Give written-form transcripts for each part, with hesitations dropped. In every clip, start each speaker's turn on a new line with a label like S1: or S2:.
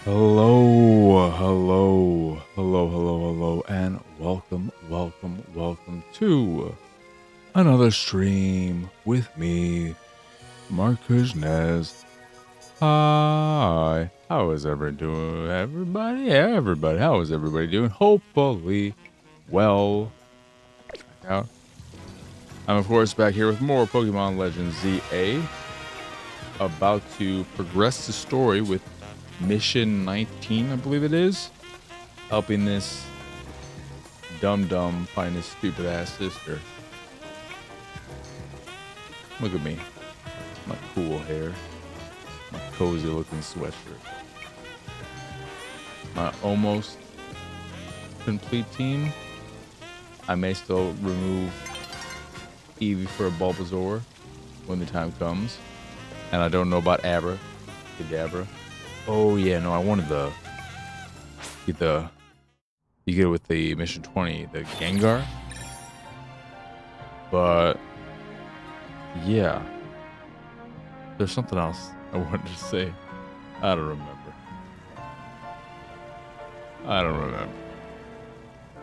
S1: Hello, and welcome to another stream with me, Marcus Nez. Hi, how is everybody doing? Everybody, how is everybody doing? Hopefully, well. I'm of course back here with more Pokemon Legends ZA, about to progress the story with Mission 19, I believe it is. Helping this dum-dum find his stupid-ass sister. Look at me. My cool hair. My cozy-looking sweatshirt. My almost complete team. I may still remove Eevee for a Bulbasaur when the time comes. And I don't know about Abra. Kadabra. Oh, yeah, no, I wanted you get it with the Mission 20, the Gengar. But yeah, there's something else I wanted to say. I don't remember.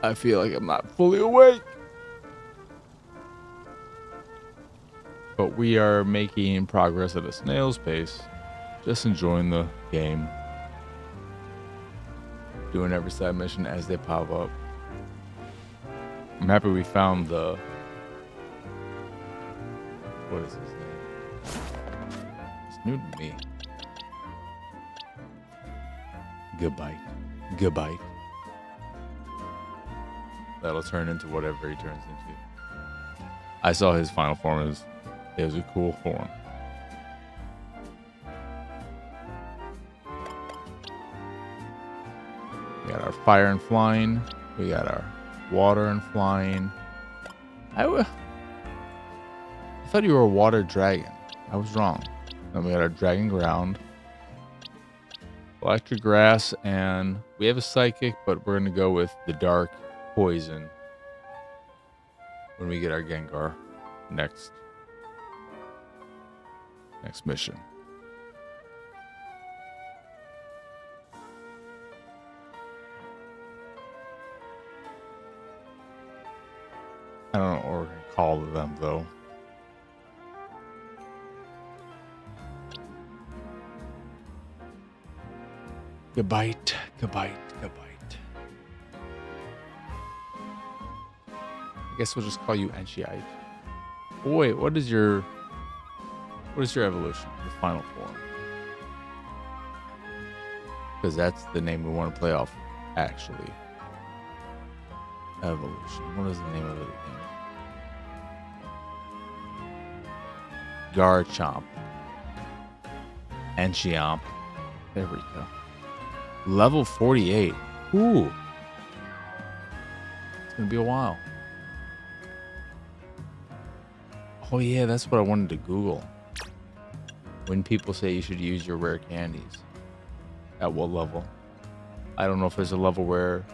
S1: I feel like I'm not fully awake. But we are making progress at a snail's pace. Just enjoying the game. Doing every side mission as they pop up. I'm happy we found the... What is his name? It's new to me. Goodbye. That'll turn into whatever he turns into. I saw his final form. It was a cool form. We got our fire and flying. We got our water and flying. I thought you were a water dragon. I was wrong. Then we got our dragon ground, electric grass, and we have a psychic, but we're going to go with the dark poison when we get our Gengar next mission. I don't know what we're going to call them, though. Goodbye. I guess we'll just call you Enchiite. Oh, wait, what is your evolution? Your final form? Because that's the name we want to play off, actually. Evolution. What is the name of it again? Garchomp. Enchiomp. There we go. Level 48. Ooh. It's going to be a while. Oh yeah, that's what I wanted to Google. When people say you should use your rare candies. At what level? I don't know if there's a level where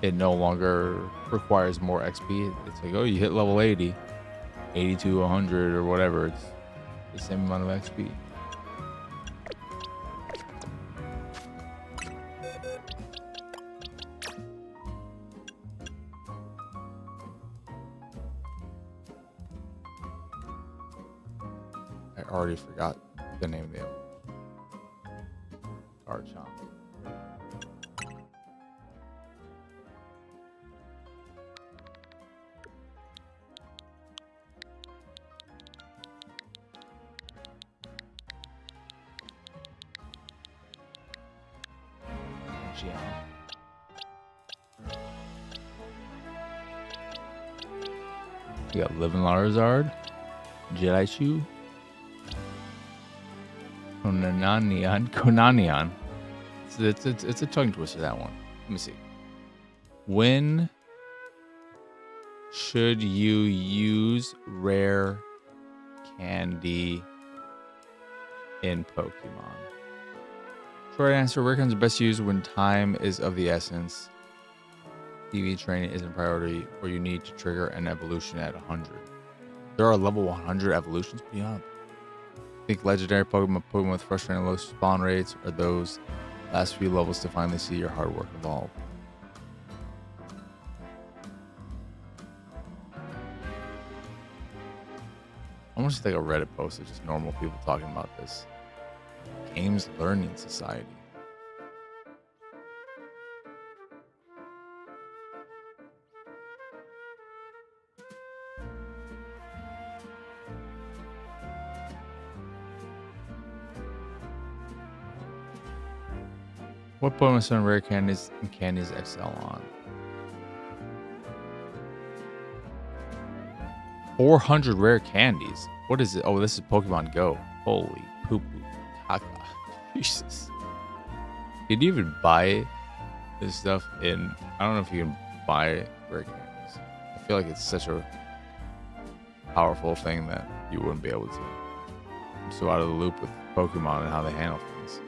S1: it no longer requires more XP. It's like, oh, you hit level 80. 80 to 100 or whatever. It's the same amount of XP. I already forgot the name of the Garchomp. You got Living Larzard, Jelaichu, Konanian. It's a tongue twister, that one. Let me see. When should you use rare candy in Pokemon? Short answer, rare candies are best used when time is of the essence. EV training isn't priority, or you need to trigger an evolution at 100. There are level 100 evolutions beyond. I think legendary Pokemon with frustrating low spawn rates are those last few levels to finally see your hard work evolve. I want to take a Reddit post of just normal people talking about this. Games Learning Society. What Pokemon Center rare candies and candies XL on? 400 rare candies. What is it? Oh, this is Pokemon Go. Holy poo poo caca. Jesus. Did you even buy this stuff in? I don't know if you can buy rare candies. I feel like it's such a powerful thing that you wouldn't be able to. I'm so out of the loop with Pokemon and how they handle things.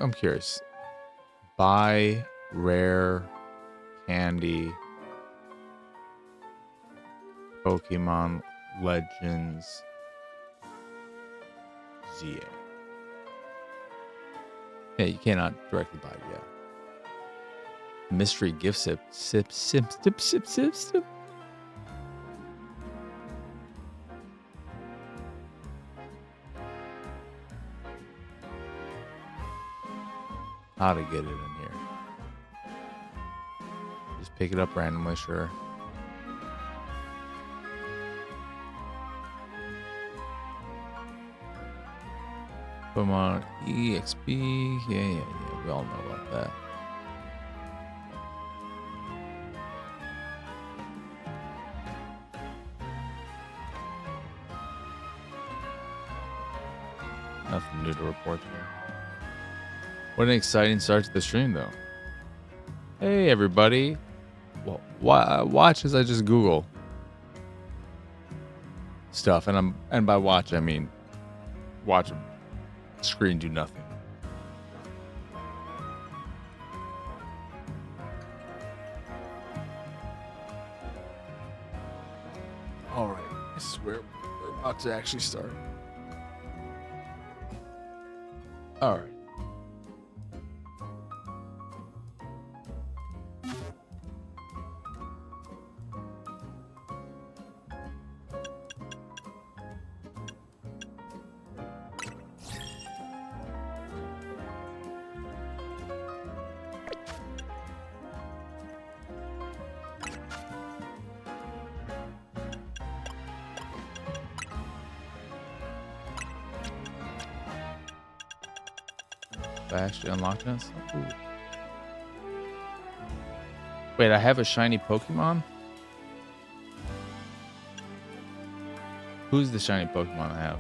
S1: I'm curious. Buy rare candy Pokemon Legends ZA. Yeah, you cannot directly buy it yet. Mystery gift sip. Sip, sip, sip, sip, sip, sip. How to get it in here. Just pick it up randomly, sure. Pokemon EXP. Yeah. We all know about that. Nothing new to report there. What an exciting start to the stream, though. Hey, everybody. Well, watch as I just Google stuff. And by watch, I mean watch a screen do nothing. All right. This is where we're about to actually start. All right. Actually unlocked this. Ooh. Wait, I have a shiny Pokemon? Who's the shiny Pokemon I have?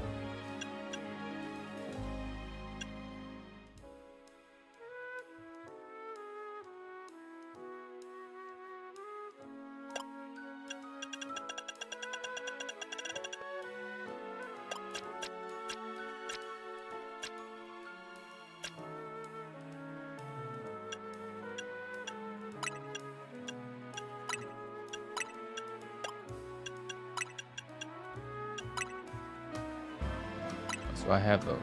S1: So I have those.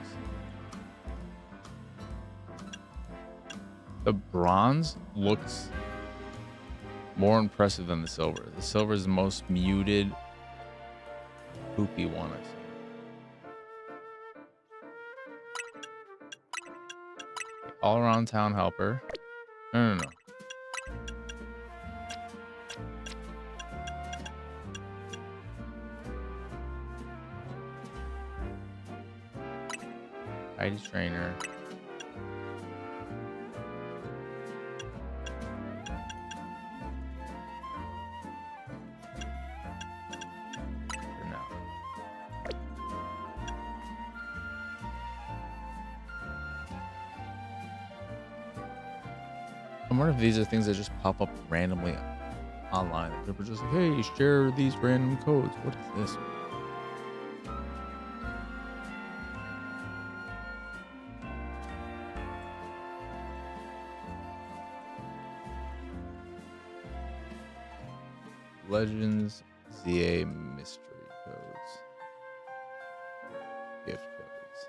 S1: The bronze looks more impressive than the silver. The silver is the most muted, poopy one I've seen. All around town helper. No. ID trainer. For now. I wonder if these are things that just pop up randomly online. People are just like, hey, share these random codes. What is this? Legends ZA mystery codes. Gift codes.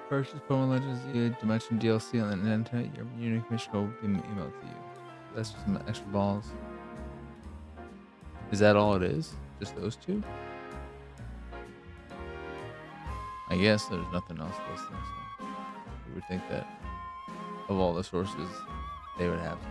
S1: Purchase Pokemon Legends ZA Dimension DLC on the internet. Your unique mission will be emailed to you. That's just some extra balls. Is that all it is? Just those two? I guess there's nothing else listed, so you would think that of all the sources, they would have some.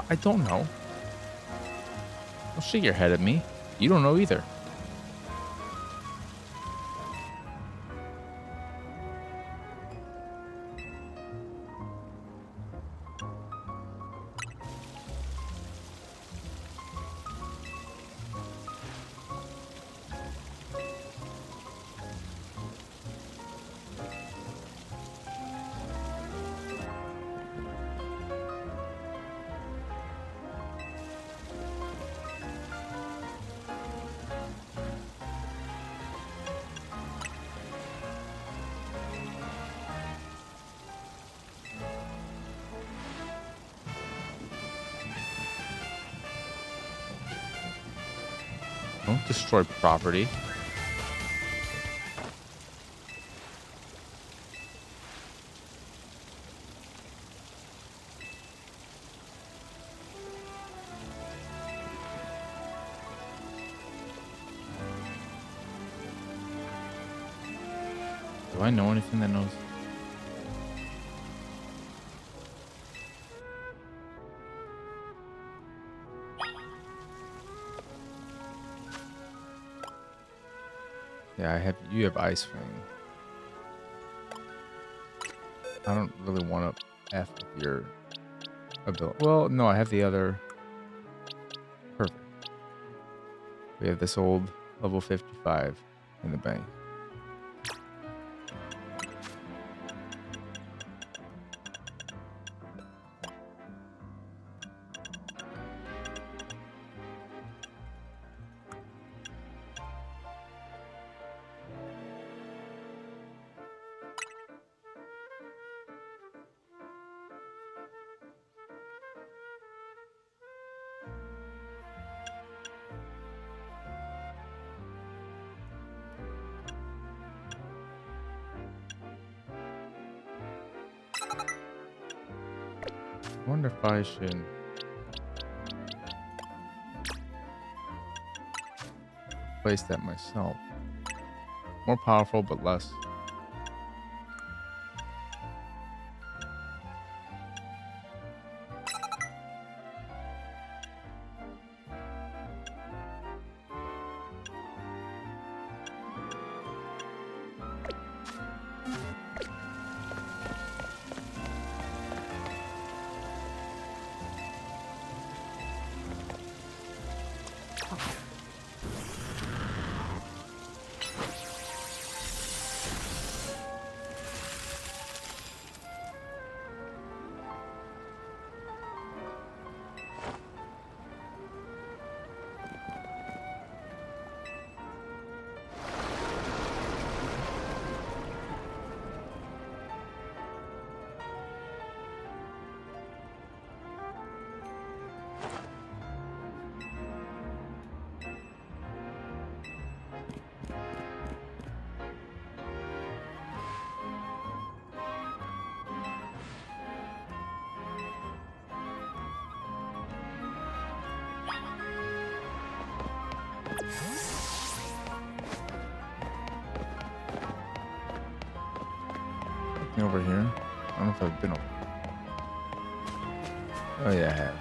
S1: I don't know. Don't shake your head at me. You don't know either. Don't destroy property. Do I know anything that knows? Yeah, you have Ice Fang. I don't really want to F with your ability. Well, no, I have the other. Perfect. We have this old level 55 in the bank. I wonder if I should place that myself. More powerful, but less. Over here? I don't know if I've been over. Oh yeah, I have.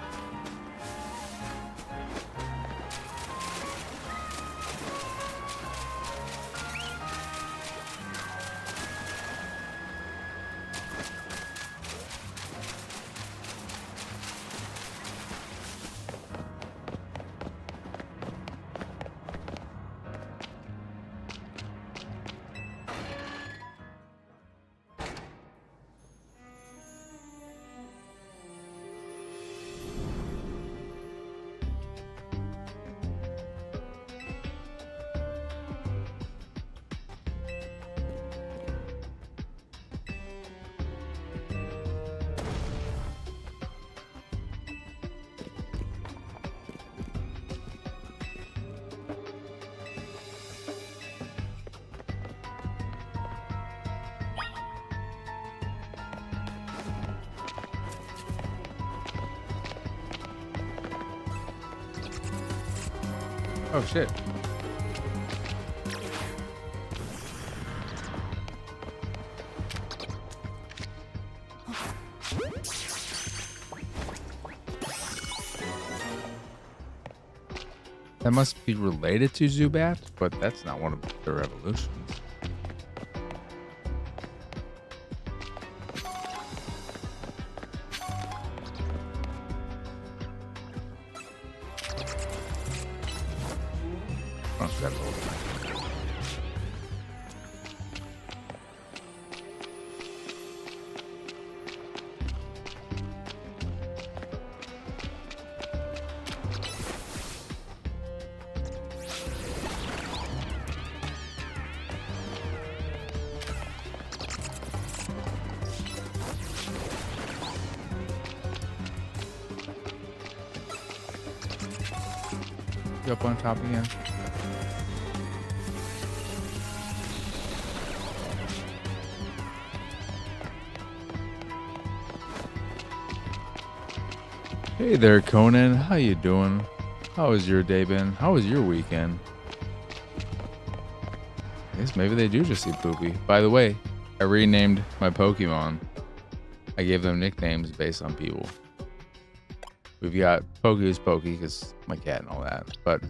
S1: Oh shit. That must be related to Zubat, but that's not one of their evolutions. Oh, that little thing. You up on top again? Hey there, Conan. How you doing? How has your day been? How was your weekend? I guess maybe they do just see Poopy. By the way, I renamed my Pokemon. I gave them nicknames based on people. We've got Pokey who's Pokey because my cat and all that. But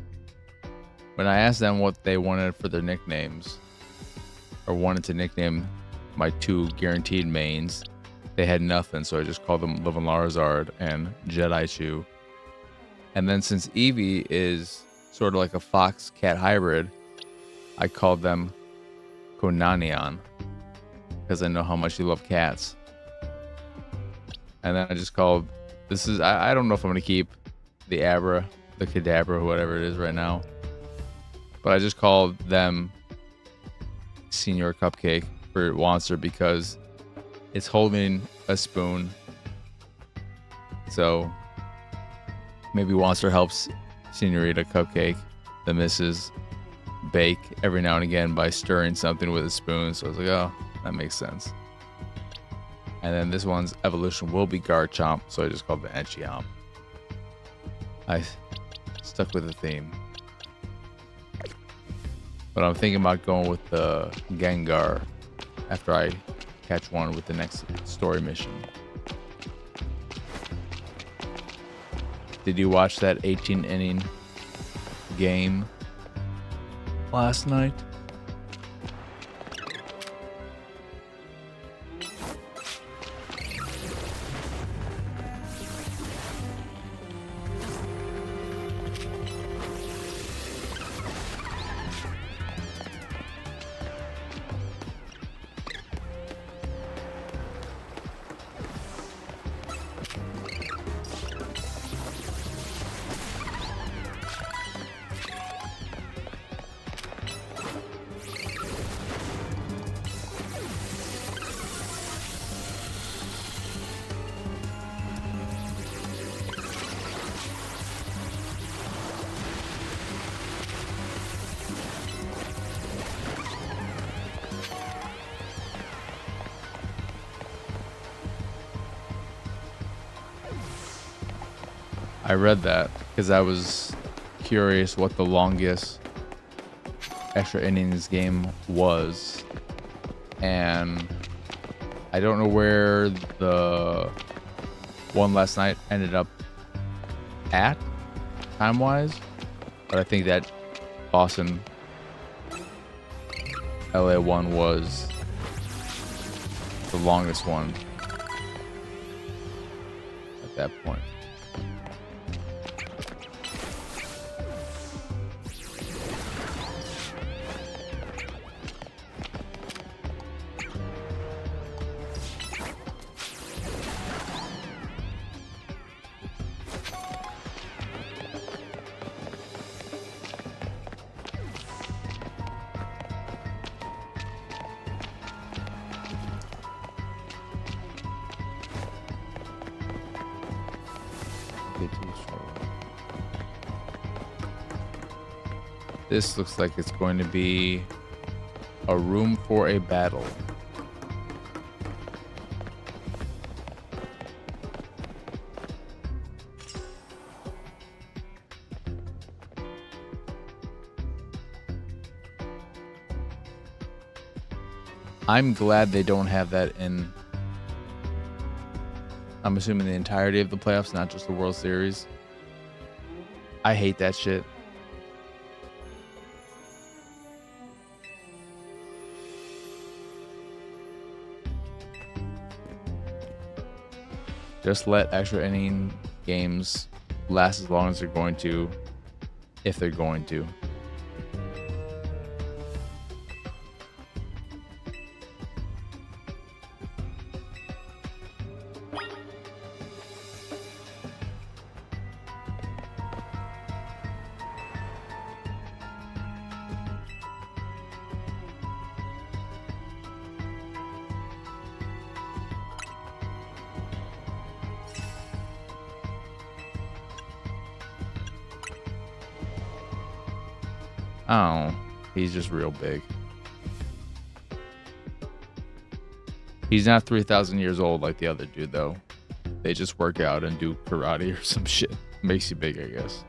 S1: when I asked them what they wanted for their nicknames, or wanted to nickname my two guaranteed mains, they had nothing. So I just called them Living Larzard and Jedi Chew. And then since Eevee is sort of like a fox-cat hybrid, I called them Konanian because I know how much you love cats. And then I just called... This is, I don't know if I'm going to keep the Abra, the Kadabra, whatever it is right now. But I just called them Senior Cupcake for Wanster because it's holding a spoon. So maybe Wanster helps Senorita Cupcake, the missus, bake every now and again by stirring something with a spoon. So I was like, oh, that makes sense. And then this one's evolution will be Garchomp, so I just called it Enchiomp. I stuck with the theme. But I'm thinking about going with the Gengar after I catch one with the next story mission. Did you watch that 18-inning game last night? I read that because I was curious what the longest extra innings game was, and I don't know where the one last night ended up at time-wise, but I think that Boston LA one was the longest one at that point. This looks like it's going to be a room for a battle. I'm glad they don't have that in, I'm assuming, the entirety of the playoffs, not just the World Series. I hate that shit. Just let extra inning games last as long as they're going to, if they're going to. Oh, he's just real big. He's not 3,000 years old like the other dude, though. They just work out and do karate or some shit. Makes you big, I guess.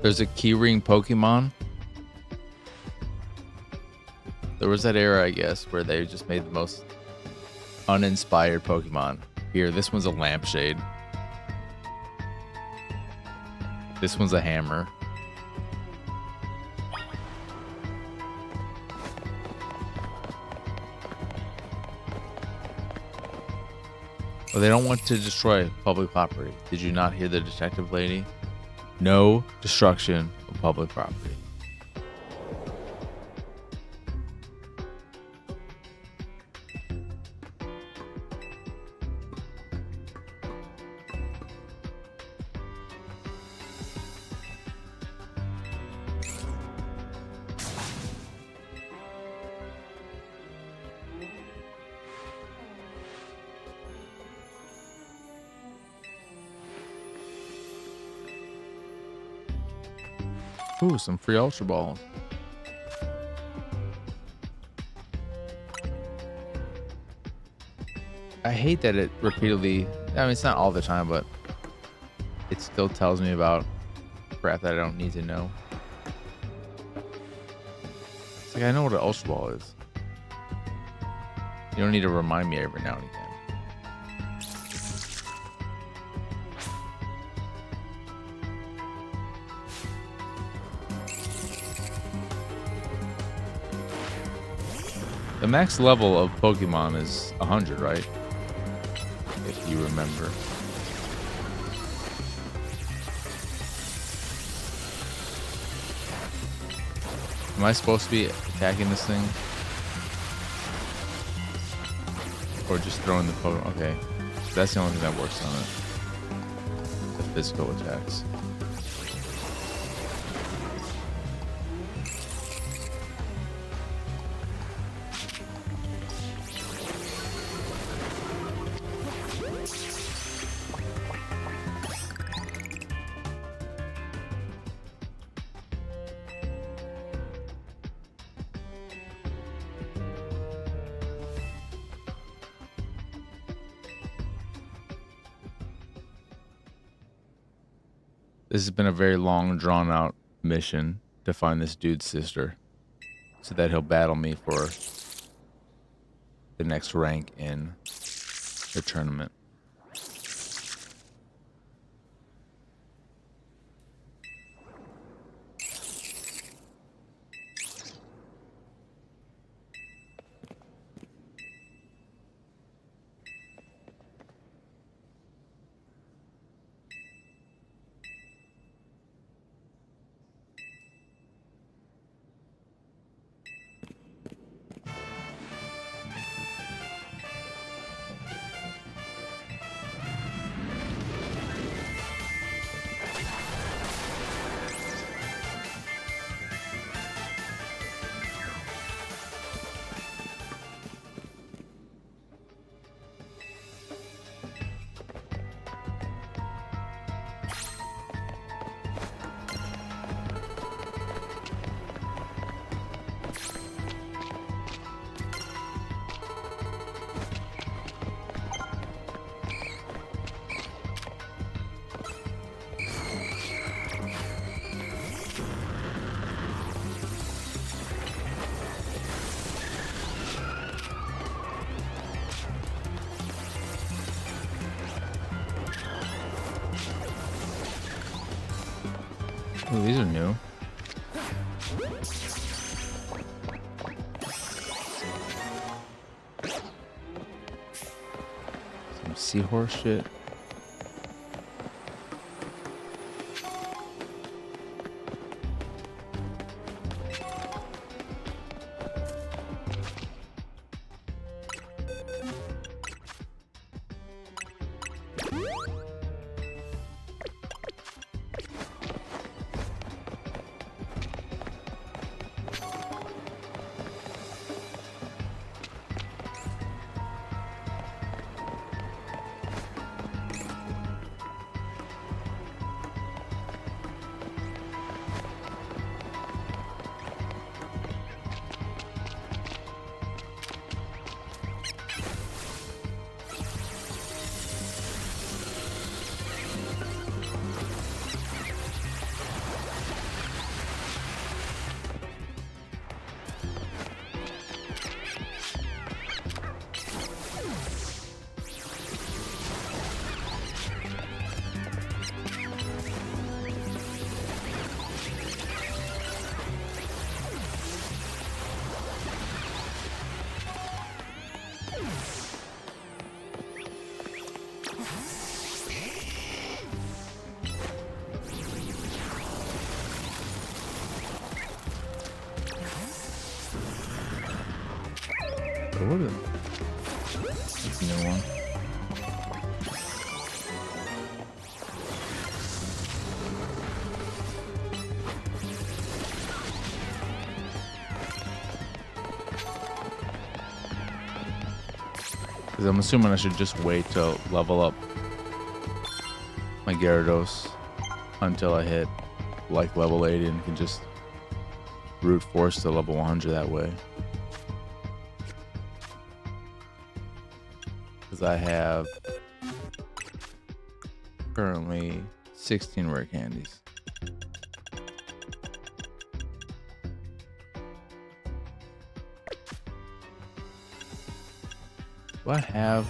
S1: There's a keyring Pokemon. There was that era, I guess, where they just made the most uninspired Pokemon. Here, this one's a lampshade. This one's a hammer. Well, they don't want to destroy public property. Did you not hear the detective lady? No destruction of public property. Ooh, some free Ultra Balls. I hate that it repeatedly, I mean, it's not all the time, but it still tells me about crap that I don't need to know. It's like, I know what an Ultra Ball is. You don't need to remind me every now and again. The max level of Pokemon is 100, right? If you remember. Am I supposed to be attacking this thing? Or just throwing the Pokemon? Okay. That's the only thing that works on it. The physical attacks. This has been a very long, drawn-out mission to find this dude's sister, so that he'll battle me for the next rank in the tournament. Oh, these are new. Some seahorse shit. What is it? That's a new one. Because I'm assuming I should just wait to level up my Gyarados until I hit like level 80 and can just brute force to level 100 that way. Because I have currently 16 rare candies. Do I have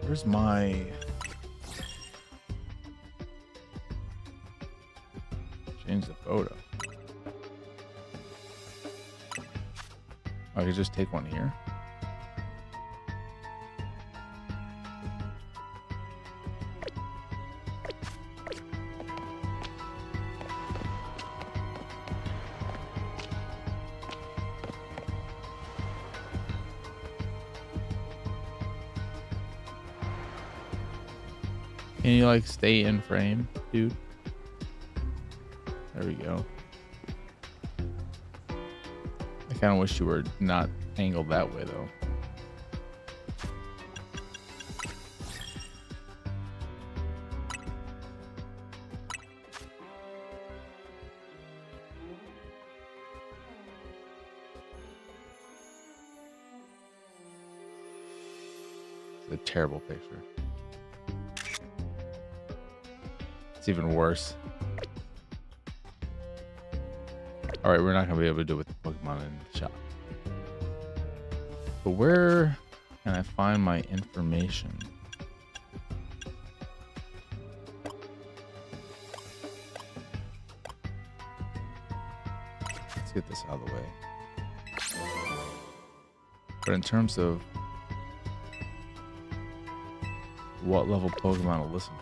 S1: where's my change the photo? I could just take one here. Can you like stay in frame, dude? There we go. I kind of wish you were not angled that way, though. It's a terrible picture. It's even worse. Alright, we're not going to be able to do it with the Pokemon in the shop. But where can I find my information? Let's get this out of the way. But in terms of what level Pokemon will listen to.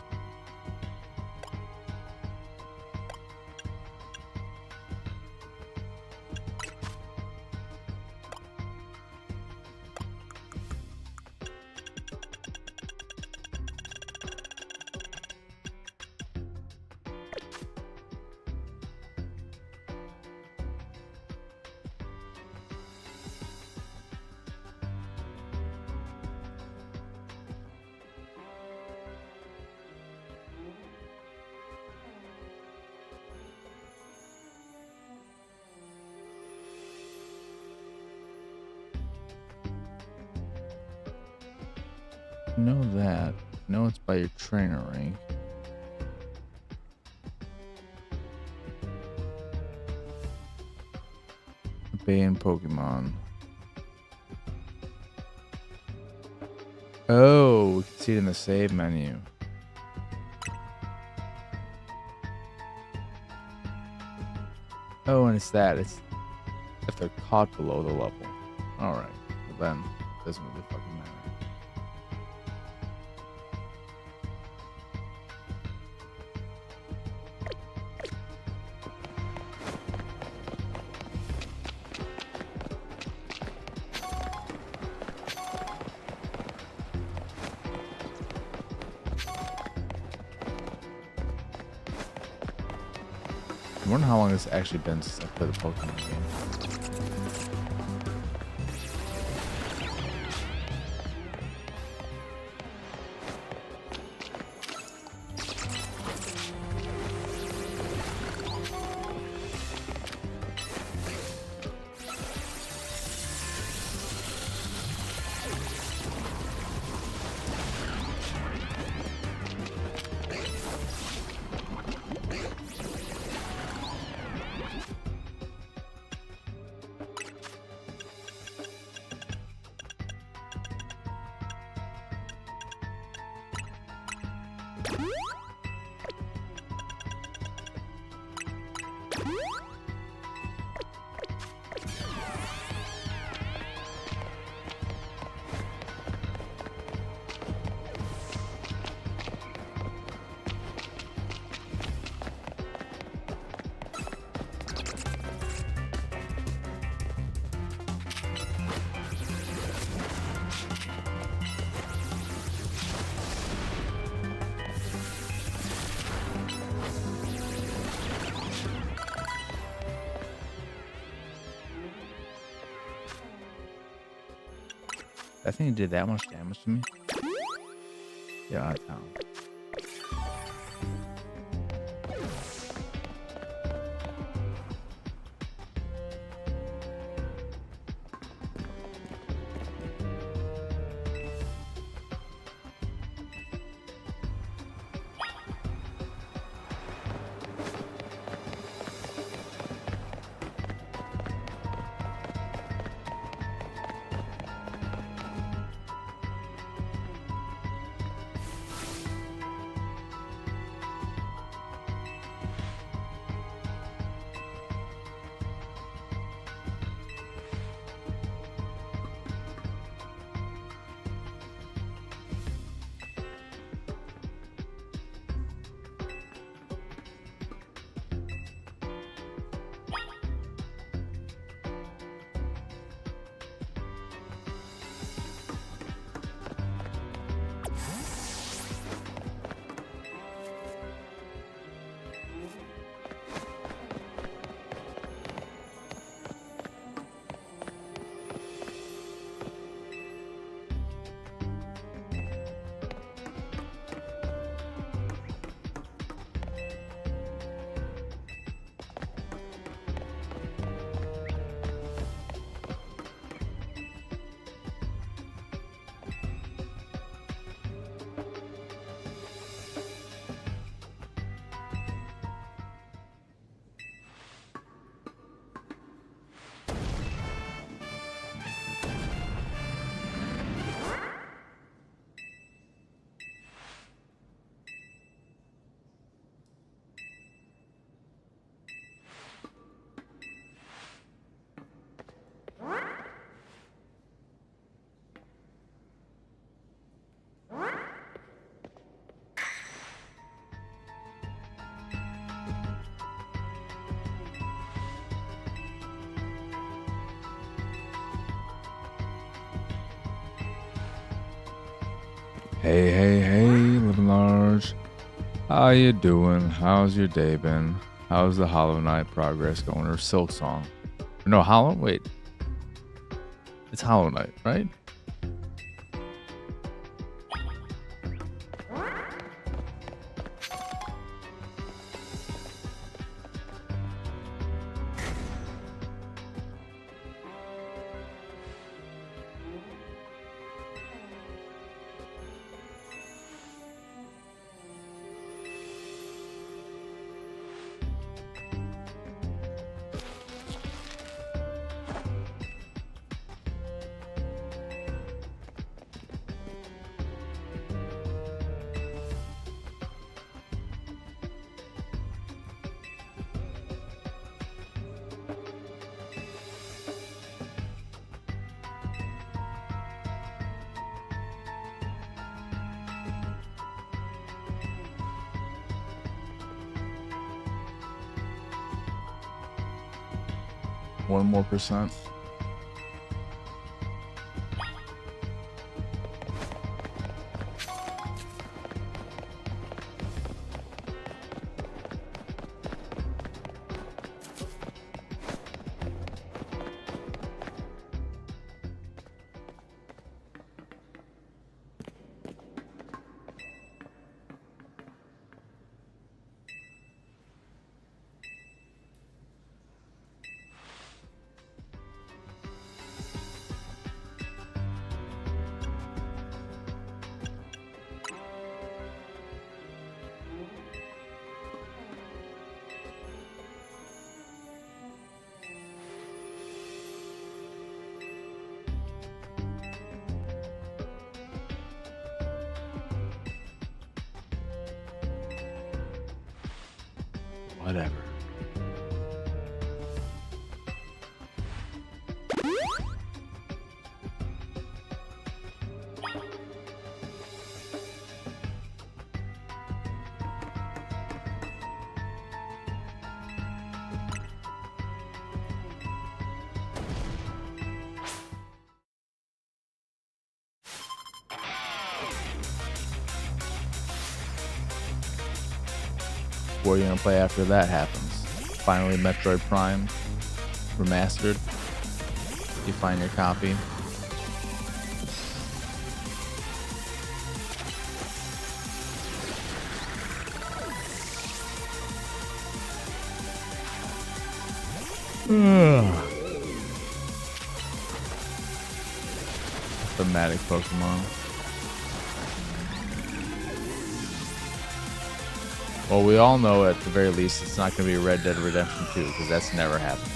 S1: Know that. Know it's by your trainer rank. Ban Pokemon. Oh, we can see it in the save menu. Oh, and it's that. It's if they're caught below the level. Alright. Well then, it doesn't really fucking matter. I wonder how long it's actually been since I played a Pokemon game. I think it did that much damage to me. Yeah, I found. Hey, hey, hey, living large. How you doing? How's your day been? How's the Hollow Knight progress going? Or Silk Song? No, Hollow? Wait. It's Hollow Knight, right? One more percent. Whatever. What are you gonna play after that happens? Finally, Metroid Prime Remastered. You find your copy. Thematic Pokemon. Well, we all know at the very least it's not going to be Red Dead Redemption 2 because that's never happening.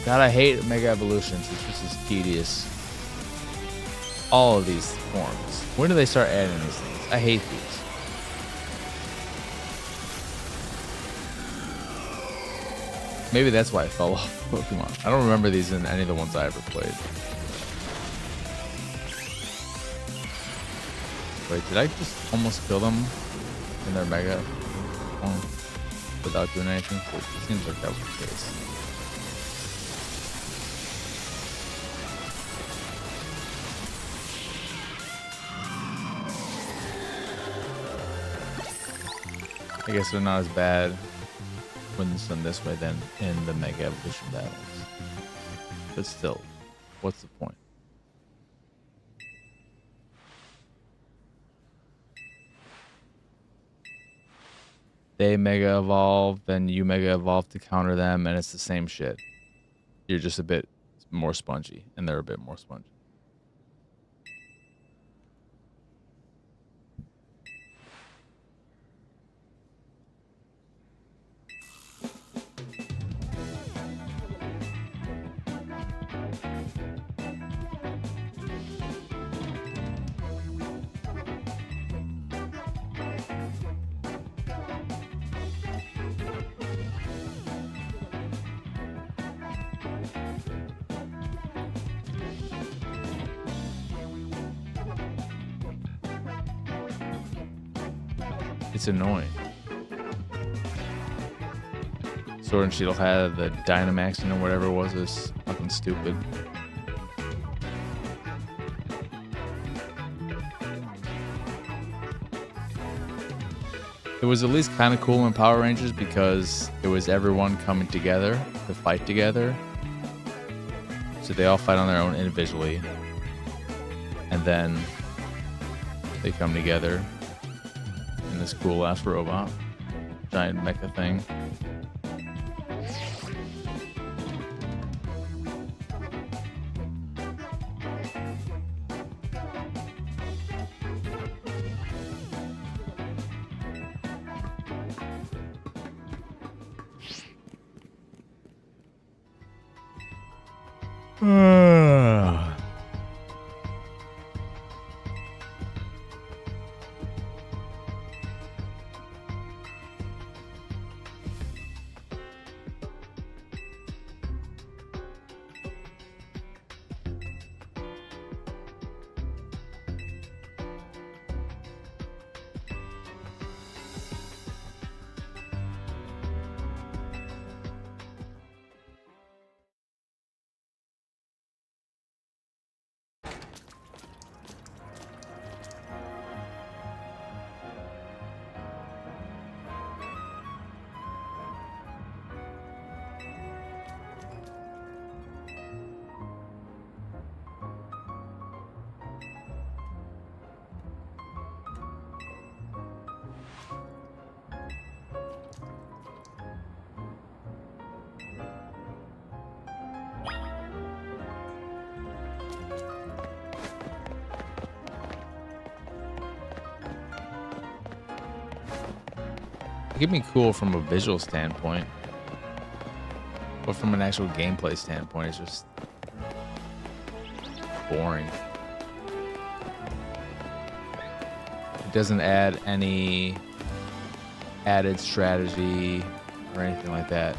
S1: God, I hate Mega Evolutions. It's just as tedious. All of these forms. When do they start adding these things? I hate these. Maybe that's why I fell off Pokemon. I don't remember these in any of the ones I ever played. Wait, did I just almost kill them in their Mega form without doing anything? It seems like that was the case. I guess they're not as bad when it's done this way than in the Mega Evolution battles. But still, what's the point? They Mega Evolve, then you Mega Evolve to counter them, and it's the same shit. You're just a bit more spongy, and they're a bit more spongy. It's annoying. Sword and Shield had the Dynamaxing or whatever it was. Is fucking stupid. It was at least kind of cool in Power Rangers because it was everyone coming together to fight together. So they all fight on their own individually. And then they come together in this cool ass robot. Giant mecha thing. It could be cool from a visual standpoint, but from an actual gameplay standpoint, it's just boring. It doesn't add any added strategy or anything like that.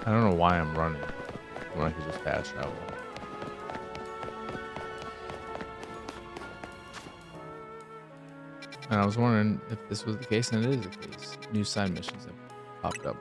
S1: I don't know why I'm running when I could just fast travel. And I was wondering if this was the case, and it is the case. New side missions have popped up.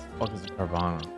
S1: the fuck is a Carvana?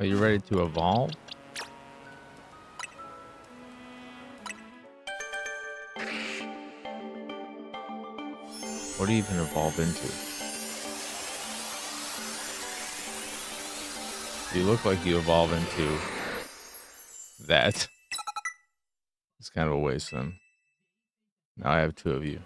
S1: Are you ready to evolve? What do you even evolve into? You look like you evolve into that. It's kind of a waste then. Now I have two of you.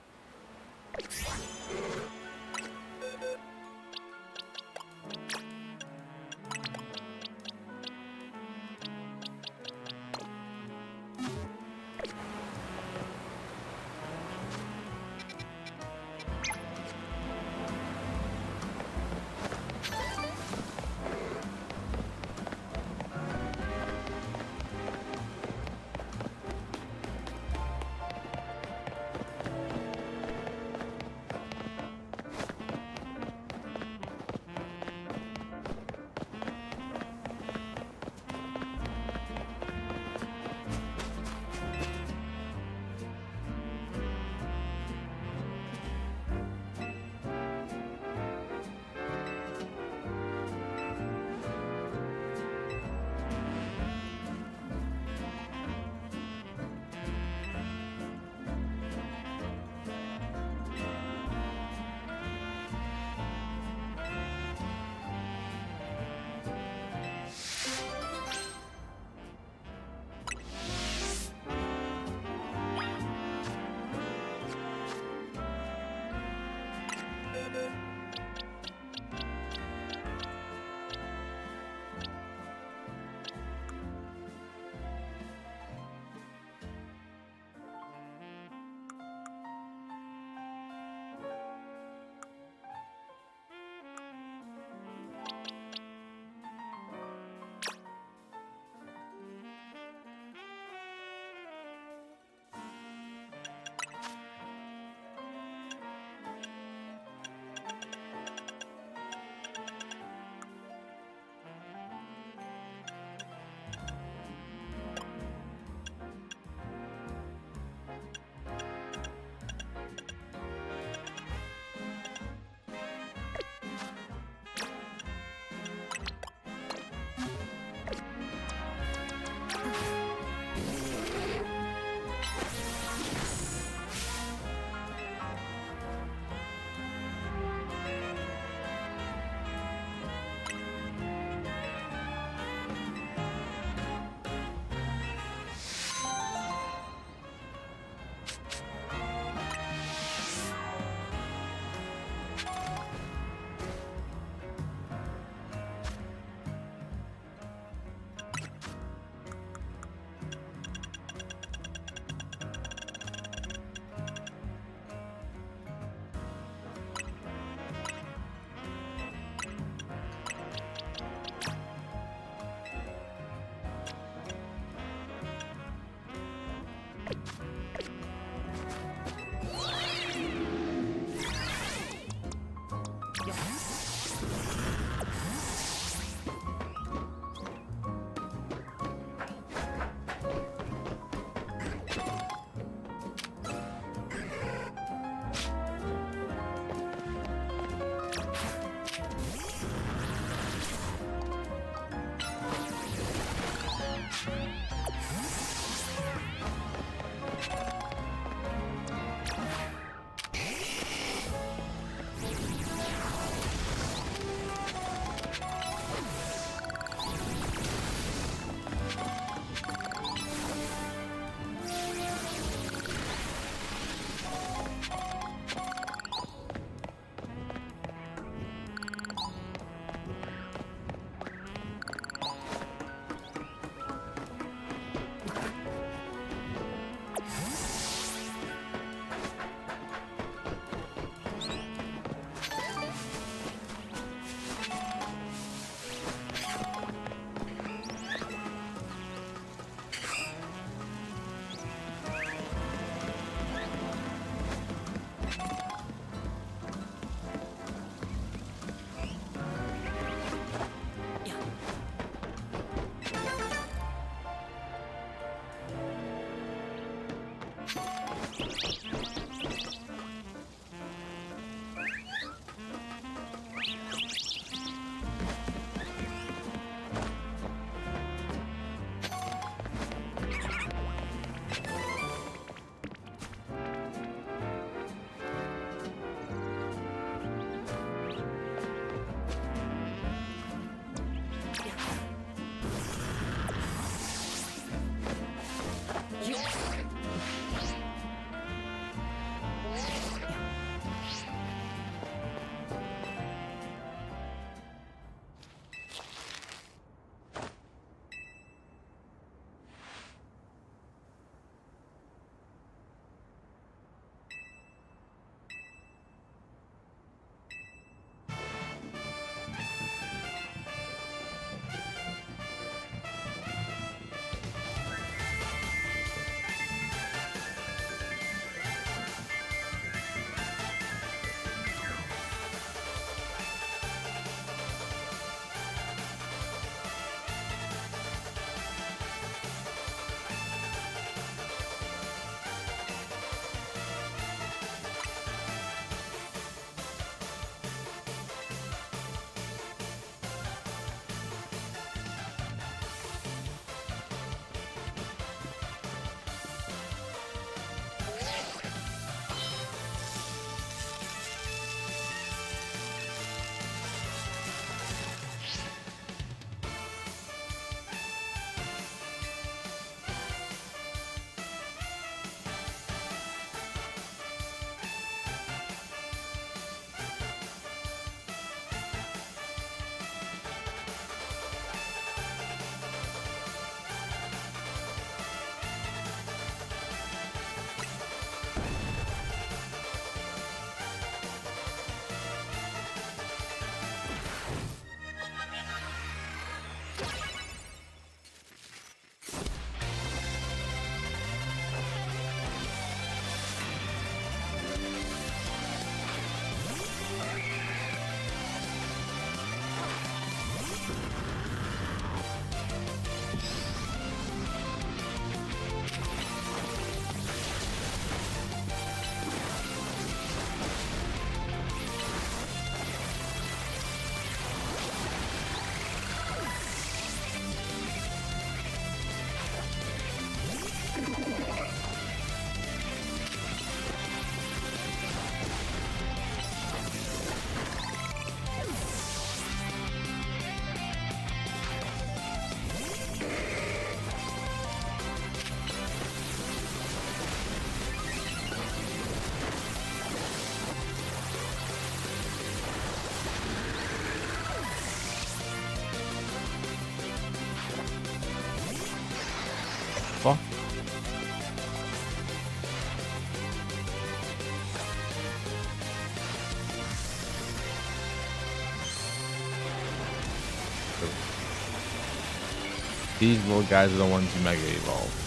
S1: These little guys are the ones who Mega Evolve.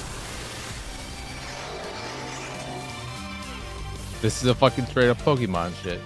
S1: This is a fucking straight up Pokemon shit.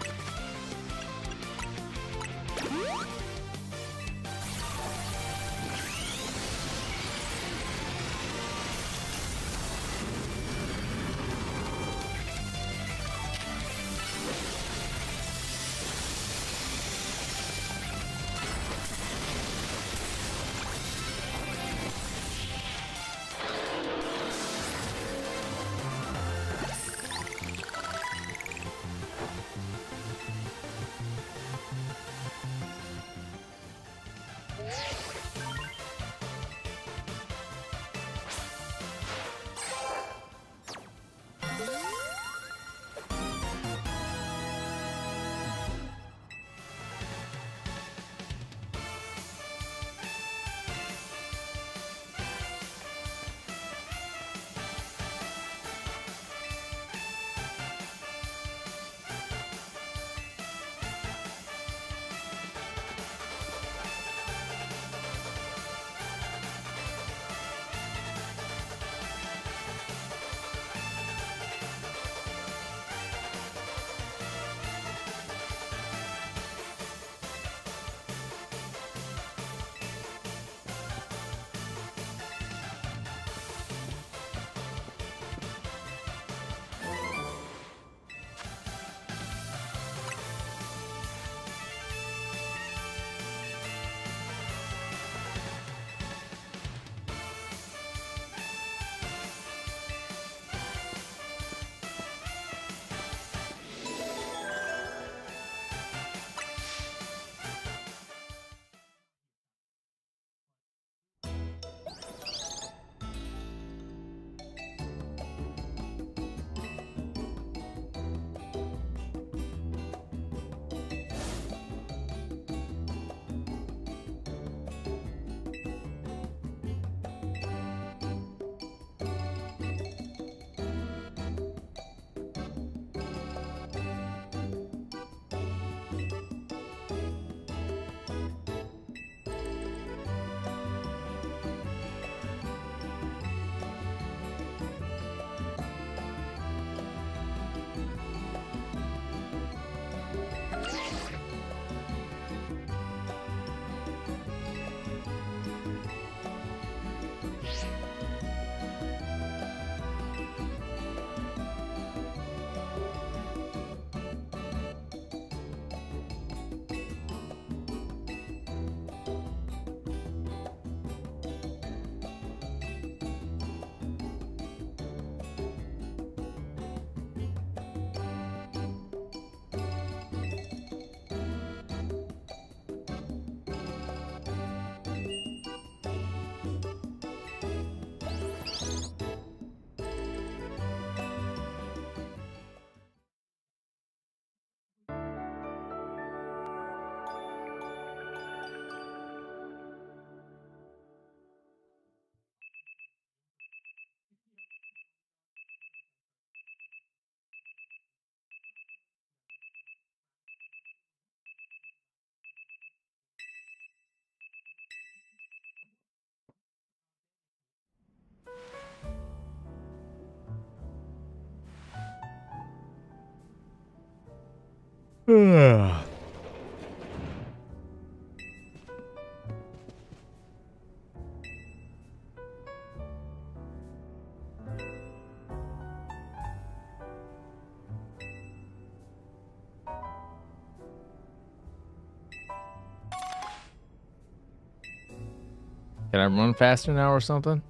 S1: Can I run faster now or something?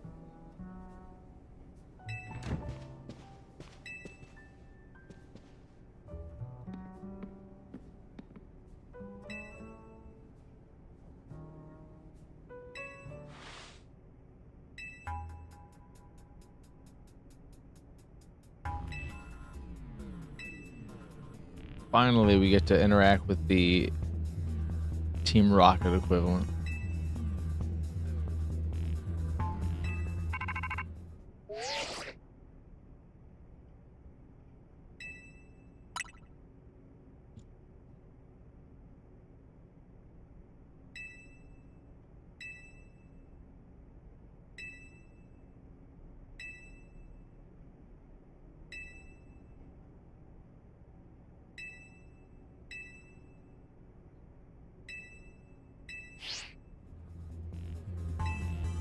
S1: Finally, we get to interact with the Team Rocket equivalent.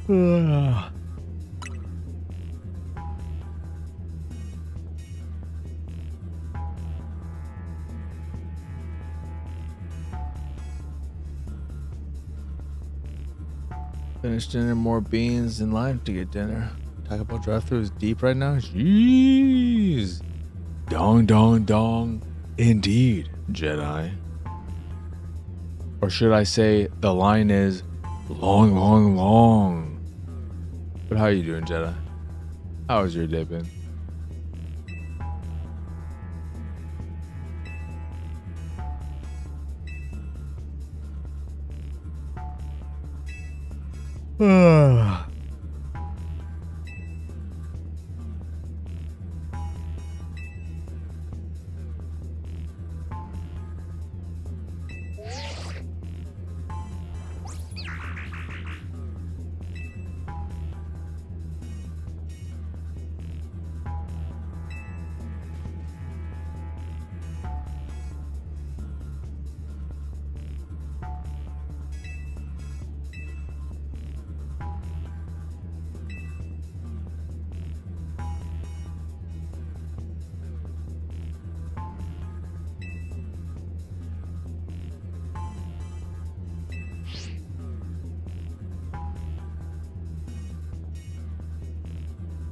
S1: Finished dinner, more beans in line to get dinner. Taco Bell drive-thru is deep right now. Jeez. Dong, dong, dong. Indeed, Jedi. Or should I say the line is long, long, long. But how you doing, Jedi? How has your day been?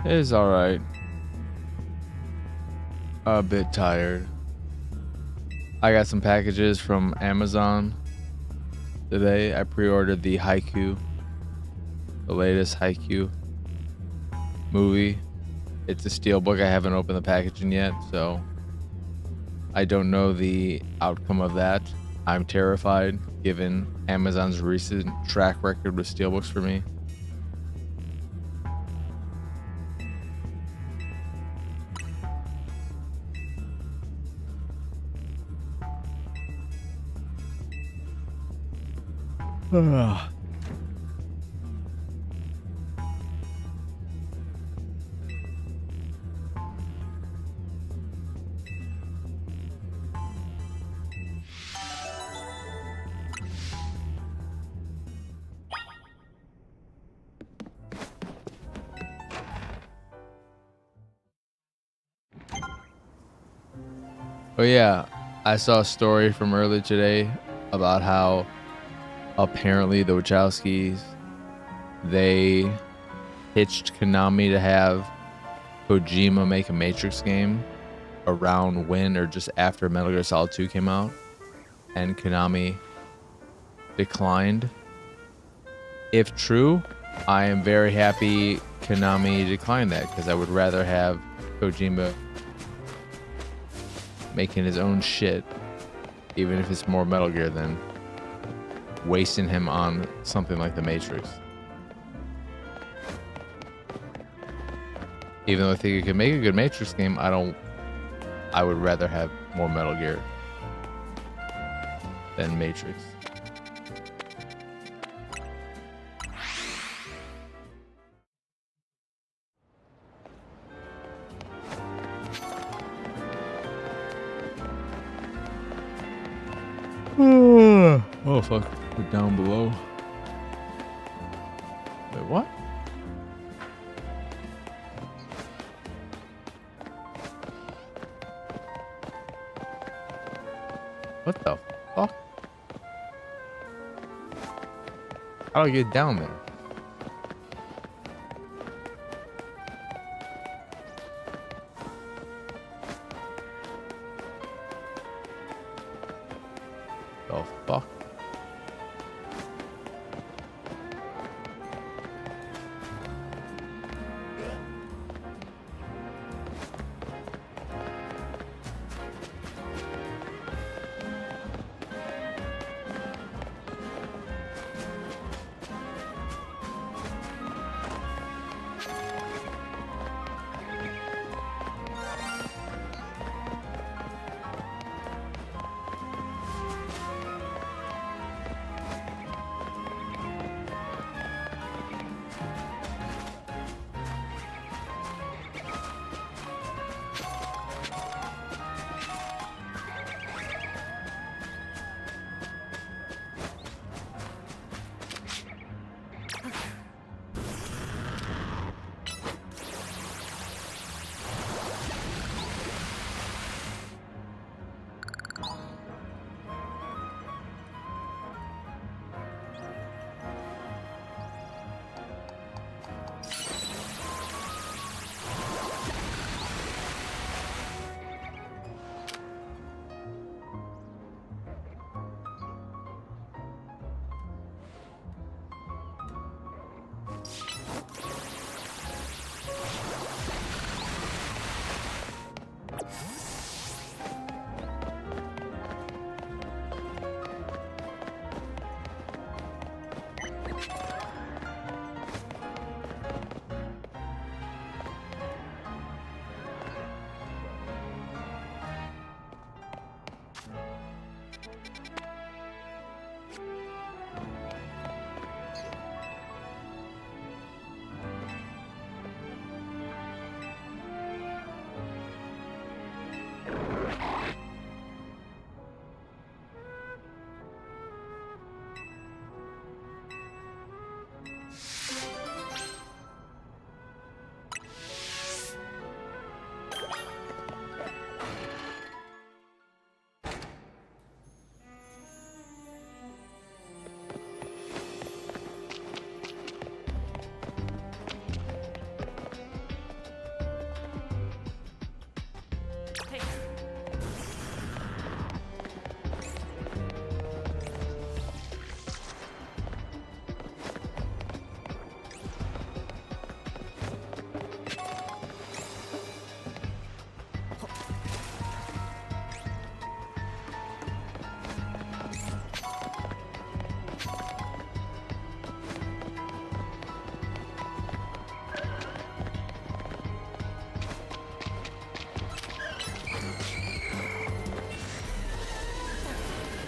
S1: It's alright. A bit tired. I got some packages from Amazon today. I pre-ordered the Haikyuu, the latest Haikyuu movie. It's a steelbook. I haven't opened the packaging yet, so I don't know the outcome of that. I'm terrified given Amazon's recent track record with steelbooks for me. Oh yeah, I saw a story from earlier today about how apparently the Wachowskis, they pitched Konami to have Kojima make a Matrix game around when or just after Metal Gear Solid 2 came out, and Konami declined. If true, I am very happy Konami declined that, because I would rather have Kojima making his own shit, even if it's more Metal Gear, than wasting him on something like the Matrix. Even though I think it could make a good Matrix game, I would rather have more Metal Gear than Matrix. Oh fuck, we're down below. Wait, what? What the fuck? How do I get down there? The fuck?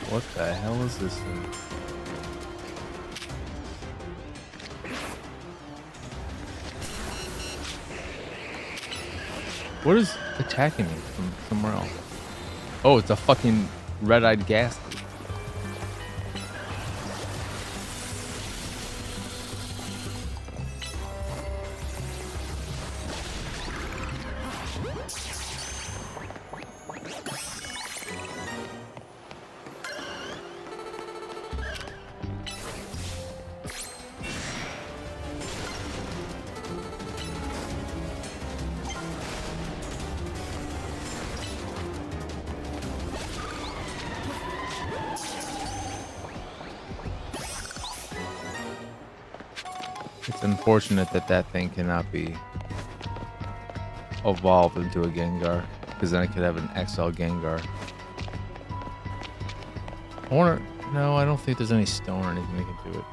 S1: What the hell is this thing? What is attacking me from somewhere else? Oh, it's a fucking red-eyed ghastly. It's unfortunate that that thing cannot be evolved into a Gengar, because then I could have an XL Gengar. I wonder. No, I don't think there's any stone or anything that can do it.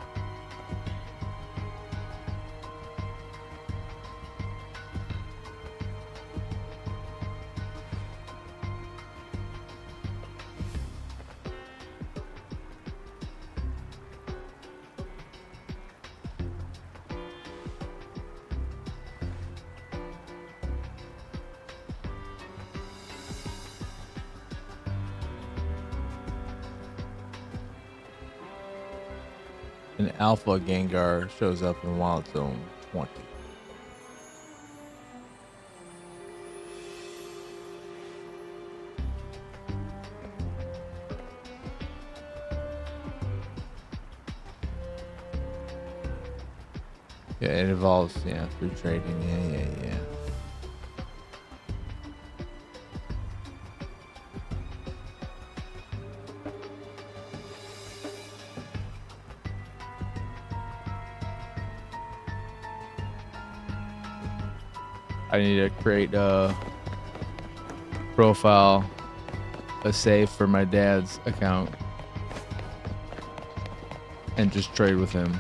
S1: An Alpha Gengar shows up in Wild Zone 20. Yeah, it evolves, yeah, through trading. Yeah. I need to create a profile, a save for my dad's account, and just trade with him.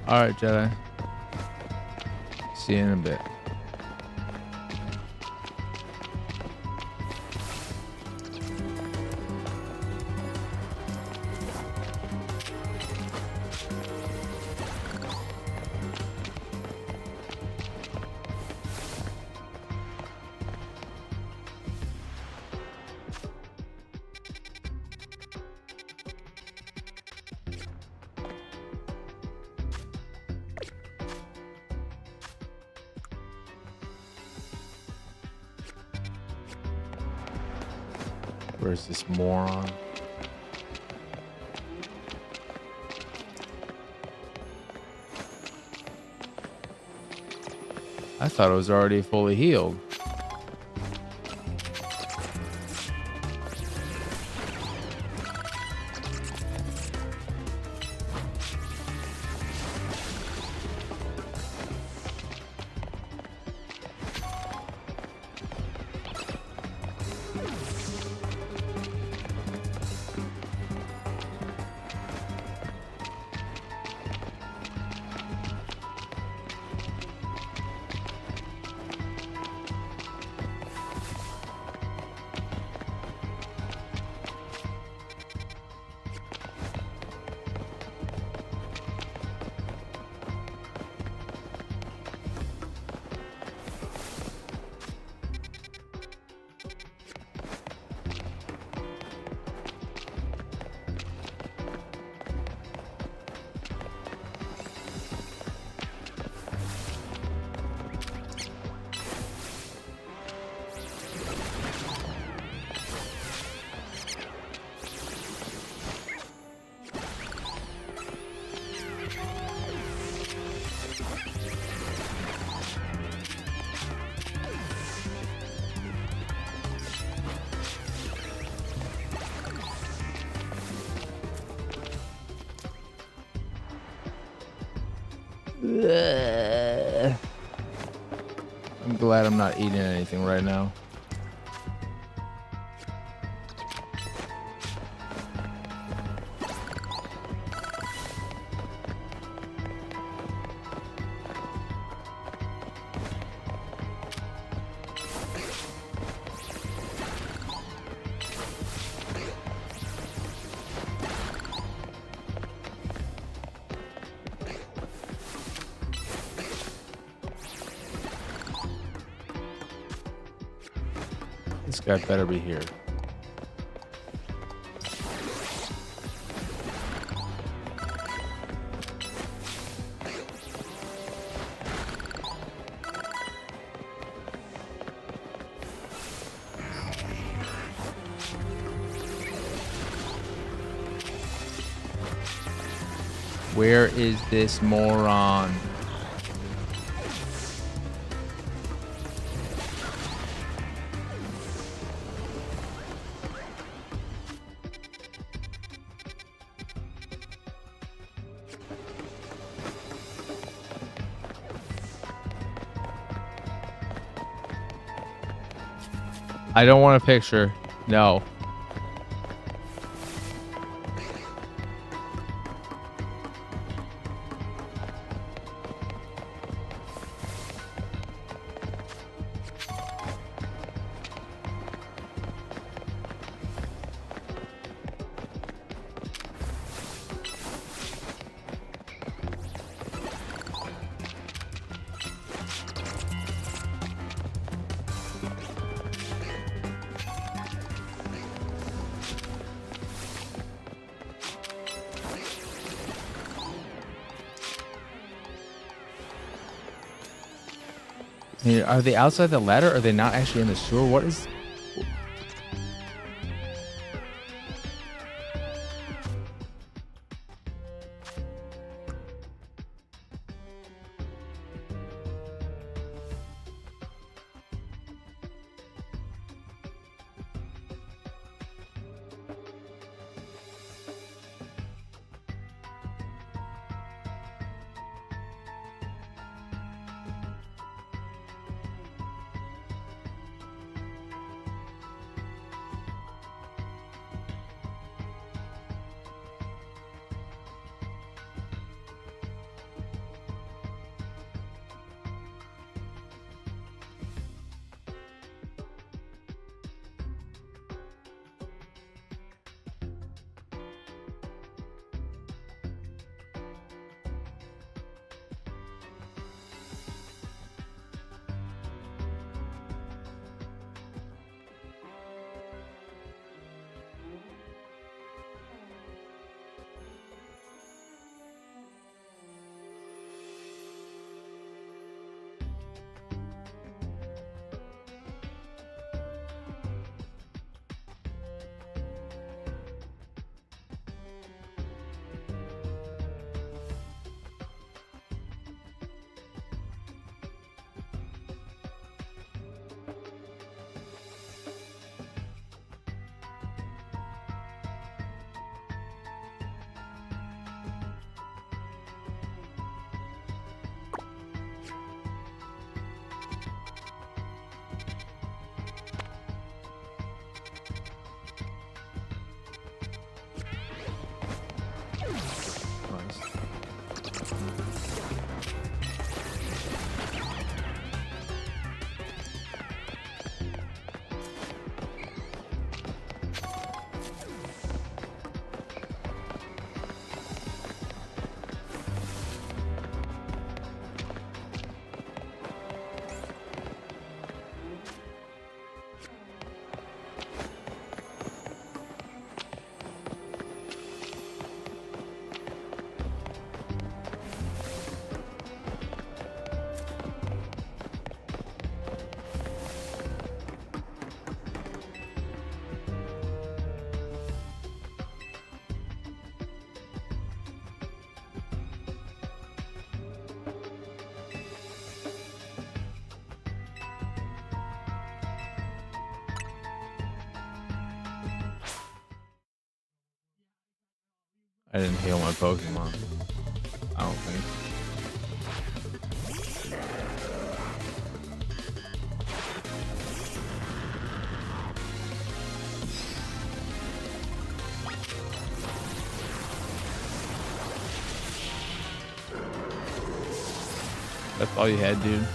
S1: Alright, Jedi. See you in a bit. Where's this moron? I thought it was already fully healed. I'm glad I'm not eating anything right now. This guy better be here. Where is this moron? I don't want a picture. No. Are they outside the ladder? Or are they not actually in the sewer? What is... I didn't heal my Pokemon. I don't think. That's all you had, dude?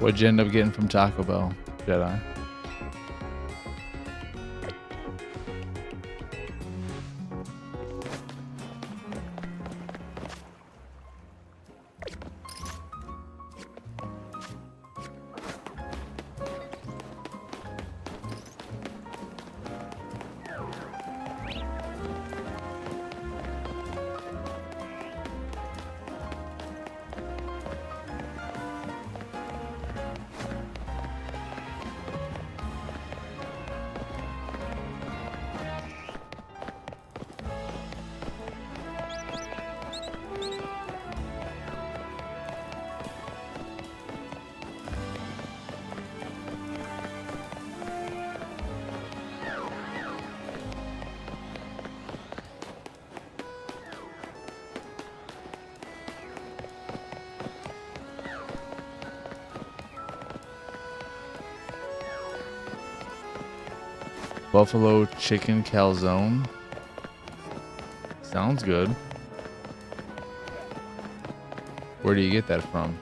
S1: What'd you end up getting from Taco Bell, Jedi? Buffalo chicken calzone. Sounds good. Where do you get that from?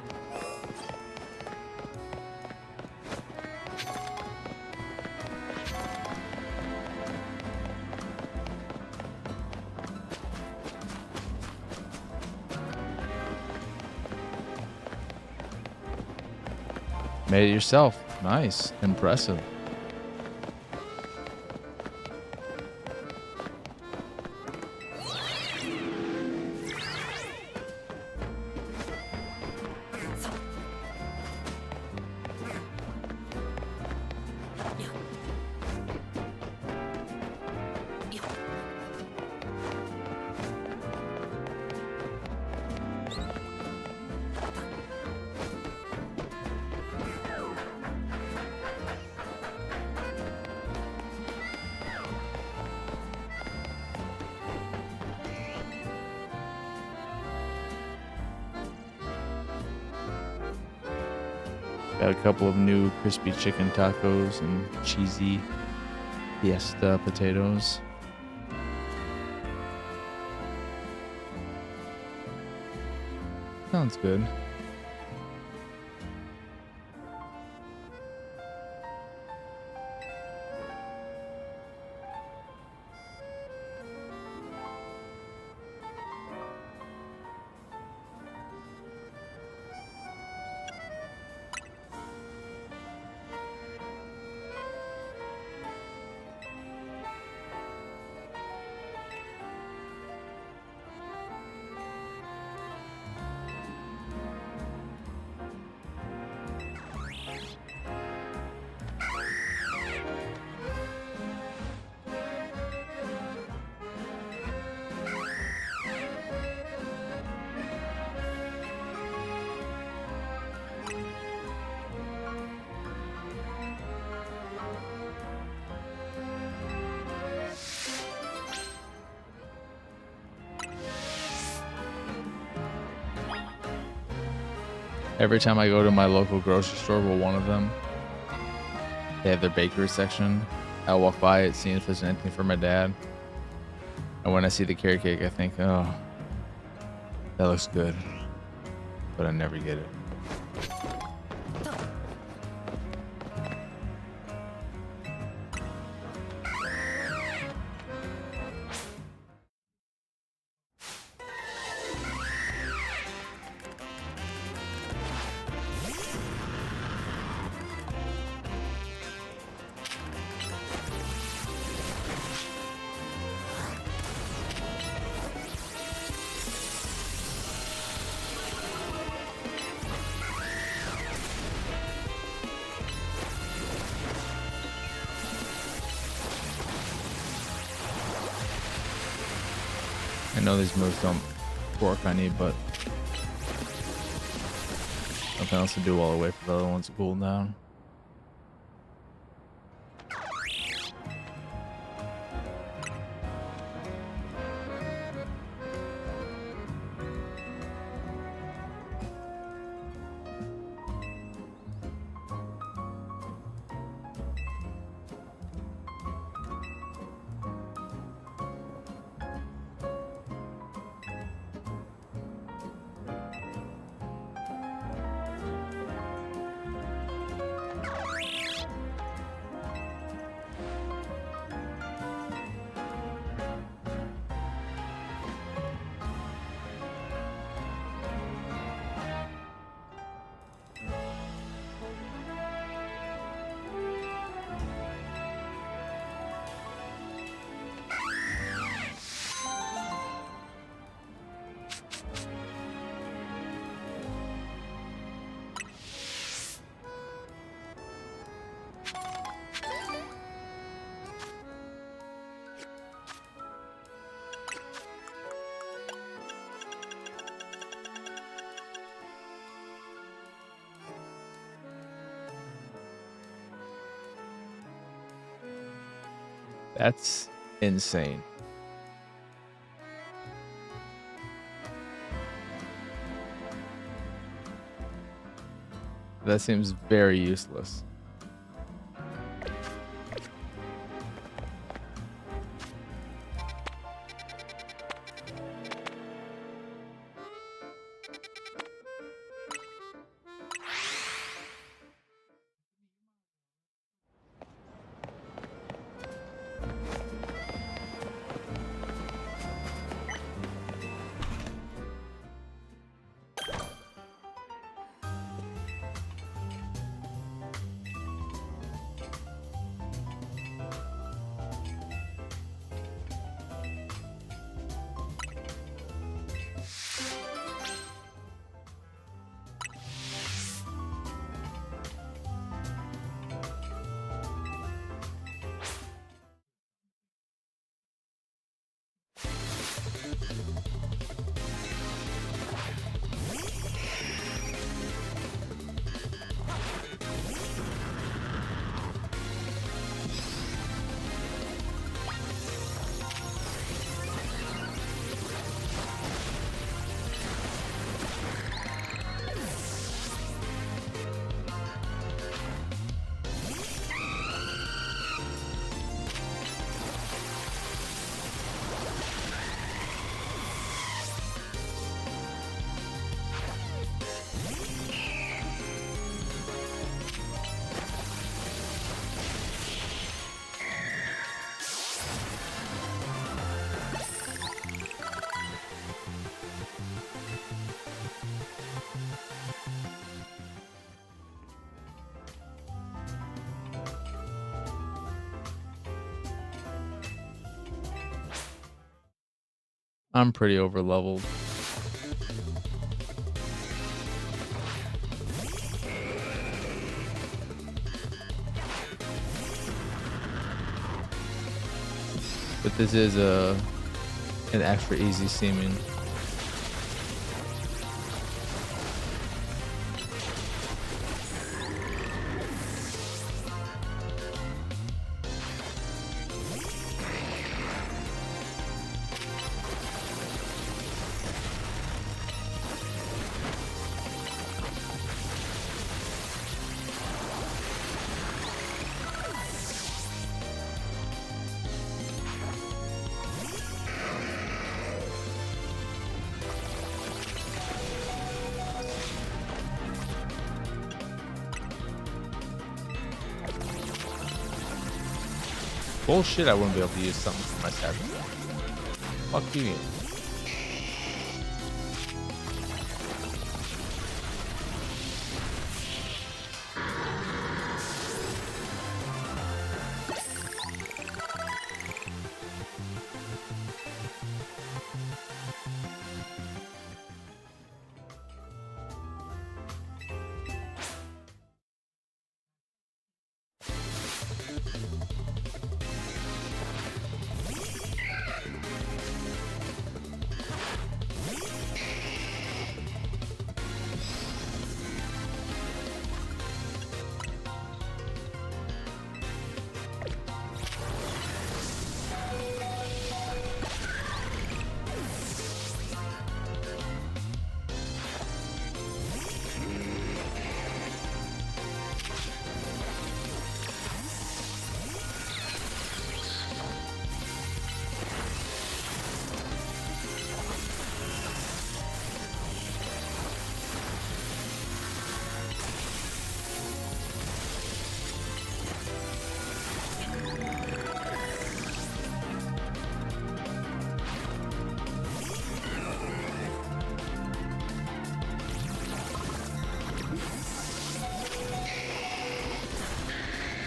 S1: Made it yourself. Nice. Impressive. Got a couple of new crispy chicken tacos and cheesy fiesta potatoes. Sounds good. Every time I go to my local grocery store, well, one of them, they have their bakery section. I walk by it, seeing if there's anything for my dad. And when I see the carrot cake, I think, oh, that looks good. But I never get it. I know these moves don't work on you, but nothing else to do while I wait for the other ones to cool down. That's insane. That seems very useless. I'm pretty over leveled. But this is an extra easy seeming. Bullshit, I wouldn't be able to use something for my stats. Fuck you.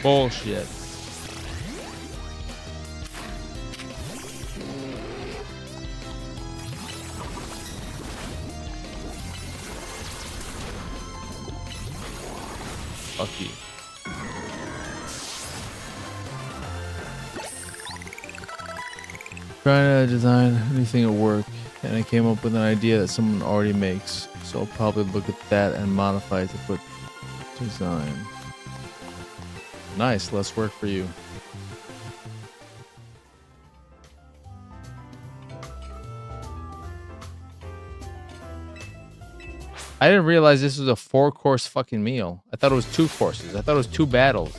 S1: Bullshit. Fuck you. Trying to design anything at work, and I came up with an idea that someone already makes. So I'll probably look at that and modify it to put design. Nice, less work for you. I didn't realize this was a 4-course fucking meal. I thought it was 2 courses. I thought it was 2 battles.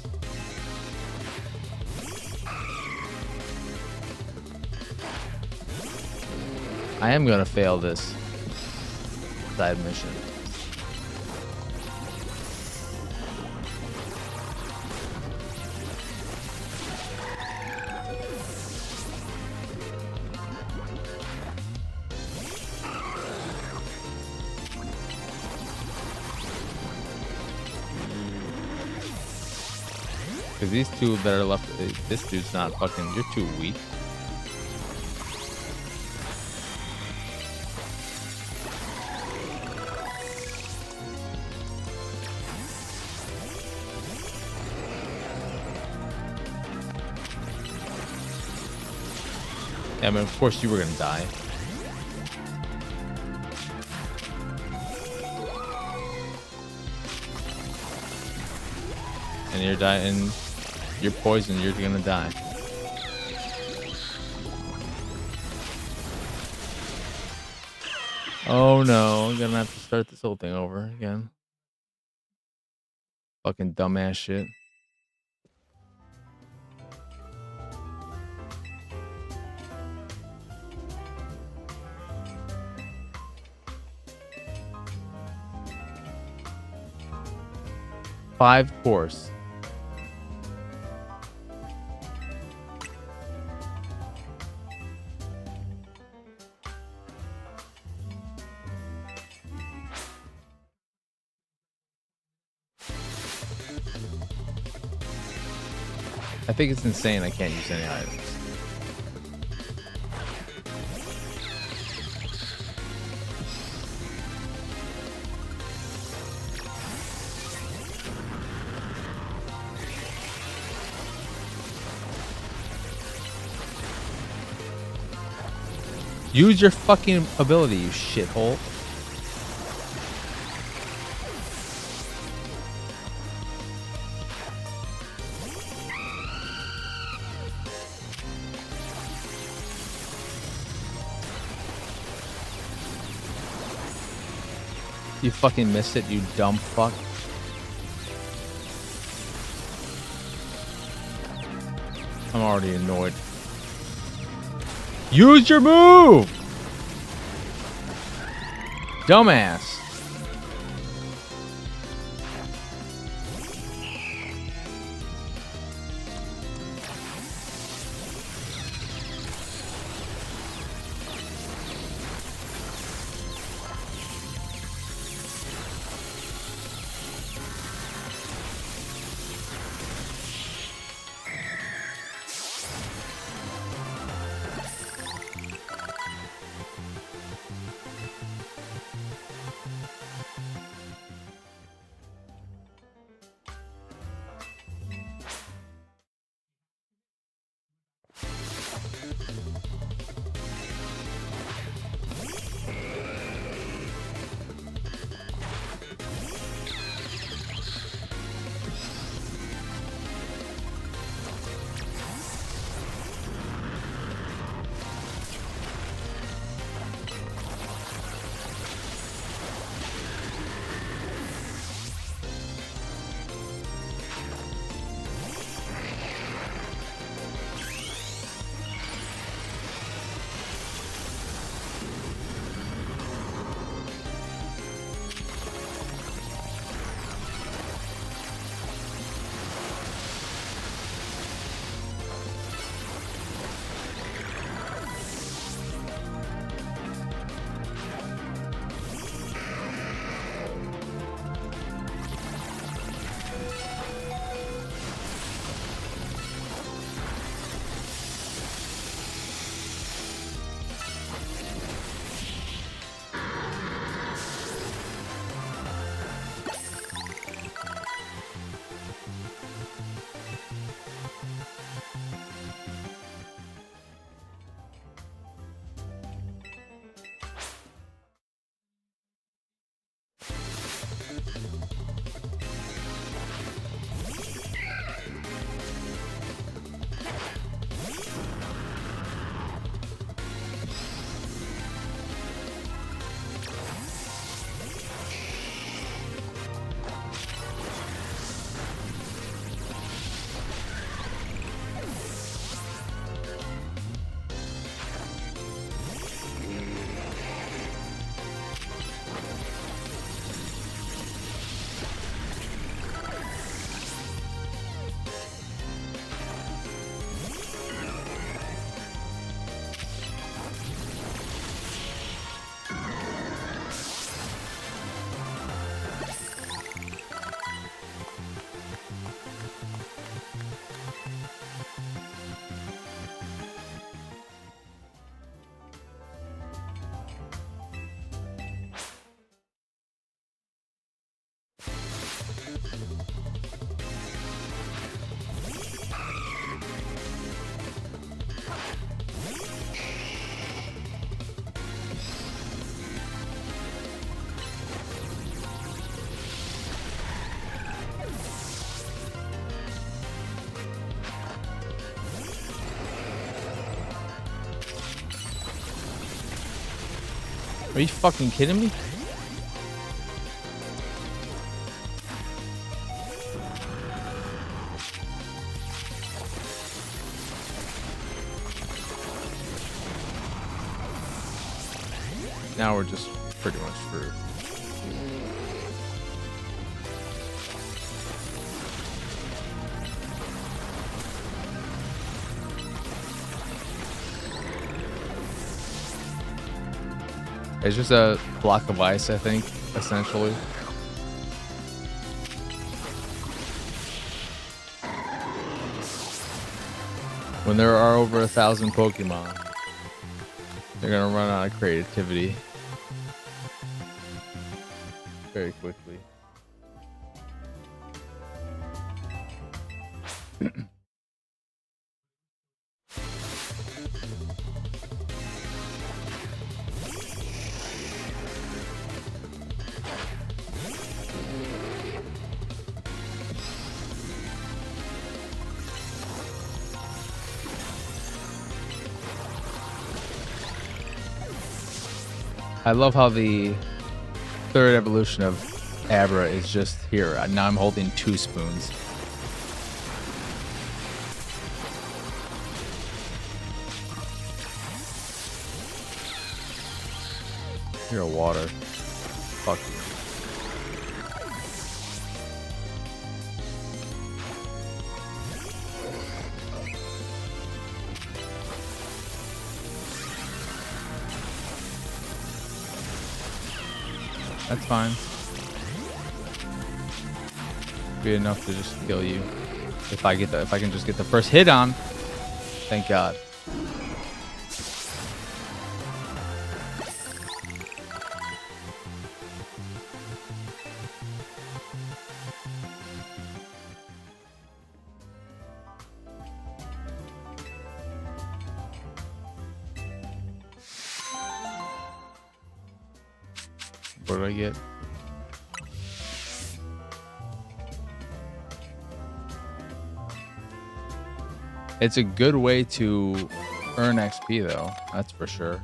S1: I am gonna fail this side mission. Because these 2 that are left, this dude's not fucking, you're too weak. Yeah, I mean, of course you were gonna die. And you're dying. You're poisoned. You're gonna die. Oh no! I'm gonna have to start this whole thing over again. Fucking dumbass shit. Five course. I think it's insane I can't use any items. Use your fucking ability, you shithole. You fucking missed it, you dumb fuck. I'm already annoyed. Use your move! Dumbass. Are you fucking kidding me? Now we're just pretty much screwed. It's just a block of ice, I think, essentially. When there are over 1,000 Pokemon, they're gonna run out of creativity very quickly. I love how the third evolution of Abra is just here. Now I'm holding 2 spoons. You're a water. Fuck you. That's fine. Be enough to just kill you. If I can just get the first hit on. Thank God. What did I get? It's a good way to earn XP though, that's for sure.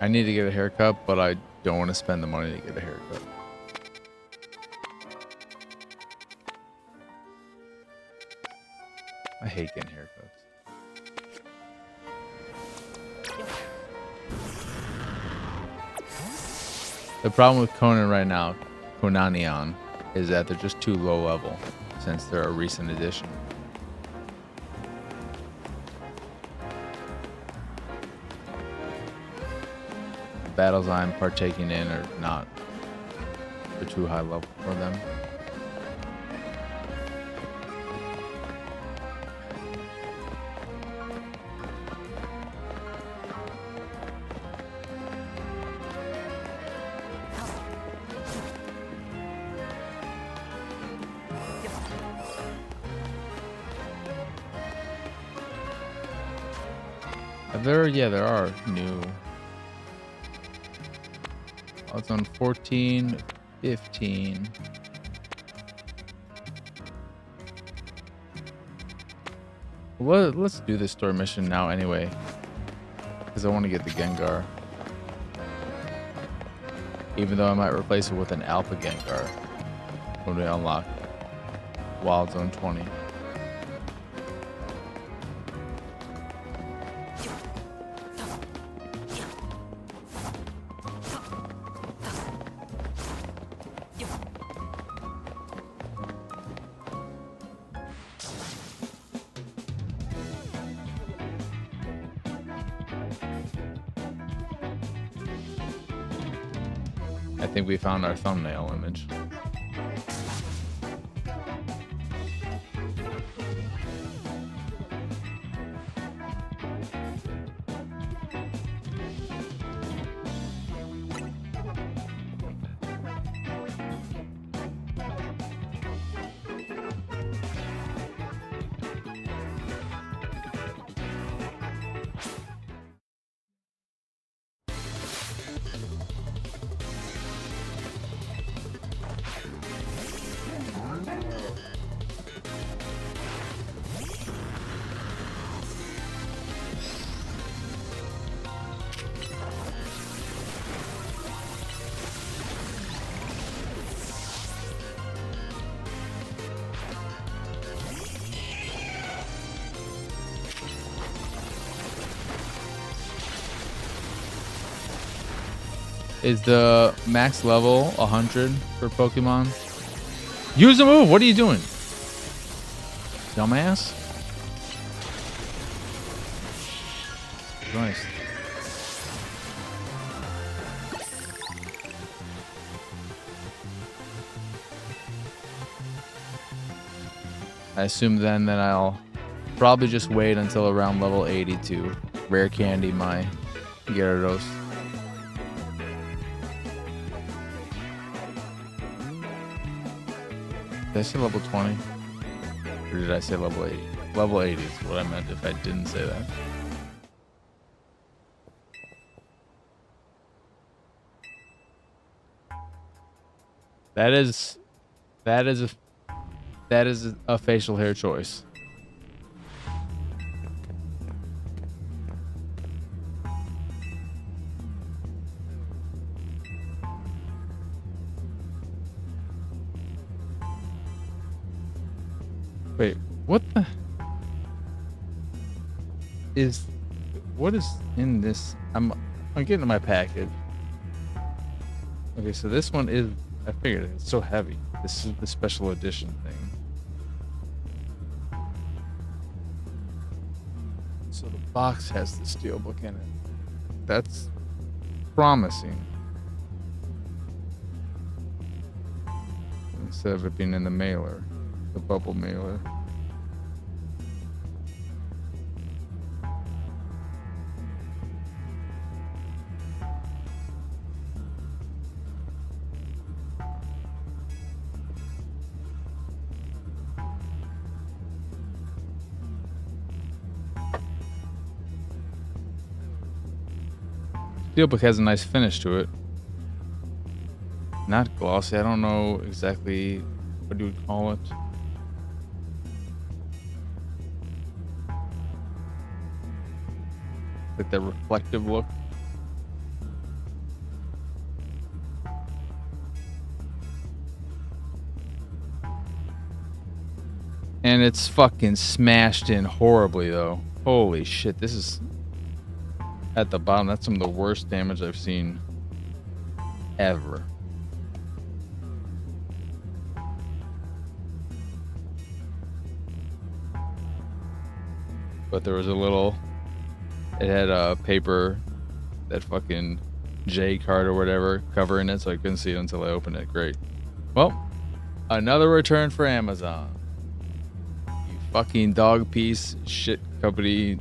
S1: I need to get a haircut, but I don't want to spend the money to get a haircut. I hate getting haircuts. The problem with Conan right now, Conanion, is that they're just too low level since they're a recent addition. The battles I'm partaking in are not, they're too high level for them. There are new. Oh, it's on 14, 15. Well, let's do this story mission now anyway, because I want to get the Gengar. Even though I might replace it with an Alpha Gengar when we unlock Wild Zone 20. I think we found our thumbnail image. Is the max level 100 for Pokemon? Use a move! What are you doing? Dumbass? Nice. I assume then that I'll probably just wait until around level 80 to rare candy my Gyarados. Did I say level 20? Or did I say level 80? Level 80 is what I meant if I didn't say that. That is a facial hair choice. Wait, what the is what is in this? I'm getting to my package. Okay, so this one is, I figured it's so heavy. This is the special edition thing. So the box has the steelbook in it. That's promising. Instead of it being in the mailer. The bubble mailer. Steelbook has a nice finish to it. Not glossy. I don't know exactly what you would call it. Like that reflective look. And it's fucking smashed in horribly though. Holy shit, this is at the bottom. That's some of the worst damage I've seen. ever. But there was a little, it had a paper, that fucking J card or whatever covering it, so I couldn't see it until I opened it. Great. Well, another return for Amazon. You fucking dog piece shit company.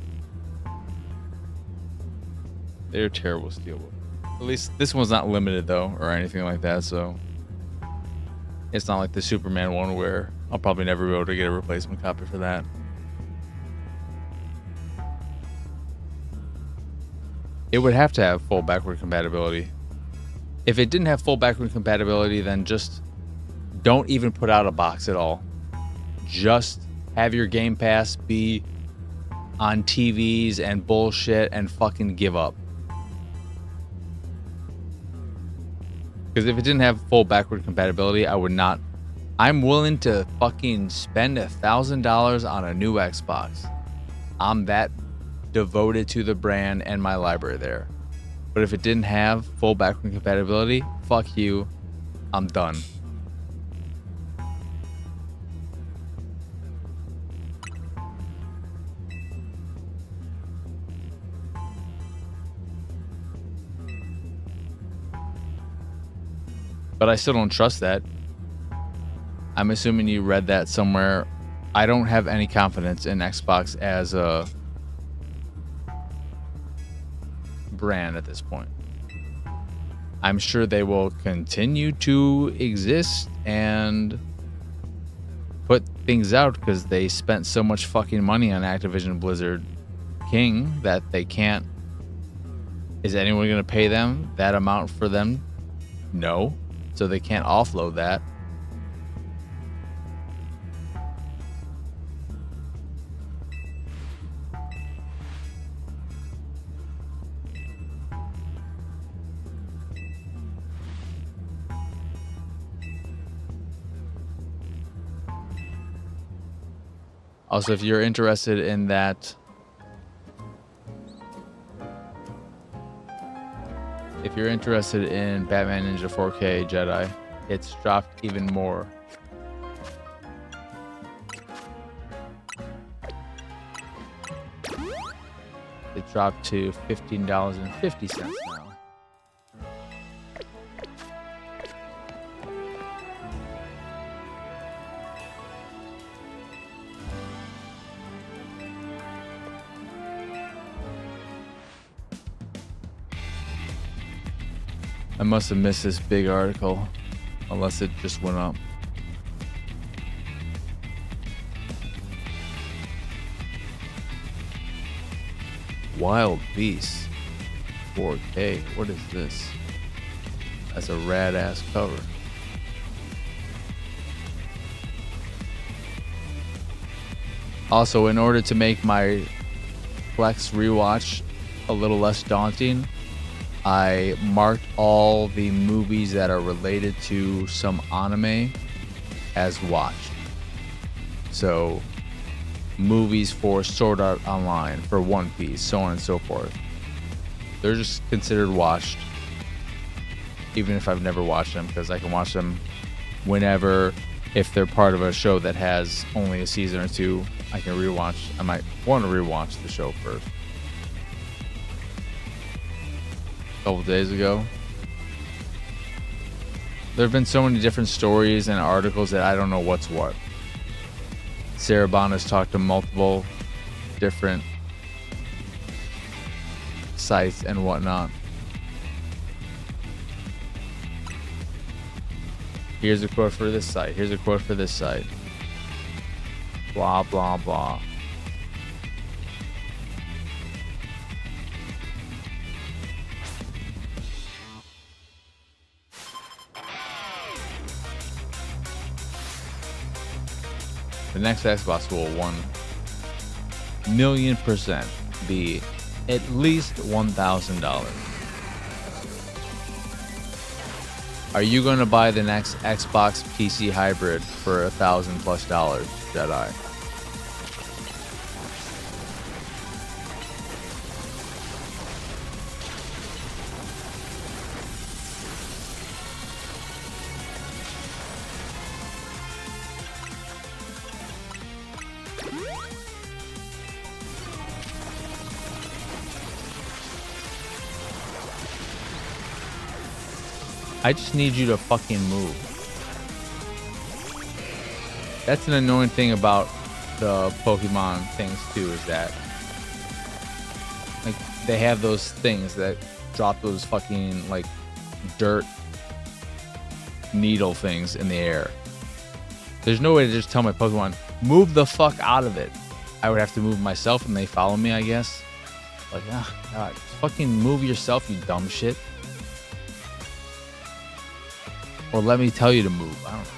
S1: They're terrible to deal with. At least this one's not limited though, or anything like that, so it's not like the Superman one where I'll probably never be able to get a replacement copy for that. It would have to have full backward compatibility. If it didn't have full backward compatibility, then just don't even put out a box at all. Just have your Game Pass be on TVs and bullshit and fucking give up. Because if it didn't have full backward compatibility, I would not. I'm willing to fucking spend $1,000 on a new Xbox. I'm that devoted to the brand and my library there. But if it didn't have full backward compatibility, fuck you. I'm done. But I still don't trust that. I'm assuming you read that somewhere. I don't have any confidence in Xbox as a brand at this point. I'm sure they will continue to exist and put things out because they spent so much fucking money on Activision Blizzard King that they can't. Is anyone going to pay them that amount for them? No. So they can't offload that. Also, if you're interested in that, if you're interested in Batman Ninja 4K Jedi, it's dropped even more. It dropped to $15.50 now. I must have missed this big article, unless it just went up. Wild Beast 4K. What is this? That's a rad ass cover. Also, in order to make my Flex rewatch a little less daunting, I marked all the movies that are related to some anime as watched. So, movies for Sword Art Online, for One Piece, so on and so forth. They're just considered watched, even if I've never watched them, because I can watch them whenever. If they're part of a show that has only a season or two, I can rewatch. I might want to rewatch the show first. Couple days ago. There have been so many different stories and articles that I don't know what's what. Sarah Bond has talked to multiple different sites and whatnot. Here's a quote for this site. Here's a quote for this site. Blah, blah, blah. The next Xbox will 1,000,000% be at least $1,000. Are you going to buy the next Xbox PC hybrid for $1,000+, Jedi? I just need you to fucking move. That's an annoying thing about the Pokemon things too, is that like they have those things that drop those fucking like dirt needle things in the air. There's no way to just tell my Pokemon, move the fuck out of it. I would have to move myself and they follow me, I guess. Like, ah, God, just fucking move yourself, you dumb shit. Or let me tell you to move. I don't know.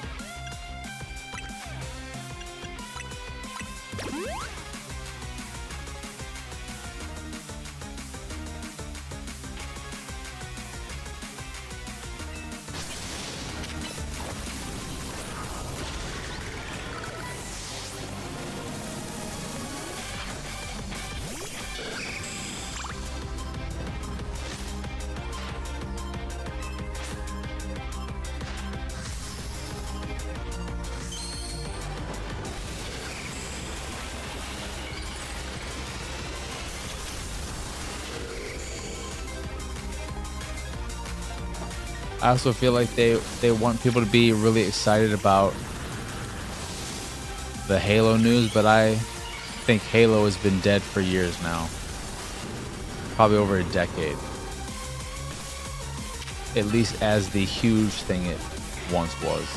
S1: I also feel like they want people to be really excited about the Halo news, but I think Halo has been dead for years now. Probably over a decade. At least as the huge thing it once was.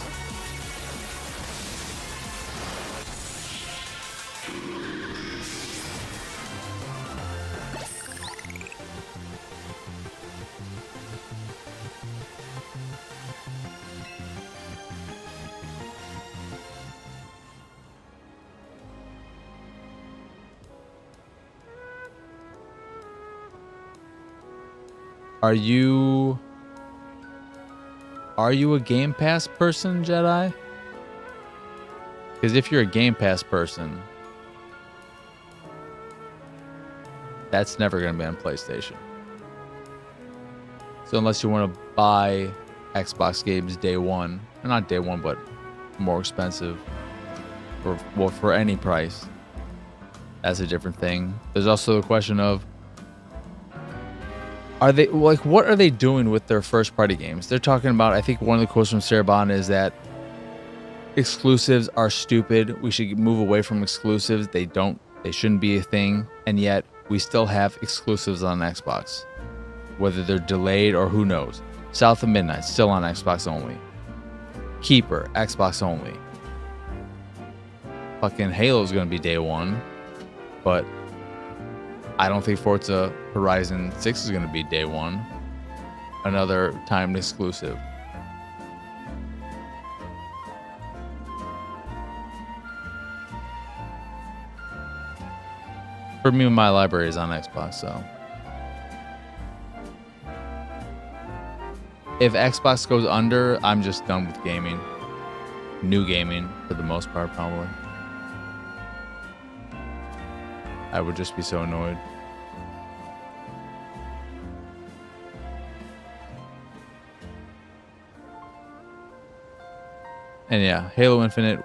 S1: Are you a Game Pass person, Jedi? Because if you're a Game Pass person, that's never going to be on PlayStation. So unless you want to buy Xbox games day one, not day one, but more expensive, for any price, that's a different thing. There's also the question of, are they like, what are they doing with their first party games? They're talking about, I think one of the quotes from Sarabon is that exclusives are stupid. We should move away from exclusives. They shouldn't be a thing. And yet we still have exclusives on Xbox, whether they're delayed or who knows. South of Midnight, still on Xbox only. Keeper, Xbox only. Fucking Halo's gonna be day one, but I don't think Forza Horizon 6 is going to be day one. Another timed exclusive. For me, my library is on Xbox, so. If Xbox goes under, I'm just done with gaming. New gaming, for the most part, probably. I would just be so annoyed. And yeah, Halo Infinite.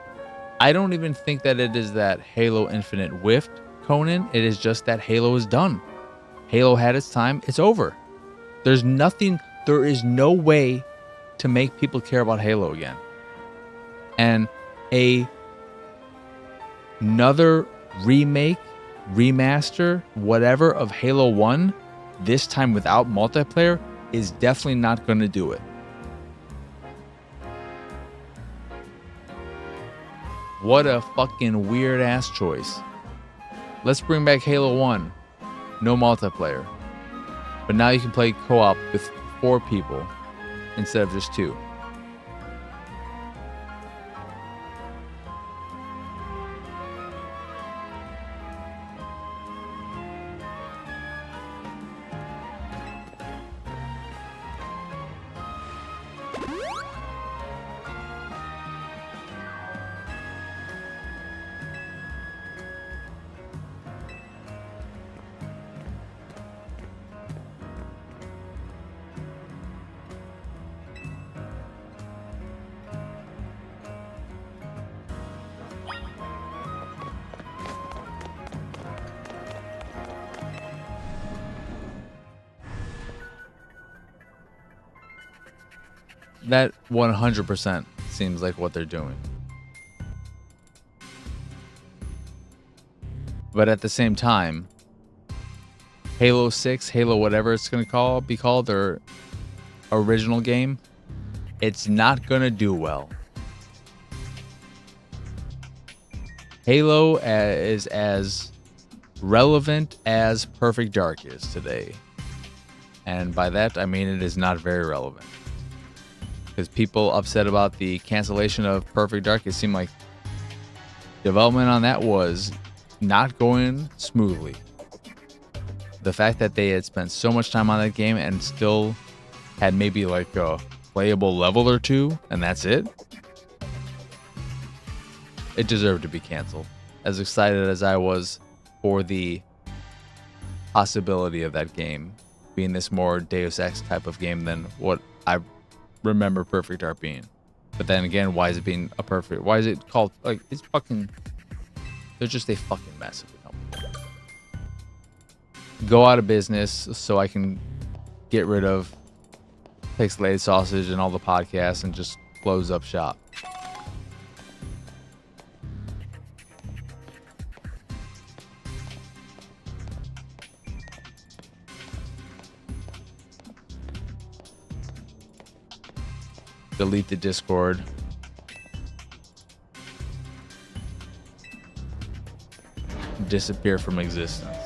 S1: I don't even think that it is that Halo Infinite whiffed Conan. It is just that Halo is done. Halo had its time. It's over. There is no way to make people care about Halo again. And another remake, remaster, whatever of Halo 1, this time without multiplayer, is definitely not going to do it. What a fucking weird ass choice. Let's bring back Halo 1. No multiplayer. But now you can play co-op with 4 people instead of just 2. That 100% seems like what they're doing. But at the same time, Halo 6, Halo whatever it's going to be called, their original game, it's not going to do well. Halo is as relevant as Perfect Dark is today. And by that, I mean it is not very relevant. Because people upset about the cancellation of Perfect Dark, it seemed like development on that was not going smoothly. The fact that they had spent so much time on that game and still had maybe like a playable level or two, and that's it. It deserved to be canceled. As excited as I was for the possibility of that game being this more Deus Ex type of game than what I remember Perfect Dark being. But then again, why is it being a perfect? Why is it called like it's fucking? They're just a fucking mess of a company. Go out of business so I can get rid of Pixelated Sausage and all the podcasts and just close up shop. Delete the Discord. Disappear from existence.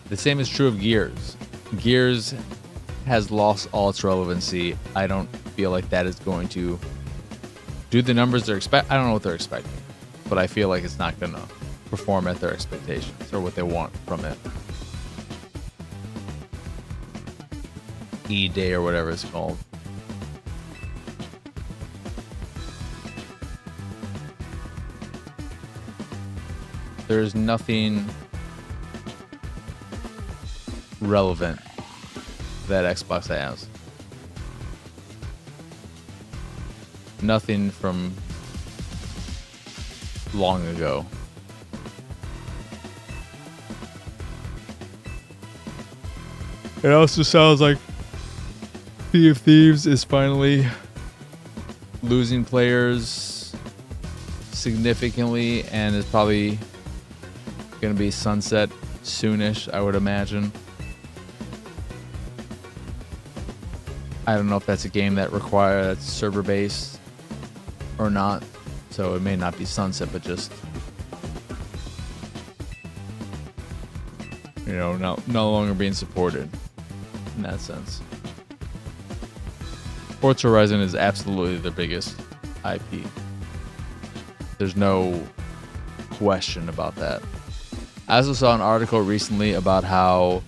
S1: The same is true of Gears. Gears has lost all its relevancy. I don't feel like that is going to do the numbers they're expect. I don't know what they're expecting, but I feel like it's not going to perform at their expectations or what they want from it. E-Day or whatever it's called. There's nothing relevant that Xbox has. Nothing from long ago. It also sounds like Sea of Thieves is finally losing players significantly and is probably going to be sunset soonish, I would imagine. I don't know if that's a game that requires server based or not, so it may not be sunset, but just no longer being supported in that sense. Forza Horizon is absolutely their biggest IP. There's no question about that. I also saw an article recently about how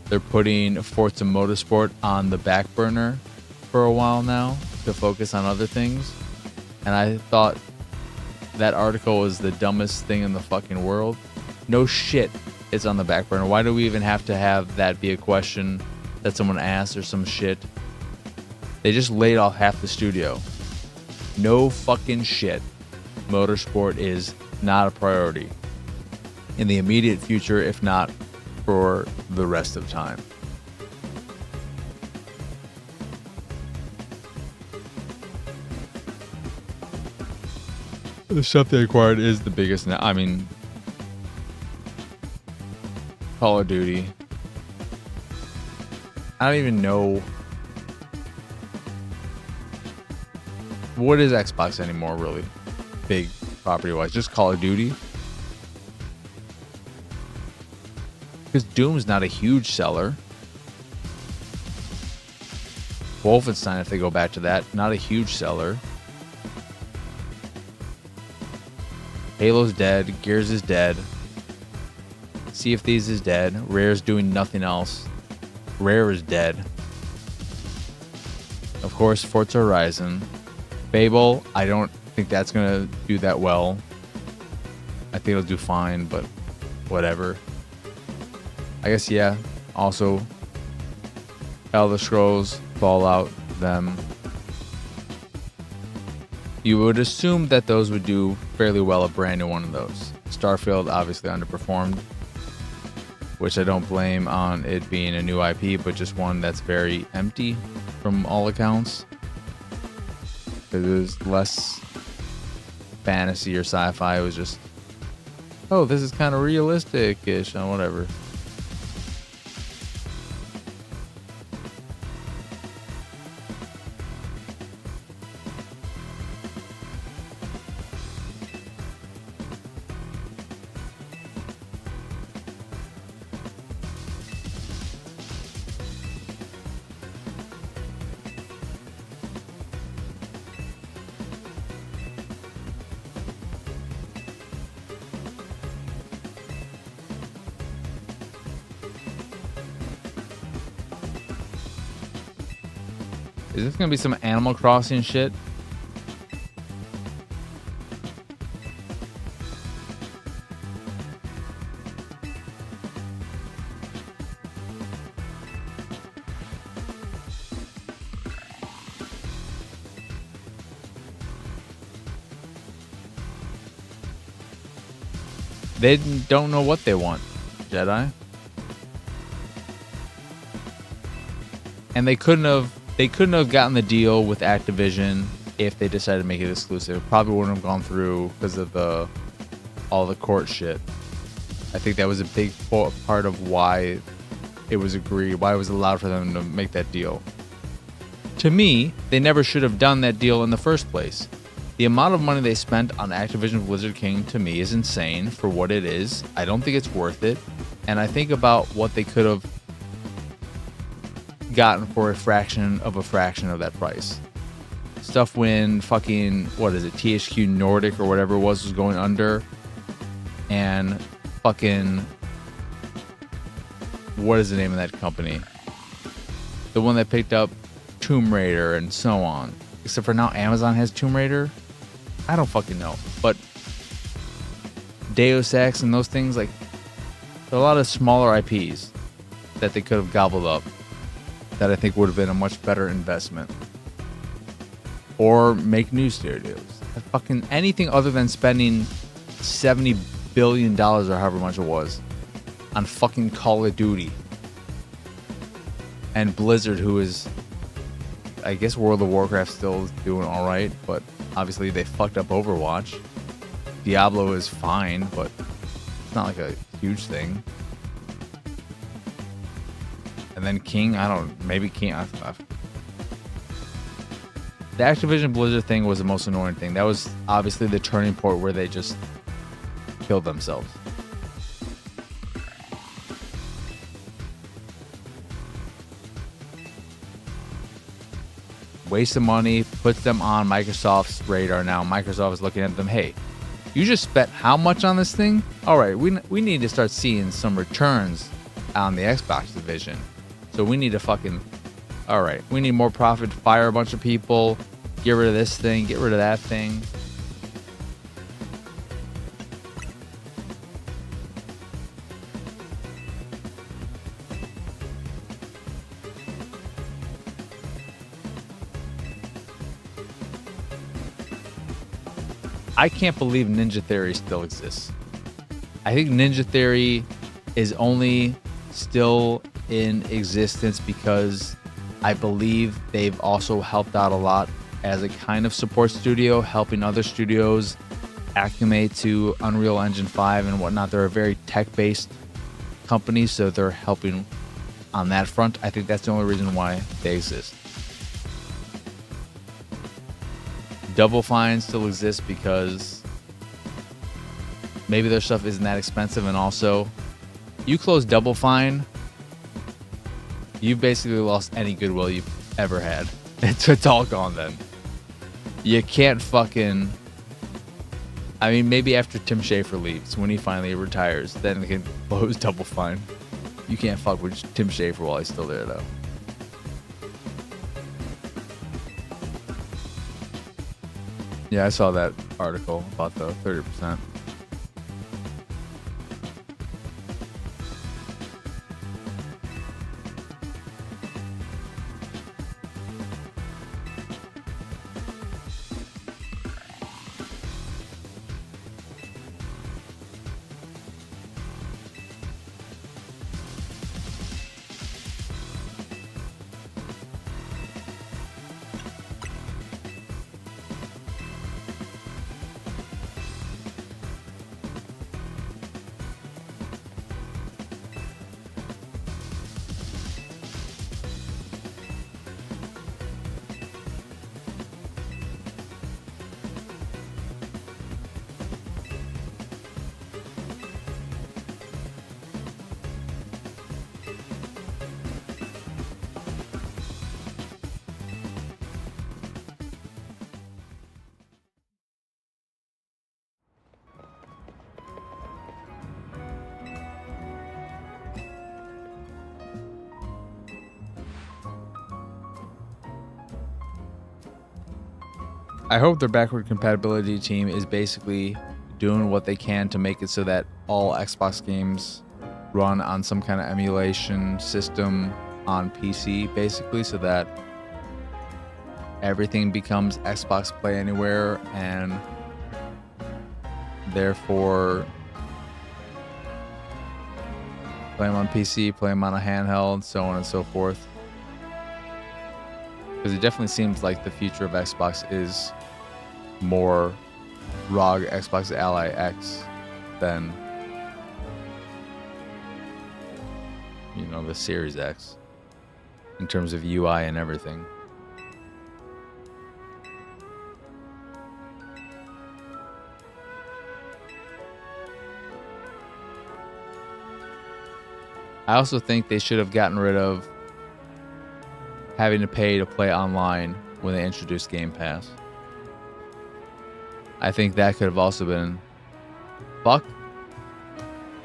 S1: they're putting Forza Motorsport on the back burner for a while now to focus on other things. And I thought that article was the dumbest thing in the fucking world. No shit, it's on the back burner. Why do we even have to have that be a question that someone asked or some shit? They just laid off half the studio. No fucking shit. Motorsport is not a priority in the immediate future, if not for the rest of time. The stuff they acquired is the biggest now. I mean, Call of Duty. I don't even know what is Xbox anymore, really? Big property-wise. Just Call of Duty. Because Doom's not a huge seller. Wolfenstein, if they go back to that, not a huge seller. Halo's dead. Gears is dead. Sea of Thieves is dead. Rare's doing nothing else. Rare is dead. Of course, Forza Horizon. Fable, I don't think that's going to do that well. I think it'll do fine, but whatever. I guess, yeah. Also, Elder Scrolls, Fallout, them. You would assume that those would do fairly well, a brand new one of those. Starfield obviously underperformed, which I don't blame on it being a new IP, but just one that's very empty from all accounts. It was less fantasy or sci-fi. It was just, oh, this is kind of realistic-ish and whatever. Is this gonna be some Animal Crossing shit? They don't know what they want, Jedi. And they couldn't have gotten the deal with Activision if they decided to make it exclusive. It probably wouldn't have gone through because of all the court shit. I think that was a big part of why it was allowed for them to make that deal. To me, they never should have done that deal in the first place. The amount of money they spent on Activision Blizzard King, to me, is insane for what it is. I don't think it's worth it. And I think about what they could have gotten for a fraction of that price. Stuff when fucking, what is it, THQ Nordic or whatever it was going under. And fucking, what is the name of that company? The one that picked up Tomb Raider and so on. Except for now Amazon has Tomb Raider. I don't fucking know. But Deus Ex and those things, like, there are a lot of smaller IPs that they could have gobbled up that I think would have been a much better investment. Or make new studios. Fucking anything other than spending $70 billion or however much it was on fucking Call of Duty. And Blizzard, who is, I guess World of Warcraft still is doing alright, but obviously they fucked up Overwatch. Diablo is fine, but it's not like a huge thing. And then King, maybe King. The Activision Blizzard thing was the most annoying thing. That was obviously the turning point where they just killed themselves. Waste of money, puts them on Microsoft's radar now. Microsoft is looking at them. Hey, you just spent how much on this thing? All right, we need to start seeing some returns on the Xbox division. So we need to all right, we need more profit, fire a bunch of people, get rid of this thing, get rid of that thing. I can't believe Ninja Theory still exists. I think Ninja Theory is only still in existence because I believe they've also helped out a lot as a kind of support studio, helping other studios acclimate to Unreal Engine 5 and whatnot. They're a very tech-based company, so they're helping on that front. I think that's the only reason why they exist. Double Fine still exists because maybe their stuff isn't that expensive, and also you close Double Fine, you've basically lost any goodwill you've ever had. It's all gone then. You can't fucking... I mean, maybe after Tim Schafer leaves, when he finally retires, then they can close Double Fine. You can't fuck with Tim Schafer while he's still there, though. Yeah, I saw that article about the 30%. I hope their backward compatibility team is basically doing what they can to make it so that all Xbox games run on some kind of emulation system on PC, basically, so that everything becomes Xbox Play Anywhere, and therefore play them on PC, play them on a handheld, so on and so forth. Because it definitely seems like the future of Xbox is more ROG Xbox Ally X than, you know, the Series X in terms of UI and everything. I also think they should have gotten rid of having to pay to play online when they introduced Game Pass. I think that could have also been, fuck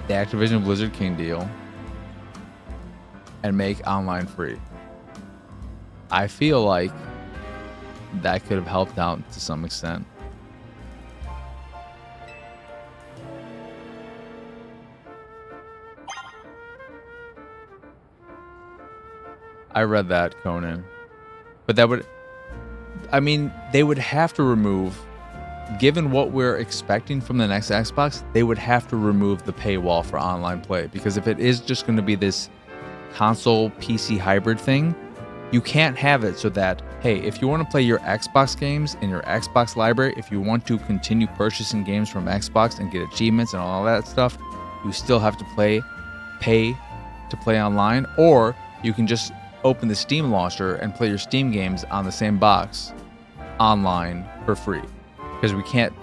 S1: the Activision Blizzard King deal and make online free. I feel like that could have helped out to some extent. I read that, Conan. But that would... I mean, they would have to remove... Given what we're expecting from the next Xbox, they would have to remove the paywall for online play. Because if it is just going to be this console PC hybrid thing, you can't have it so that, hey, if you want to play your Xbox games in your Xbox library, if you want to continue purchasing games from Xbox and get achievements and all that stuff, you still have to pay to play online. Or you can just open the Steam launcher and play your Steam games on the same box online for free. Because we can't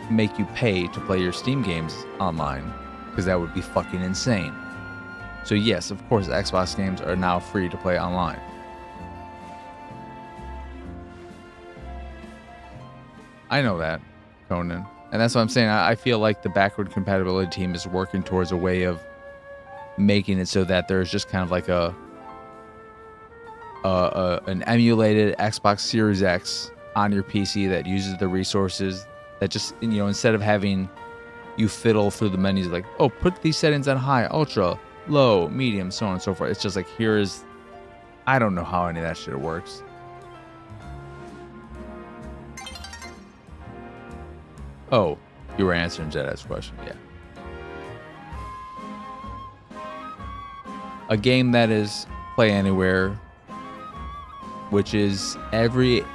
S1: make you pay to play your Steam games online, because that would be fucking insane. So yes, of course, Xbox games are now free to play online. I know that, Conan. And that's what I'm saying. I feel like the backward compatibility team is working towards a way of making it so that there's just kind of like an emulated Xbox Series X on your PC that uses the resources that just, you know, instead of having you fiddle through the menus like, oh, put these settings on high, ultra, low, medium, so on and so forth. It's just like, here's, I don't know how any of that shit works. Oh, you were answering Jed's question, yeah. A game that is Play Anywhere, which is every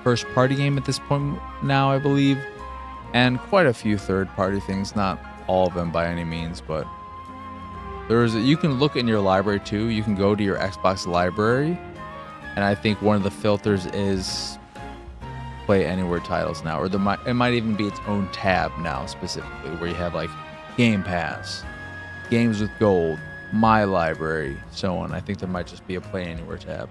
S1: first-party game at this point now, I believe, and quite a few third-party things. Not all of them by any means, but you can look in your library too. You can go to your Xbox library, and I think one of the filters is Play Anywhere titles now, or it might even be its own tab now specifically, where you have like Game Pass, Games with Gold, My Library, so on. I think there might just be a Play Anywhere tab.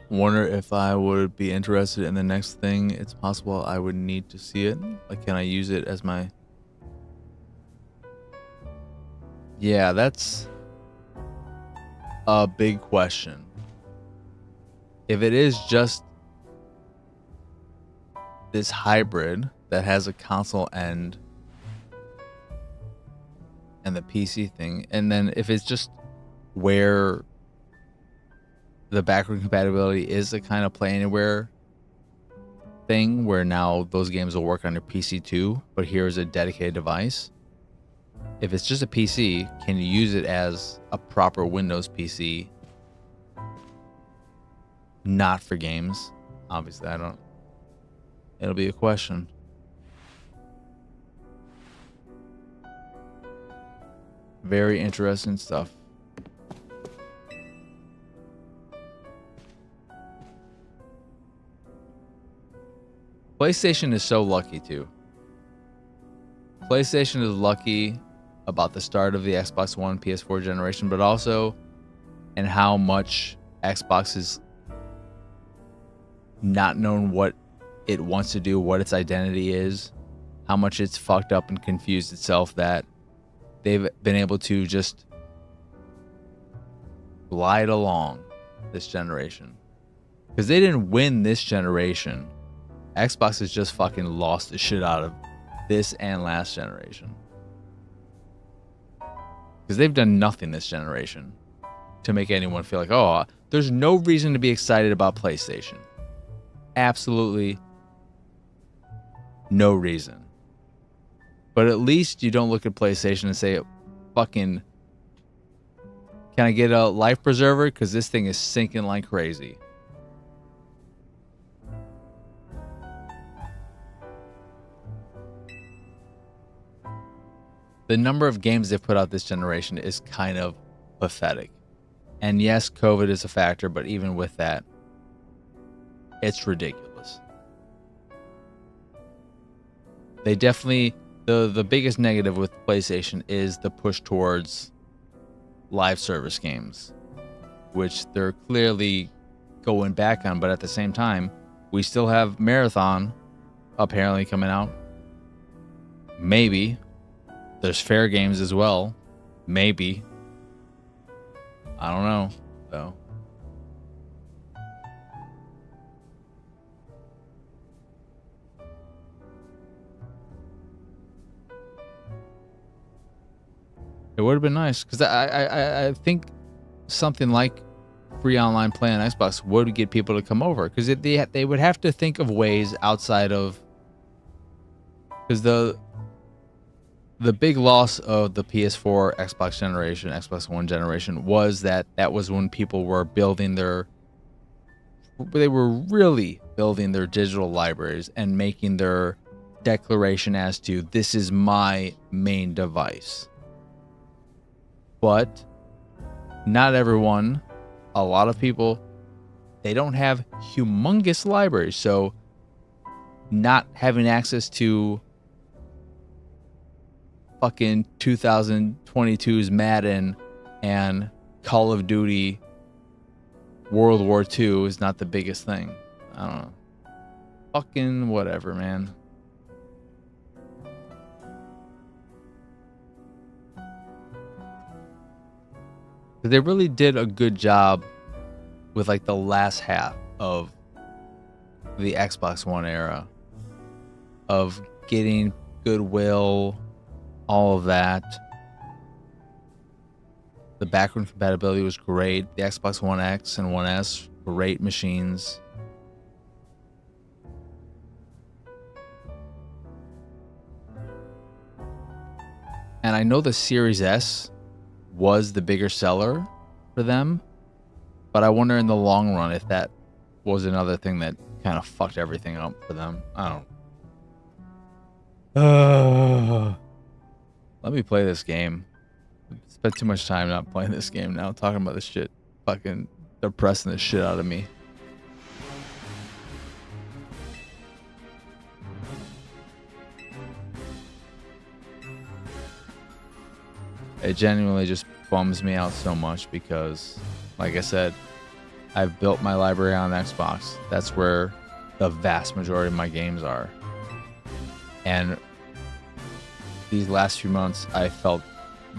S1: Wonder if I would be interested in the next thing. It's possible I would need to see it. Like, can I use it as my... Yeah, that's a big question. If it is just this hybrid that has a console end and the PC thing, and then if it's just where the backward compatibility is a kind of Play Anywhere thing, where now those games will work on your PC too, but here's a dedicated device. If it's just a PC, can you use it as a proper Windows PC? Not for games. Obviously, I don't. It'll be a question. Very interesting stuff. PlayStation is so lucky too. PlayStation is lucky about the start of the Xbox One, PS4 generation, but also in how much Xbox is not known what it wants to do, what its identity is, how much it's fucked up and confused itself, that they've been able to just glide along this generation. Because they didn't win this generation. Xbox has just fucking lost the shit out of this and last generation. Because they've done nothing this generation to make anyone feel like, oh, there's no reason to be excited about PlayStation. Absolutely no reason. But at least you don't look at PlayStation and say, fucking, can I get a life preserver? Because this thing is sinking like crazy. The number of games they've put out this generation is kind of pathetic. And yes, COVID is a factor, but even with that, it's ridiculous. They definitely, the biggest negative with PlayStation is the push towards live service games, which they're clearly going back on, but at the same time, we still have Marathon apparently coming out. Maybe. There's fair games as well. Maybe. I don't know, though. It would have been nice, because I think something like free online play on Xbox would get people to come over, because they would have to think of ways outside of, because the big loss of the PS4, Xbox generation, Xbox One generation was that was when people were they were really building their digital libraries and making their declaration as to, this is my main device. But not everyone, a lot of people, they don't have humongous libraries. So not having access to fucking 2022's Madden and Call of Duty World War II is not the biggest thing. I don't know. Fucking whatever, man. They really did a good job with like the last half of the Xbox One era of getting goodwill, all of that. The backward compatibility was great. The Xbox One X and One S, great machines. And I know the Series S was the bigger seller for them, but I wonder in the long run if that was another thing that kind of fucked everything up for them. I don't. Let me play this game. Spent too much time not playing this game now. Talking about this shit, fucking depressing the shit out of me. It genuinely just bums me out so much because, like I said, I've built my library on Xbox. That's where the vast majority of my games are. And these last few months, I felt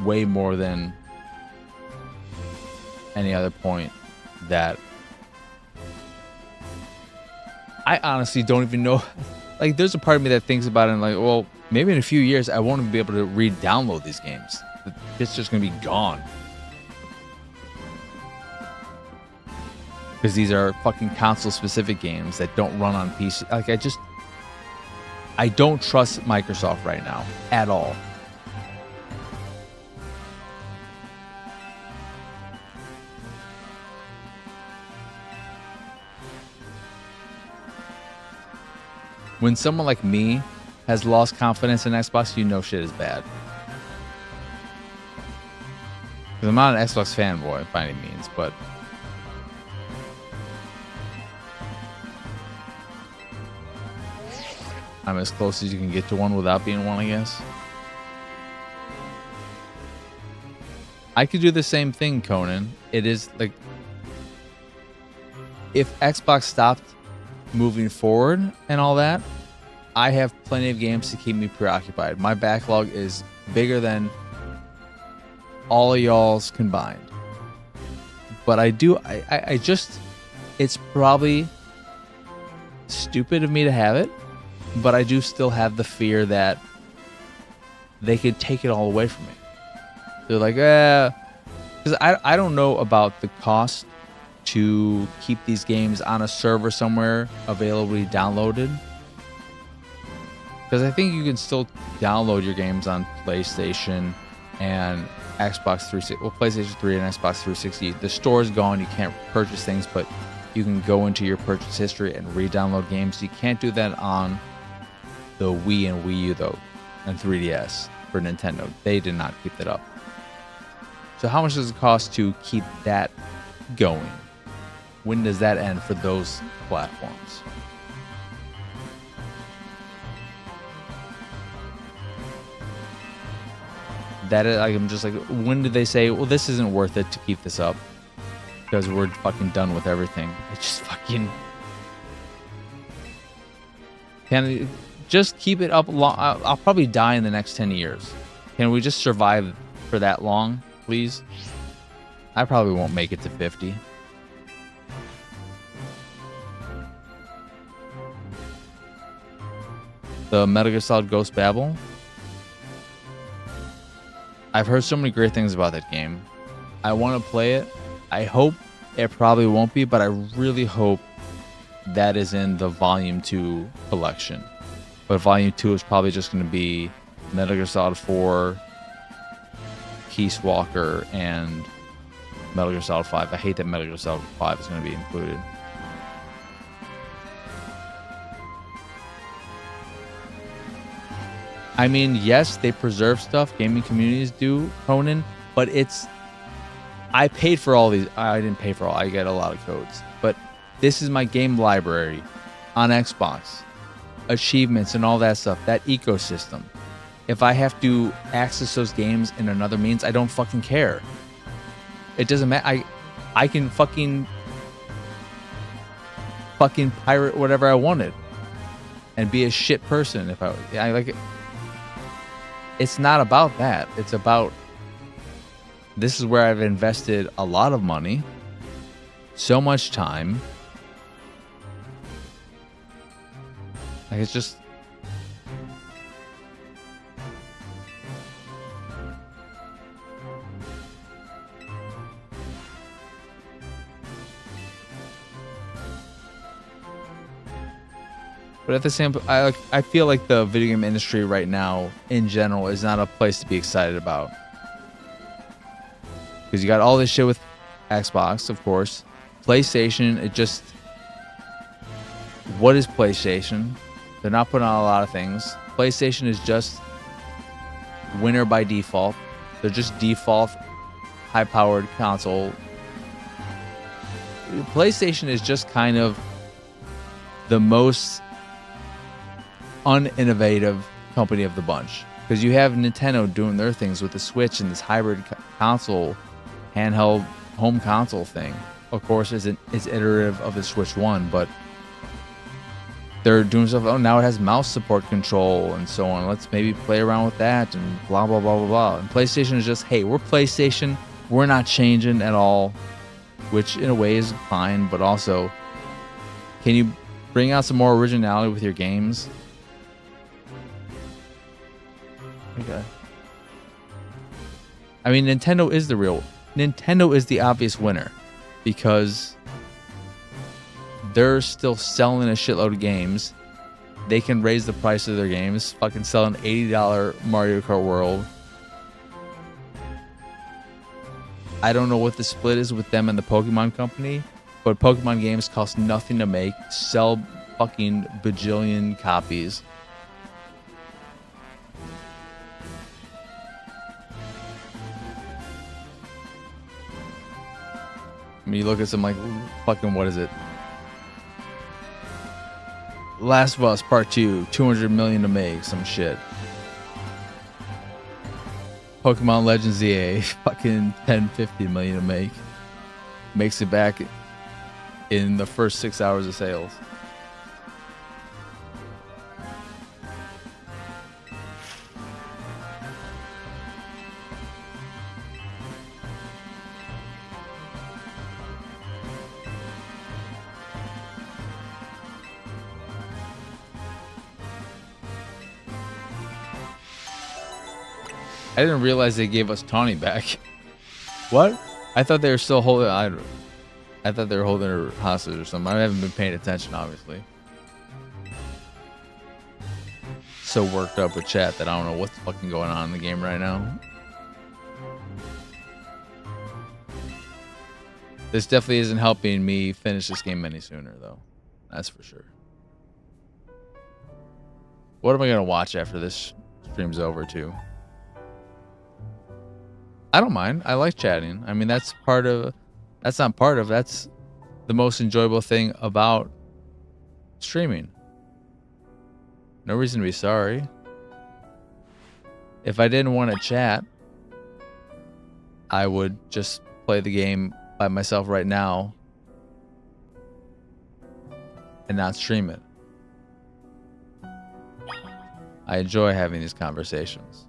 S1: way more than any other point that I honestly don't even know. Like, there's a part of me that thinks about it and like, well, maybe in a few years, I won't even be able to re-download these games. It's just going to be gone. Because these are fucking console-specific games that don't run on PC. Like, I don't trust Microsoft right now at all. When someone like me has lost confidence in Xbox, you know shit is bad. Because I'm not an Xbox fanboy by any means, but I'm as close as you can get to one without being one, I guess. I could do the same thing, Conan. It is like, if Xbox stopped moving forward and all that, I have plenty of games to keep me preoccupied. My backlog is bigger than all of y'all's combined. But I just, it's probably stupid of me to have it, but I do still have the fear that they could take it all away from me. They're like, because I don't know about the cost to keep these games on a server somewhere availably downloaded. Because I think you can still download your games on PlayStation and Xbox 360. Well, PlayStation 3 and Xbox 360. The store's gone. You can't purchase things, but you can go into your purchase history and re-download games. You can't do that on the Wii and Wii U, though, and 3DS for Nintendo. They did not keep that up. So how much does it cost to keep that going? When does that end for those platforms? That is, I'm just like, when did they say, well, this isn't worth it to keep this up because we're fucking done with everything? It's just fucking, can just keep it up long? I'll probably die in the next 10 years. Can we just survive for that long, please? I probably won't make it to 50. The Metal Gear Solid Ghost Babel. I've heard so many great things about that game. I want to play it. I hope it probably won't be, but I really hope that is in the Volume 2 collection. But Volume 2 is probably just going to be Metal Gear Solid 4, Peace Walker, and Metal Gear Solid 5. I hate that Metal Gear Solid 5 is going to be included. I mean, yes, they preserve stuff. Gaming communities do, Conan, but it's... I paid for all these. I didn't pay for all. I get a lot of codes. But this is my game library on Xbox. Achievements and all that stuff. That ecosystem. If I have to access those games in another means, I don't fucking care. It doesn't matter. I can fucking fucking pirate whatever I wanted and be a shit person if I like it. It's not about that. It's about this is where I've invested a lot of money, so much time. Like it's just but at the same I feel like the video game industry right now in general is not a place to be excited about. Because you got all this shit with Xbox, of course. PlayStation, it just what is PlayStation? They're not putting out a lot of things. PlayStation is just winner by default. They're just default high-powered console. PlayStation is just kind of the most uninnovative company of the bunch. Because you have Nintendo doing their things with the Switch and this hybrid console, handheld home console thing. Of course, it's iterative of the Switch 1, but they're doing stuff. Oh, now it has mouse support control and so on. Let's maybe play around with that and blah, blah, blah, blah, blah. And PlayStation is just, hey, we're PlayStation. We're not changing at all, which in a way is fine, but also, can you bring out some more originality with your games? Okay. I mean, Nintendo is the obvious winner because they're still selling a shitload of games. They can raise the price of their games. Fucking sell an $80 Mario Kart World. I don't know what the split is with them and the Pokemon company, but Pokemon games cost nothing to make, sell fucking bajillion copies. I mean, you look at some like fucking, what is it? Last of Us Part 2, 200 million to make, some shit. Pokémon Legends EA, fucking 10-50 million to make. Makes it back in the first 6 hours of sales. I didn't realize they gave us Tawny back. What? I thought they were still holding. I thought they were holding her hostage or something. I haven't been paying attention, obviously. So worked up with chat that I don't know what's fucking going on in the game right now. This definitely isn't helping me finish this game any sooner, though. That's for sure. What am I gonna watch after this stream's over, too? I don't mind. I like chatting. I mean, that's the most enjoyable thing about streaming. No reason to be sorry. If I didn't want to chat, I would just play the game by myself right now and not stream it. I enjoy having these conversations.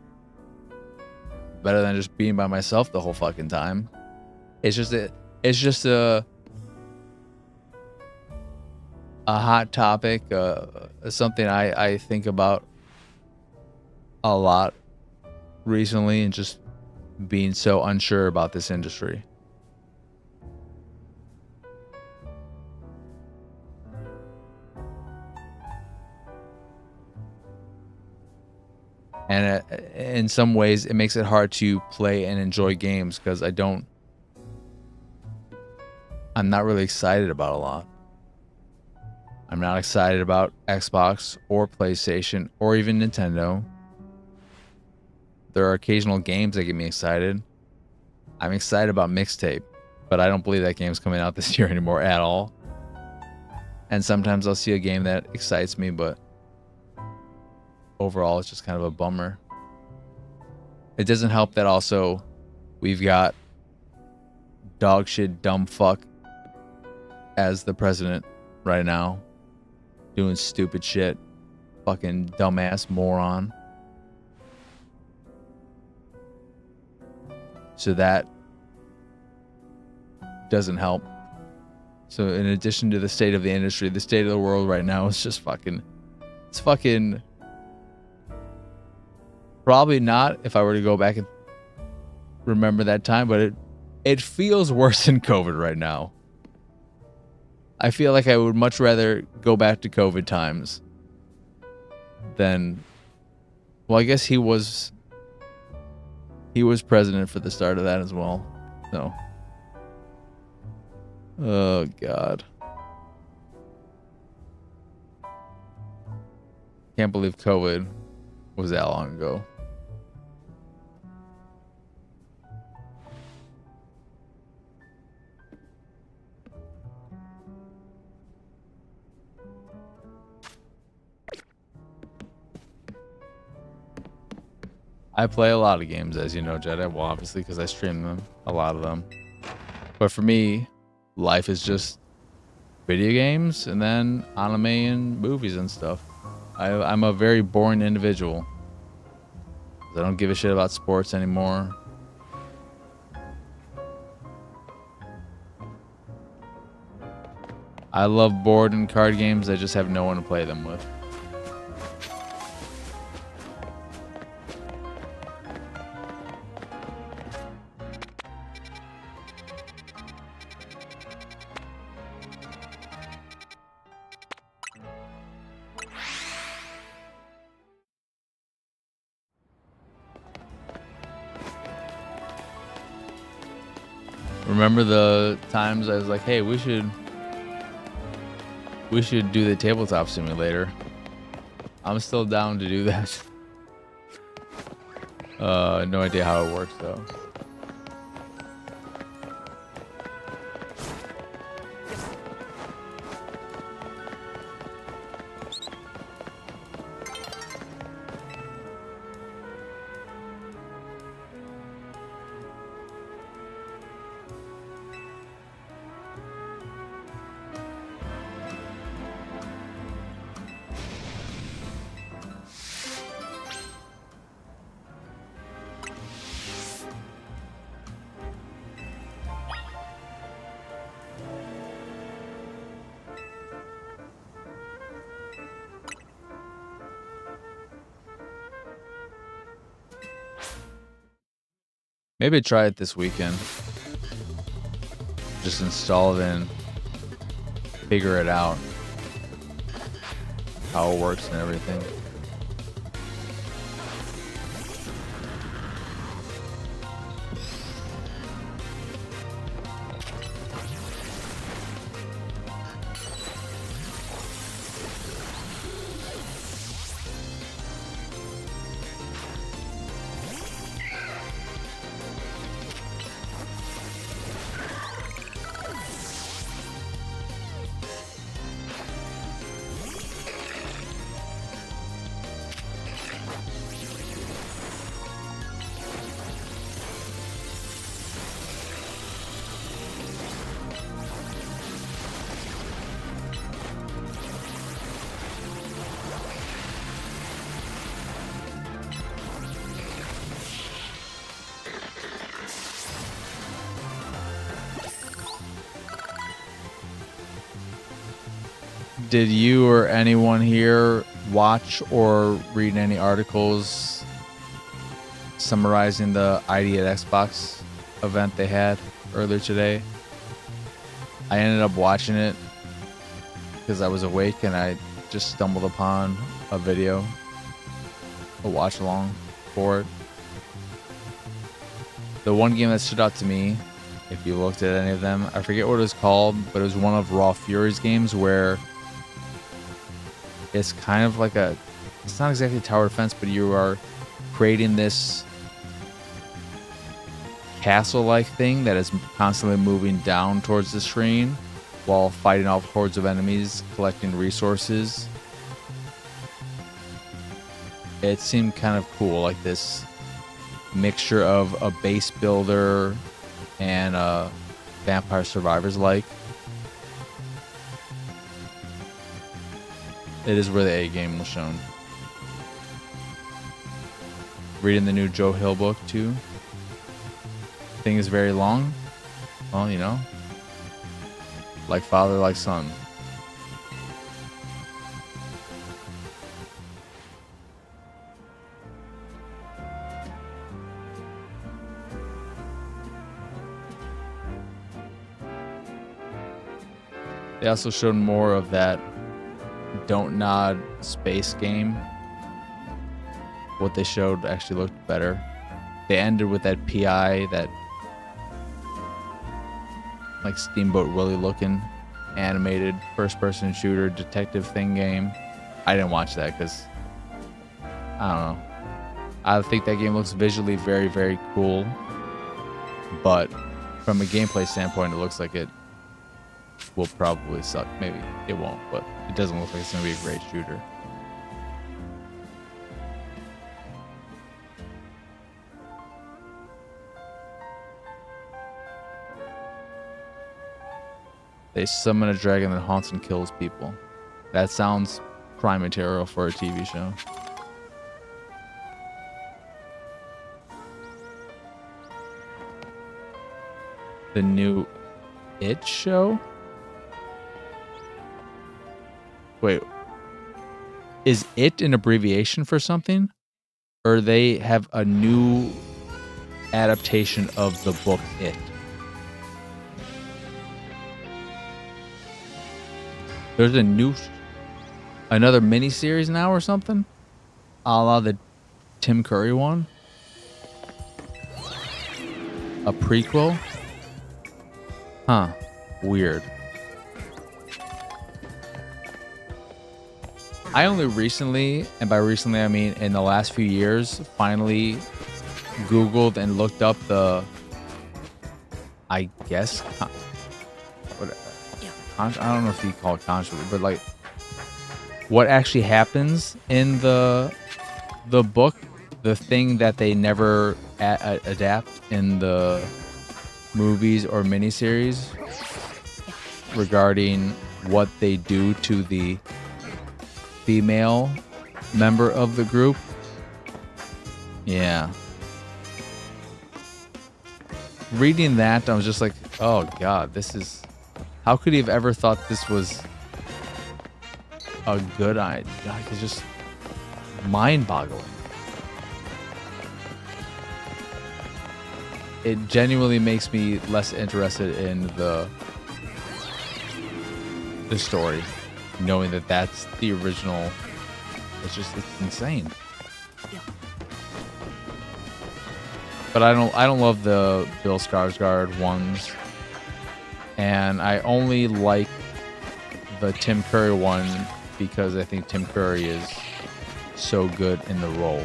S1: Better than just being by myself the whole fucking time. It's just a hot topic, something I think about a lot recently, and just being so unsure about this industry. And in some ways, it makes it hard to play and enjoy games because I'm not really excited about a lot. I'm not excited about Xbox or PlayStation or even Nintendo. There are occasional games that get me excited. I'm excited about Mixtape, but I don't believe that game's coming out this year anymore at all. And sometimes I'll see a game that excites me, but overall, it's just kind of a bummer. It doesn't help that also we've got dog shit dumb fuck as the president right now. Doing stupid shit. Fucking dumbass moron. So that doesn't help. So in addition to the state of the industry, the state of the world right now is just fucking... It's fucking... Probably not if I were to go back and remember that time, but it feels worse than COVID right now. I feel like I would much rather go back to COVID times than... Well, I guess he was president for the start of that as well. So... Oh, God. Can't believe COVID was that long ago. I play a lot of games, as you know, Jedi. Well, obviously, because I stream them, a lot of them. But for me, life is just video games and then anime and movies and stuff. I'm a very boring individual. I don't give a shit about sports anymore. I love board and card games. I just have no one to play them with. Remember the times I was like, hey, we should do the tabletop simulator. I'm still down to do that. No idea how it works though. Maybe try it this weekend. Just install it and figure it out. How it works and everything. Did you or anyone here watch or read any articles summarizing the ID at Xbox event they had earlier today? I ended up watching it because I was awake and I just stumbled upon a video, a watch along for it. The one game that stood out to me, if you looked at any of them, I forget what it was called, but it was one of Raw Fury's games where it's kind of like it's not exactly tower defense, but you are creating this castle-like thing that is constantly moving down towards the screen while fighting off hordes of enemies, collecting resources. It seemed kind of cool, like this mixture of a base builder and Vampire Survivors like. It is where the A game was shown. Reading the new Joe Hill book too. Thing is very long. Well, you know, like father, like son. They also showed more of that Don't Nod space game. What they showed actually looked better. They ended with that PI, that like Steamboat Willie looking animated first-person shooter detective thing game. I didn't watch that because I don't know. I think that game looks visually very, very cool, but from a gameplay standpoint, it looks like it will probably suck. Maybe it won't, but it doesn't look like it's going to be a great shooter. They summon a dragon that haunts and kills people. That sounds prime material for a TV show. The new It show? Wait. Is It an abbreviation for something? Or they have a new adaptation of the book It? There's another mini-series now or something? A la the Tim Curry one? A prequel? Huh. Weird. I only recently, and by recently I mean in the last few years, finally Googled and looked up the, I guess, I don't know if you call it controversy, but like what actually happens in the book, the thing that they never adapt in the movies or miniseries regarding what they do to the female member of the group. Yeah. Reading that, I was just like, oh God, this is... How could he have ever thought this was a good idea? It's just mind-boggling. It genuinely makes me less interested in the story, knowing that that's the original. It's insane. Yeah. But I don't love the Bill Skarsgård ones. And I only like the Tim Curry one because I think Tim Curry is so good in the role.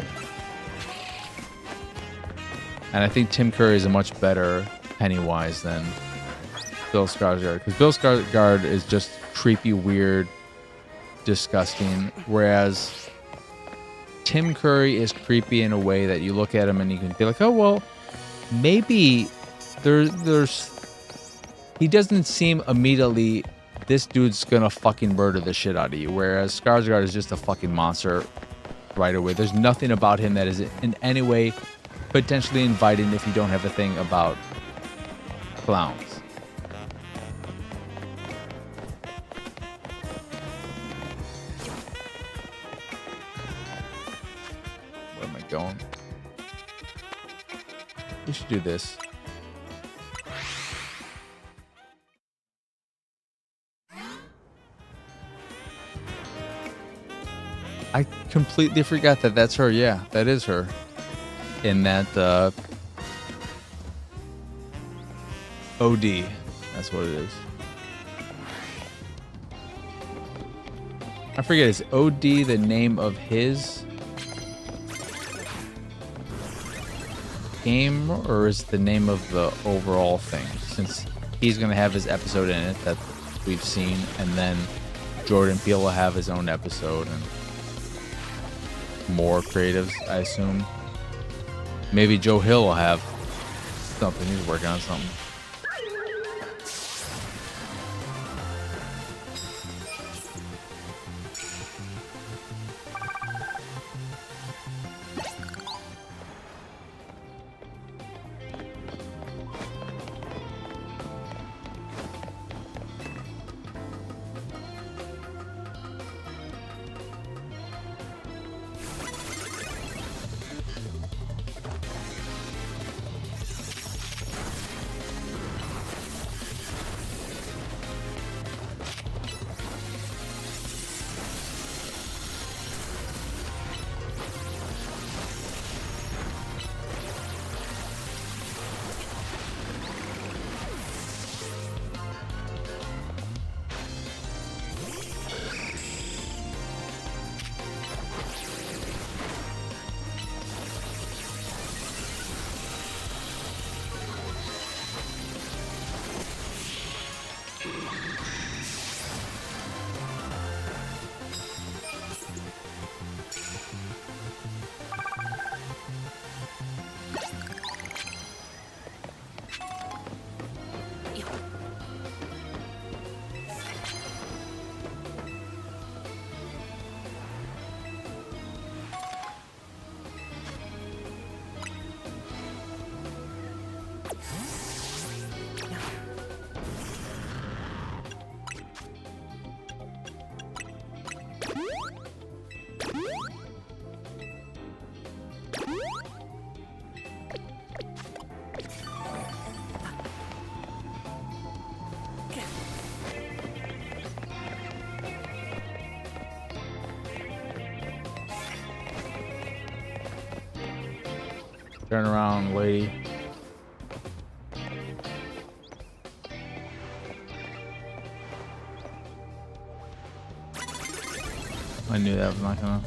S1: And I think Tim Curry is a much better Pennywise than Bill Skarsgård. Because Bill Skarsgård is just creepy, weird, disgusting. Whereas Tim Curry is creepy in a way that you look at him and you can be like, oh, well, maybe there's... He doesn't seem immediately, this dude's gonna fucking murder the shit out of you. Whereas Skarsgård is just a fucking monster right away. There's nothing about him that is in any way potentially inviting if you don't have a thing about clowns. Where am I going? We should do this. I completely forgot that that's her. Yeah, that is her. In that OD. That's what it is. I forget, is OD the name of his game, or is it the name of the overall thing? Since he's going to have his episode in it that we've seen, and then Jordan Peele will have his own episode, and more creatives, I assume. Maybe Joe Hill will have something. He's working on something. Turn around, lady. I knew that was not gonna.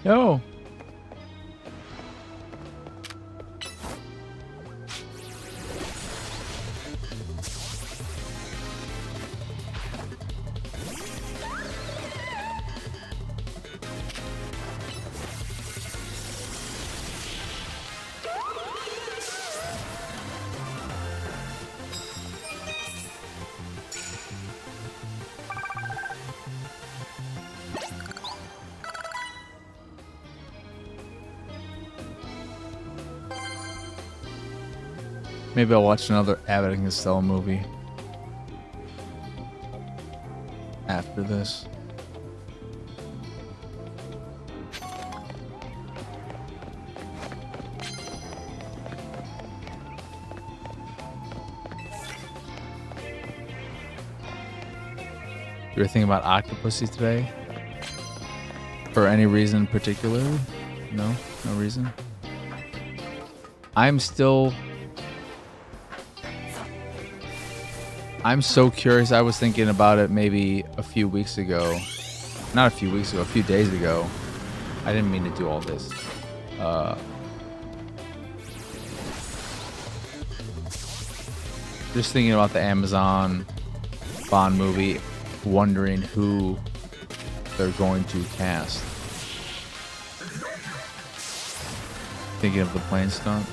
S1: No. Maybe I'll watch another Abbott and Costello movie after this. You were thinking about Octopussy today? For any reason particularly? No? No reason? I'm so curious. I was thinking about it maybe a few weeks ago. Not a few weeks ago, a few days ago. I didn't mean to do all this. Just thinking about the Amazon Bond movie, wondering who they're going to cast. Thinking of the plane stunt.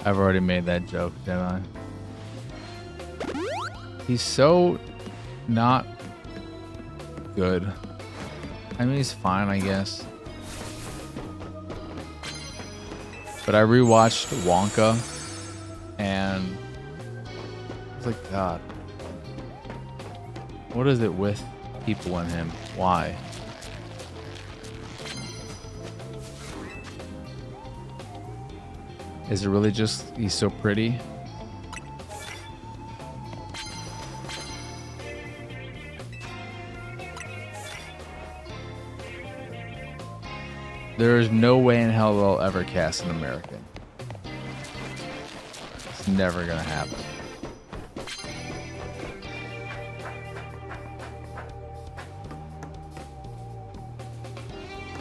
S1: I've already made that joke, didn't I? He's so not good. I mean, he's fine, I guess. But I rewatched Wonka, and it's like, God, what is it with people and him? Why? Is it really just he's so pretty? There is no way in hell they'll ever cast an American. It's never gonna happen.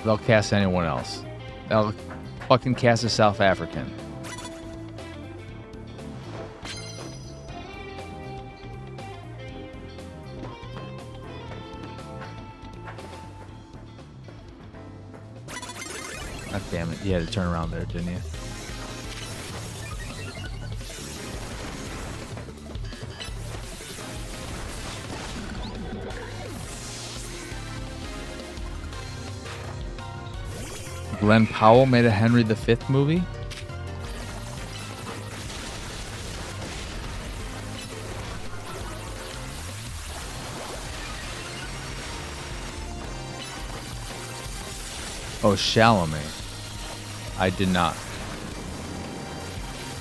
S1: They'll cast anyone else. They'll fucking cast a South African. God damn it. You had to turn around there, didn't you? Glenn Powell made a Henry V movie? Oh, Chalamet. I did not.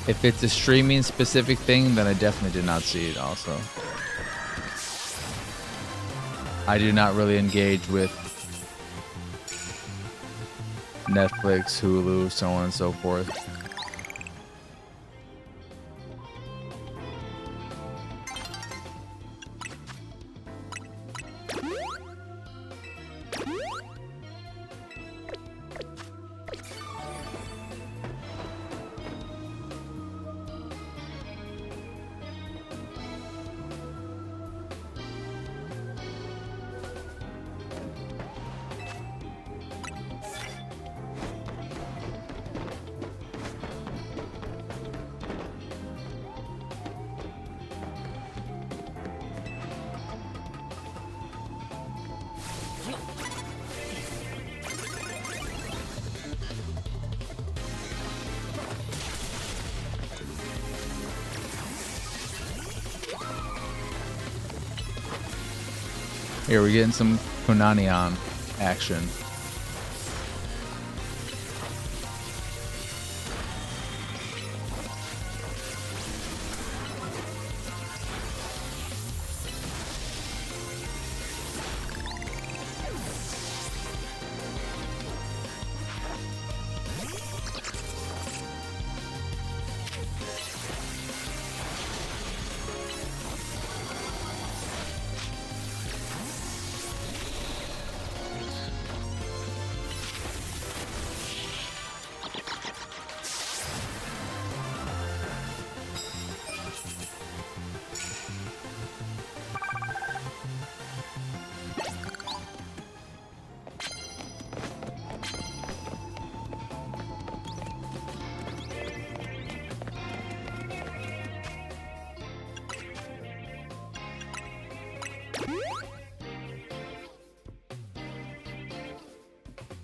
S1: If it's a streaming specific thing, then I definitely did not see it also. I do not really engage with Netflix, Hulu, so on and so forth. Here, we're getting some Konanion action.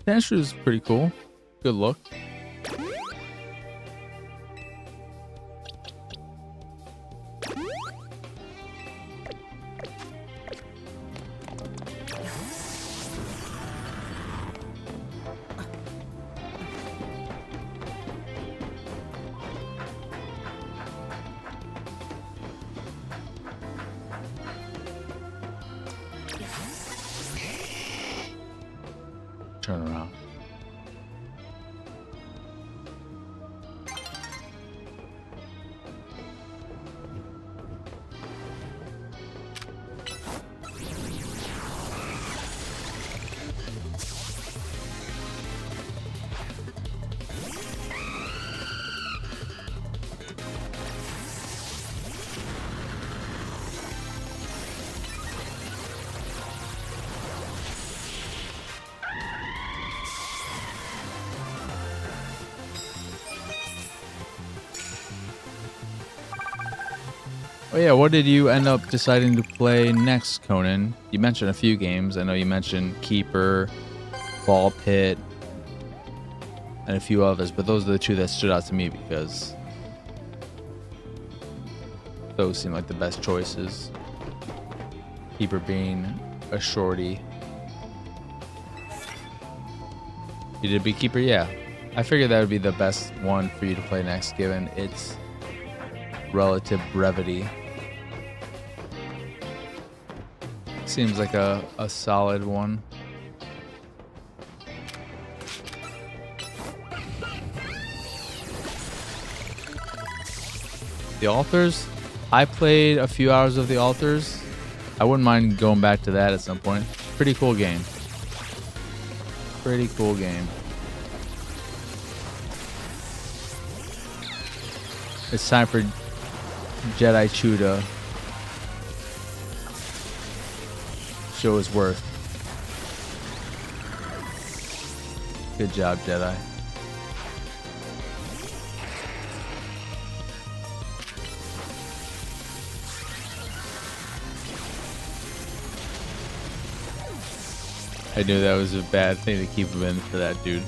S1: Tenshu's pretty cool. Good look. Turn around. Oh yeah, what did you end up deciding to play next, Conan? You mentioned a few games. I know you mentioned Keeper, Ball Pit, and a few others, but those are the two that stood out to me because those seem like the best choices. Keeper being a shorty. You did beat Keeper? Yeah. I figured that would be the best one for you to play next, given its relative brevity. Seems like a solid one. The Altars? I played a few hours of The Altars. I wouldn't mind going back to that at some point. Pretty cool game. Pretty cool game. It's time for Jedi Chuda. Show his worth. Good job, Jedi. I knew that was a bad thing to keep him in for that dude.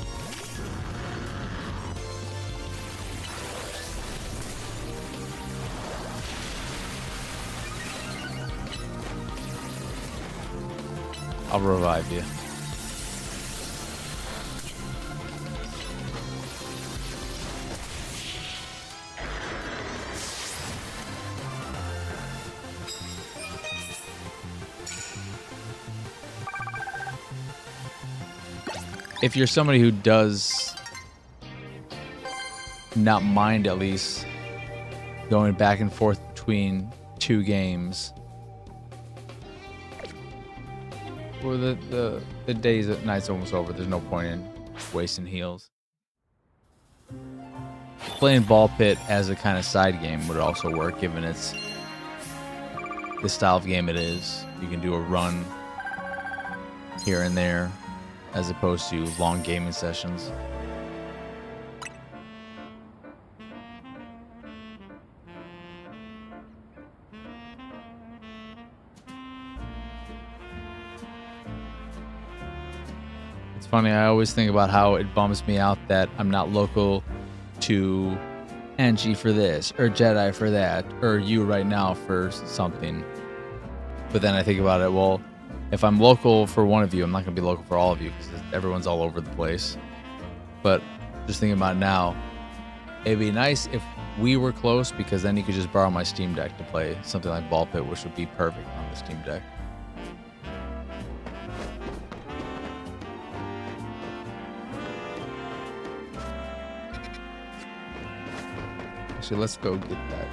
S1: I'll revive you. If you're somebody who does not mind, at least going back and forth between two games, or the days at night's almost over, there's no point in wasting heals. Playing Ball Pit as a kind of side game would also work, given it's the style of game it is. You can do a run here and there, as opposed to long gaming sessions. It's funny, I always think about how it bums me out that I'm not local to Angie for this, or Jedi for that, or you right now for something. But then I think about it, well, if I'm local for one of you, I'm not going to be local for all of you because everyone's all over the place. But just thinking about it now, it'd be nice if we were close, because then you could just borrow my Steam Deck to play something like Ball Pit, which would be perfect on the Steam Deck. Actually, let's go get that.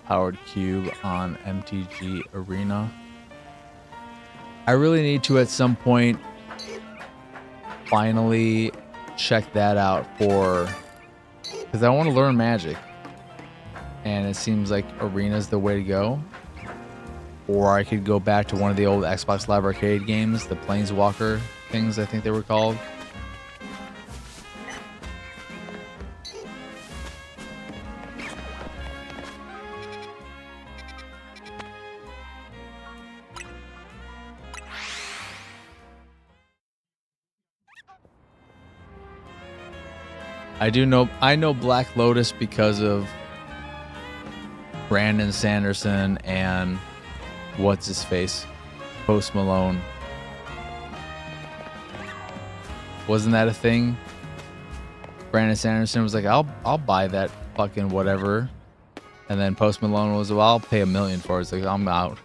S1: Powered Cube on MTG Arena. I really need to at some point finally check that out because I want to learn Magic, and it seems like Arena's the way to go. Or I could go back to one of the old Xbox Live Arcade games, the Planeswalker things, I think they were called. I know Black Lotus because of Brandon Sanderson and what's his face, Post Malone. Wasn't that a thing? Brandon Sanderson was like, I'll buy that fucking whatever, and then Post Malone was, well, I'll pay $1 million for it. It's like, I'm out.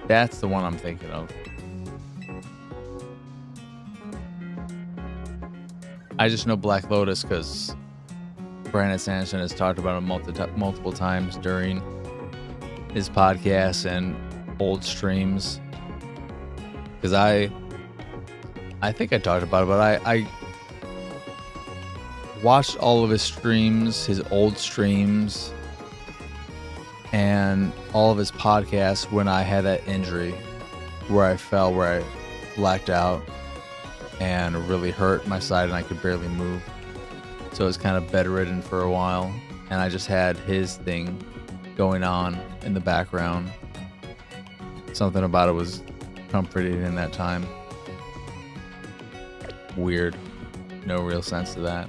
S1: That's the one I'm thinking of. I just know Black Lotus because Brandon Sanderson has talked about it multiple times during his podcasts and old streams. Because I think I talked about it, but I watched all of his streams, his old streams, and all of his podcasts when I had that injury where I fell, where I blacked out and really hurt my side and I could barely move. So I was kind of bedridden for a while, and I just had his thing going on in the background. Something about it was comforting in that time. Weird. No real sense to that.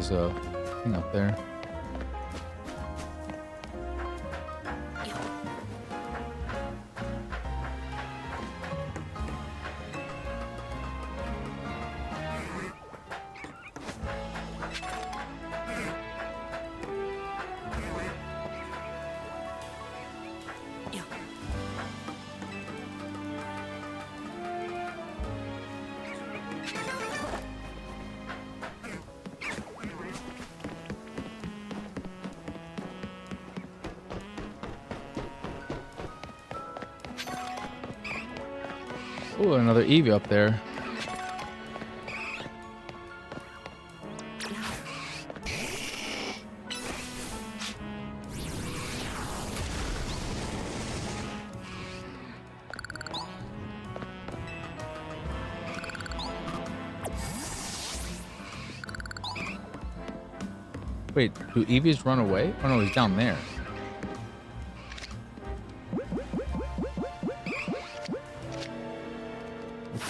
S1: there's a thing up there. Ooh, another Eevee up there. Wait, do Eevees run away? Oh no, he's down there.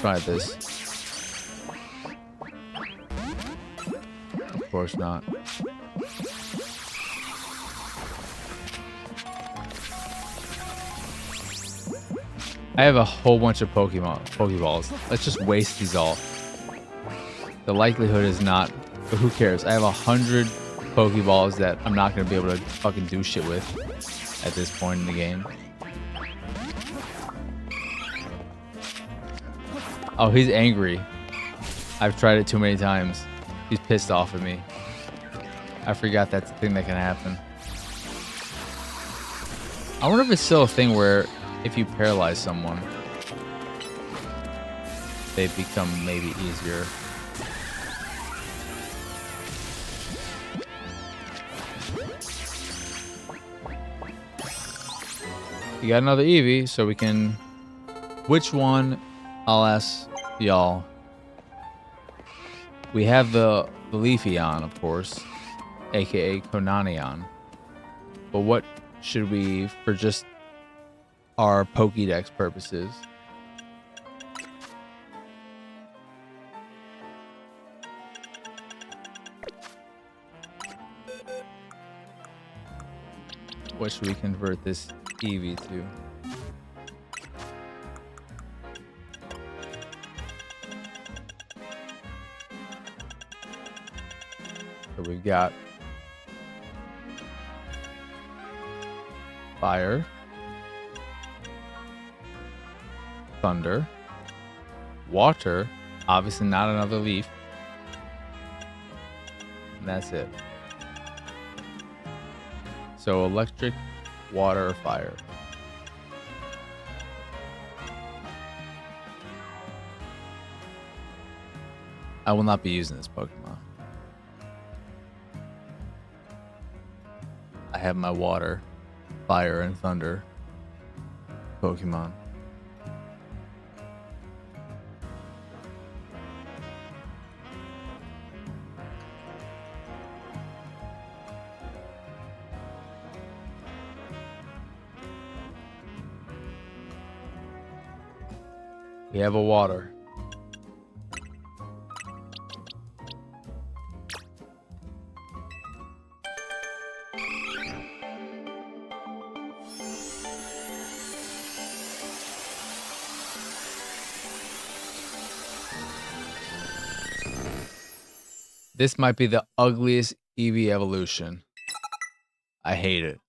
S1: Try this. Of course not. I have a whole bunch of Pokeballs. Let's just waste these all. The likelihood is not, but who cares? I have 100 Pokeballs that I'm not going to be able to fucking do shit with at this point in the game. Oh, he's angry. I've tried it too many times. He's pissed off at me. I forgot that's a thing that can happen. I wonder if it's still a thing where if you paralyze someone, they become maybe easier. You got another Eevee, so we can... Which one? I'll ask y'all. We have the Leafeon, of course, aka Konanion. But what should we, for just our Pokédex purposes? What should we convert this Eevee to? So we've got fire, thunder, water, obviously not another leaf, and that's it. So electric, water, or fire. I will not be using this Pokemon. I have my water, fire, and thunder Pokemon. We have a water. This might be the ugliest Eevee evolution. I hate it.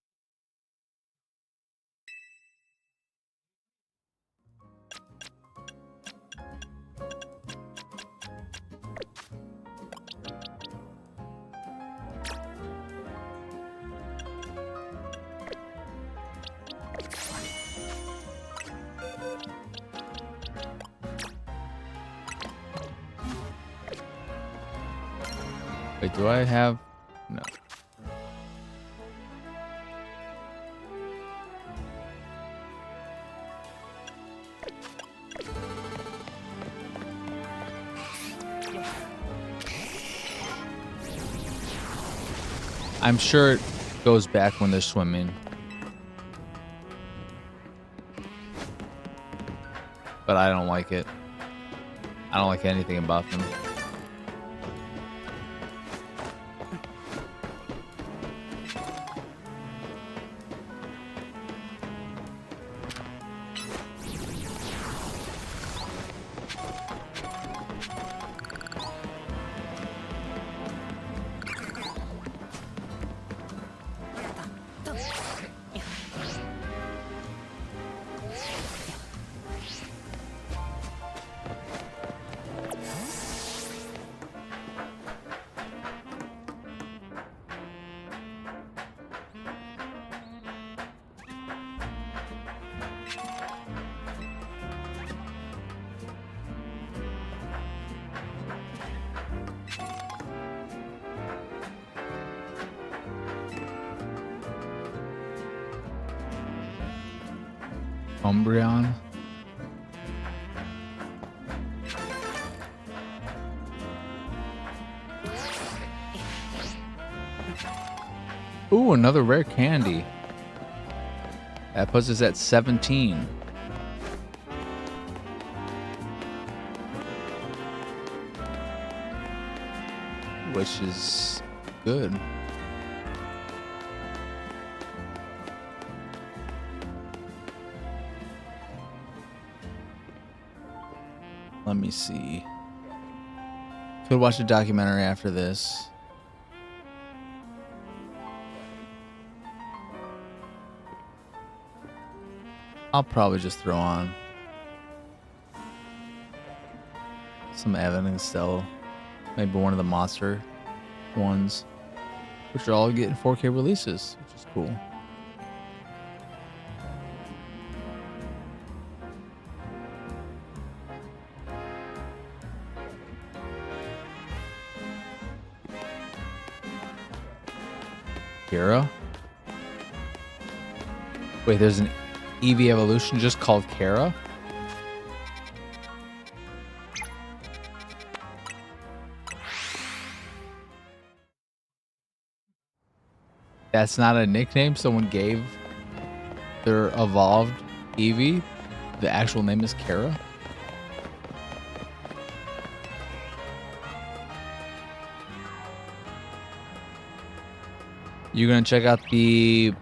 S1: Wait, do I have... No. I'm sure it goes back when they're swimming. But I don't like it. I don't like anything about them. Umbreon. Ooh, another rare candy. That puts us at 17. Which is good. Let me see. Could watch a documentary after this. I'll probably just throw on some Evan and Stella. Maybe one of the monster ones, which are all getting 4K releases, which is cool. Kara? Wait, there's an Eevee evolution just called Kara? That's not a nickname someone gave their evolved Eevee? The actual name is Kara? You gonna check out the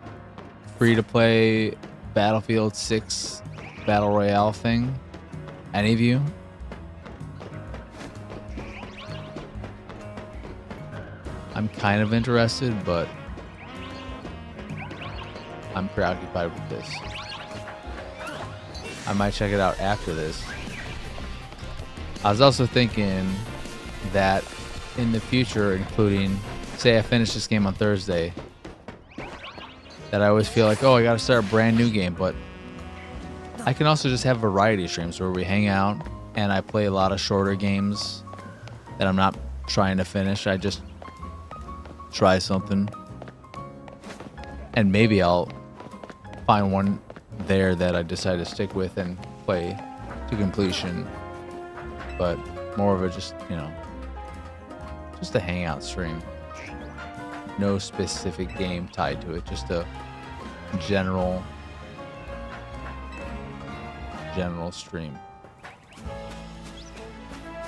S1: free-to-play Battlefield 6 Battle Royale thing? Any of you? I'm kind of interested, but I'm preoccupied with this. I might check it out after this. I was also thinking that in the future, including, say I finish this game on Thursday, that I always feel like, oh, I gotta start a brand new game, but I can also just have variety streams where we hang out and I play a lot of shorter games that I'm not trying to finish. I just try something and maybe I'll find one there that I decide to stick with and play to completion, but more of a just, you know, just a hangout stream. No specific game tied to it, just a general stream.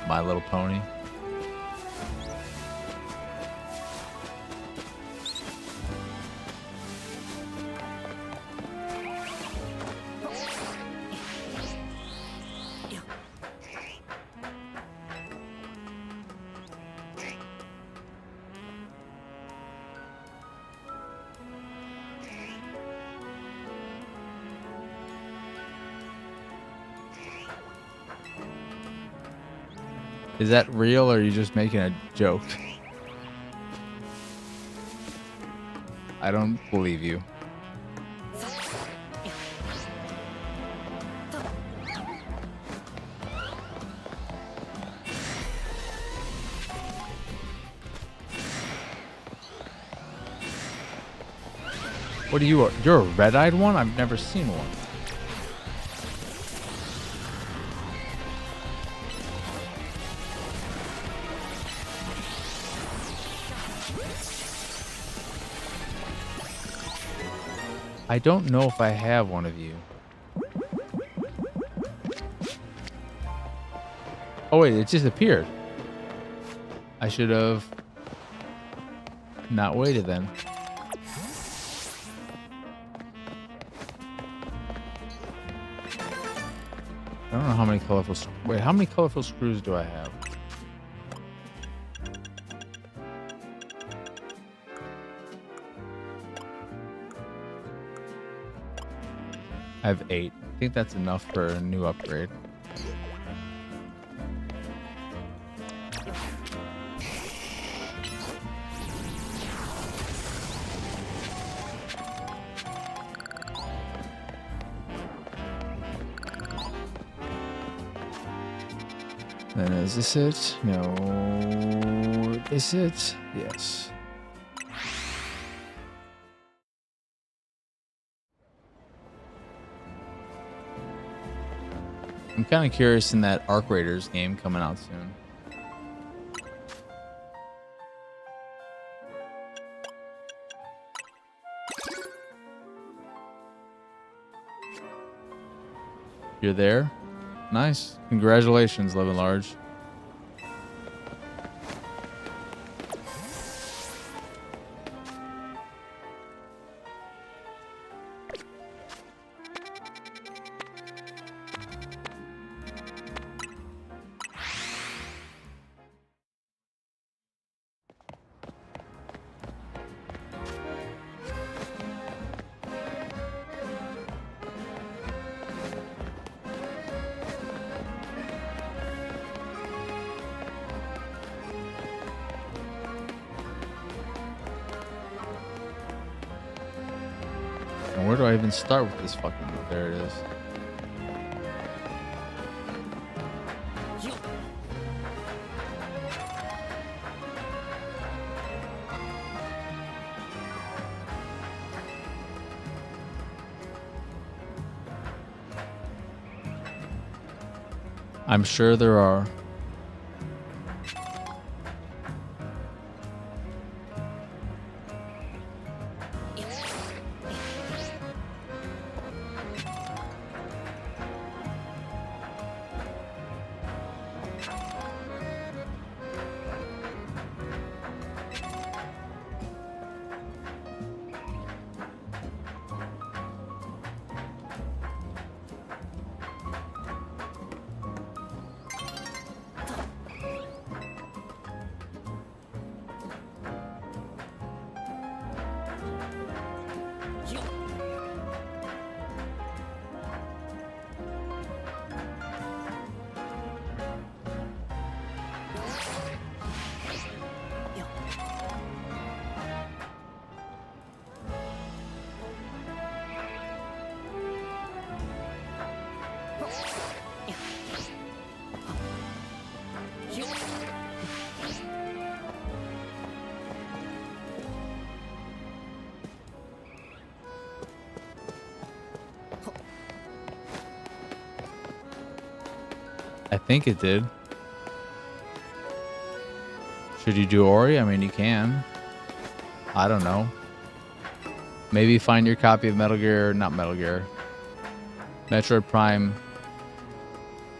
S1: My Little Pony. Is that real or are you just making a joke? I don't believe you. What are you? You're a red-eyed one? I've never seen one. I don't know if I have one of you. Oh wait, it just appeared. I should have not waited then. I don't know how many colorful... Wait, how many colorful screws do I have? I have 8. I think that's enough for a new upgrade. Then is this it? No. Is it? Yes. I'm kind of curious in that Arc Raiders game coming out soon. You're there? Nice. Congratulations, Live and Large. And where do I even start with this fucking... There it is. I'm sure there are. I think it did. Should you do Ori? I mean, you can. I don't know. Maybe find your copy of Metal Gear, not Metal Gear, Metroid Prime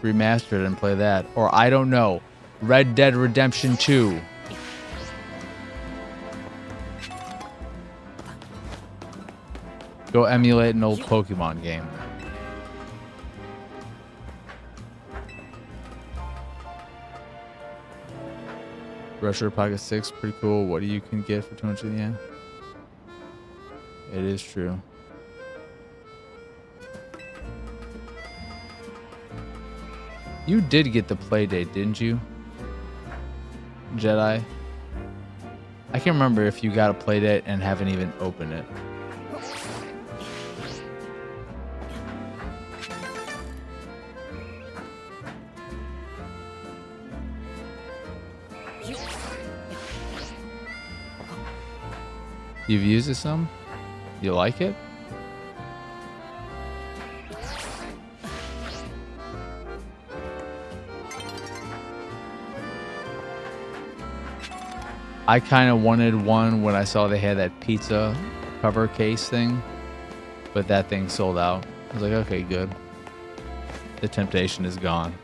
S1: Remastered and play that. Or I don't know, Red Dead Redemption 2. Go emulate an old Pokemon game. Retro Pocket 6, pretty cool. What do you can get for 200 yen? It is true. You did get the play date, didn't you? Jedi? I can't remember if you got a play date and haven't even opened it. You've used it some? You like it? I kind of wanted one when I saw they had that pizza cover case thing, but that thing sold out. I was like, okay, good. The temptation is gone.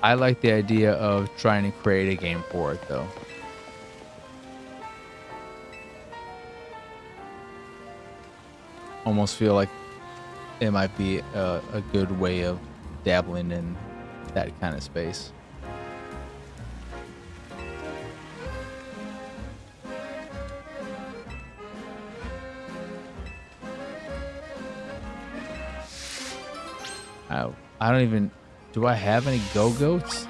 S1: I like the idea of trying to create a game for it, though. Almost feel like it might be a good way of dabbling in that kind of space. I don't even... Do I have any go-goats?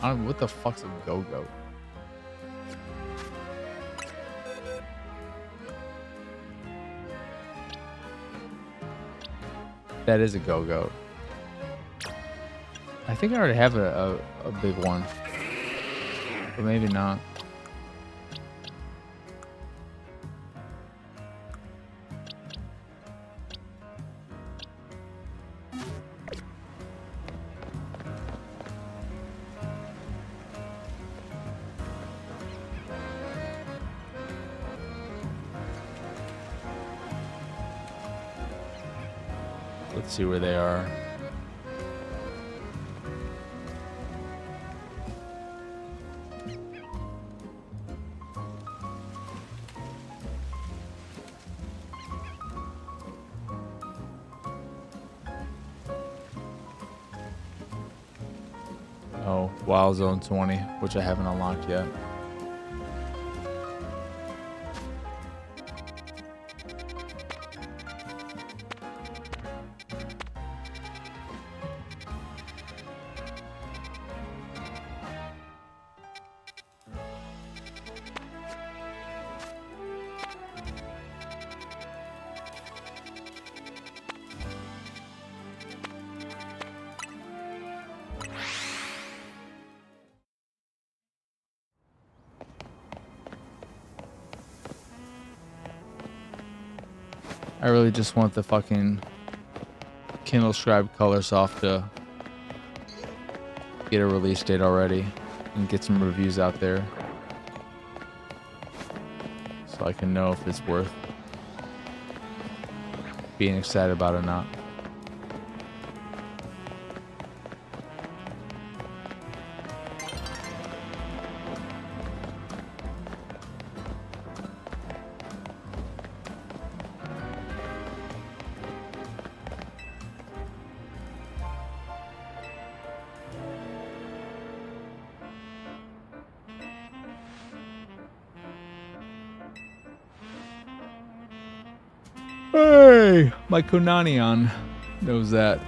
S1: I don't... What the fuck's a go-goat? That is a go-goat. I think I already have a big one. But maybe not. Let's see where they are. Oh, Wild Zone 20, which I haven't unlocked yet. I really just want the fucking Kindle Scribe color soft to get a release date already and get some reviews out there so I can know if it's worth being excited about or not. Hey, my Konanion knows that.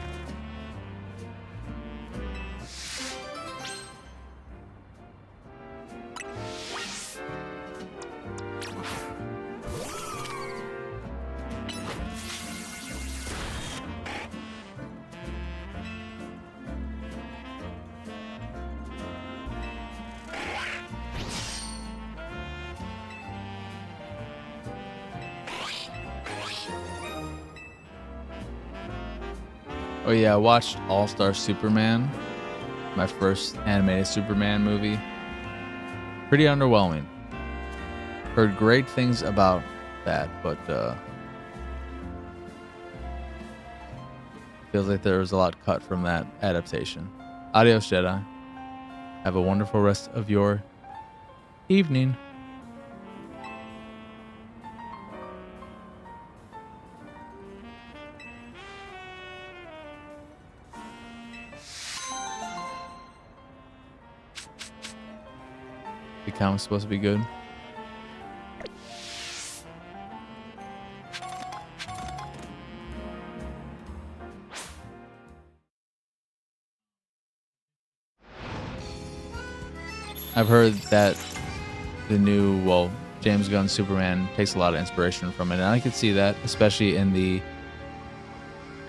S1: Oh yeah, I watched All-Star Superman, my first animated Superman movie. Pretty underwhelming. Heard great things about that, but feels like there was a lot cut from that adaptation. Adios, Jedi. Have a wonderful rest of your evening. The comic's supposed to be good. I've heard that the new, well, James Gunn's Superman takes a lot of inspiration from it, and I could see that, especially in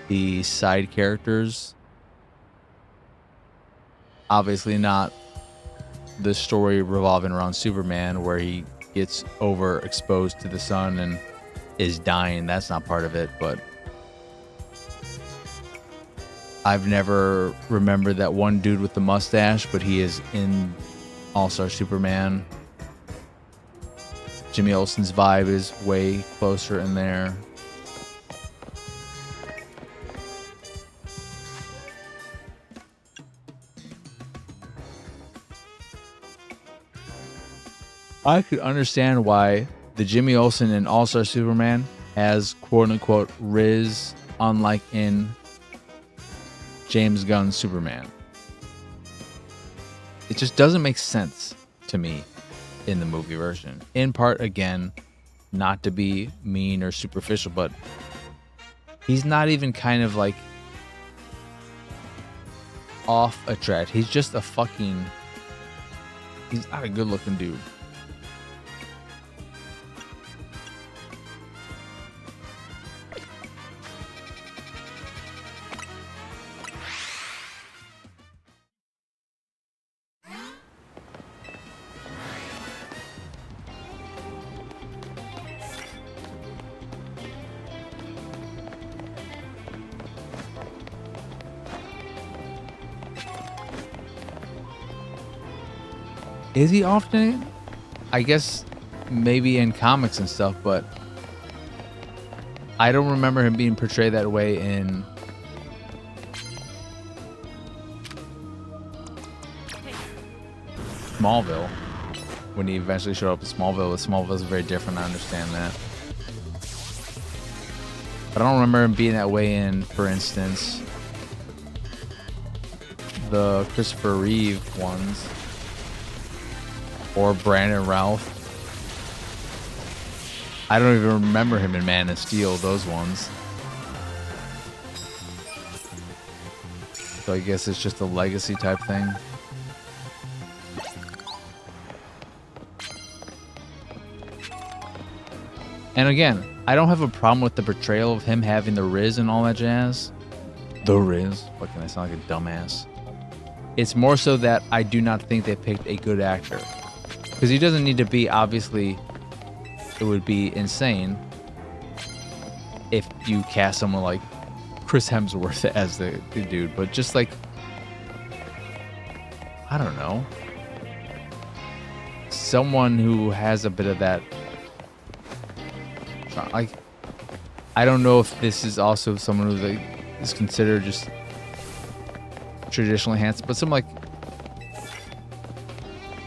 S1: the side characters. Obviously not the story revolving around Superman where he gets overexposed to the sun and is dying. That's not part of it, but I've never remembered that one dude with the mustache, but he is in All-Star Superman. Jimmy Olsen's vibe is way closer in there. I could understand why the Jimmy Olsen in All-Star Superman has quote-unquote Riz, unlike in James Gunn's Superman. It just doesn't make sense to me in the movie version. In part, again, not to be mean or superficial, but he's not even kind of like off a track. He's just a fucking... He's not a good-looking dude. Is he often? I guess maybe in comics and stuff, but I don't remember him being portrayed that way in Smallville. When he eventually showed up in Smallville, Smallville's very different, I understand that. But I don't remember him being that way in, for instance, the Christopher Reeve ones. Or Brandon Routh. I don't even remember him in Man of Steel, those ones. So I guess it's just a legacy type thing. And again, I don't have a problem with the portrayal of him having the Riz and all that jazz. The Riz. What can I sound like a dumbass? It's more so that I do not think they picked a good actor. Because he doesn't need to be, obviously, it would be insane if you cast someone like Chris Hemsworth as the dude. But just like, I don't know. Someone who has a bit of that, like, I don't know if this is also someone who like, is considered just traditionally handsome, but someone like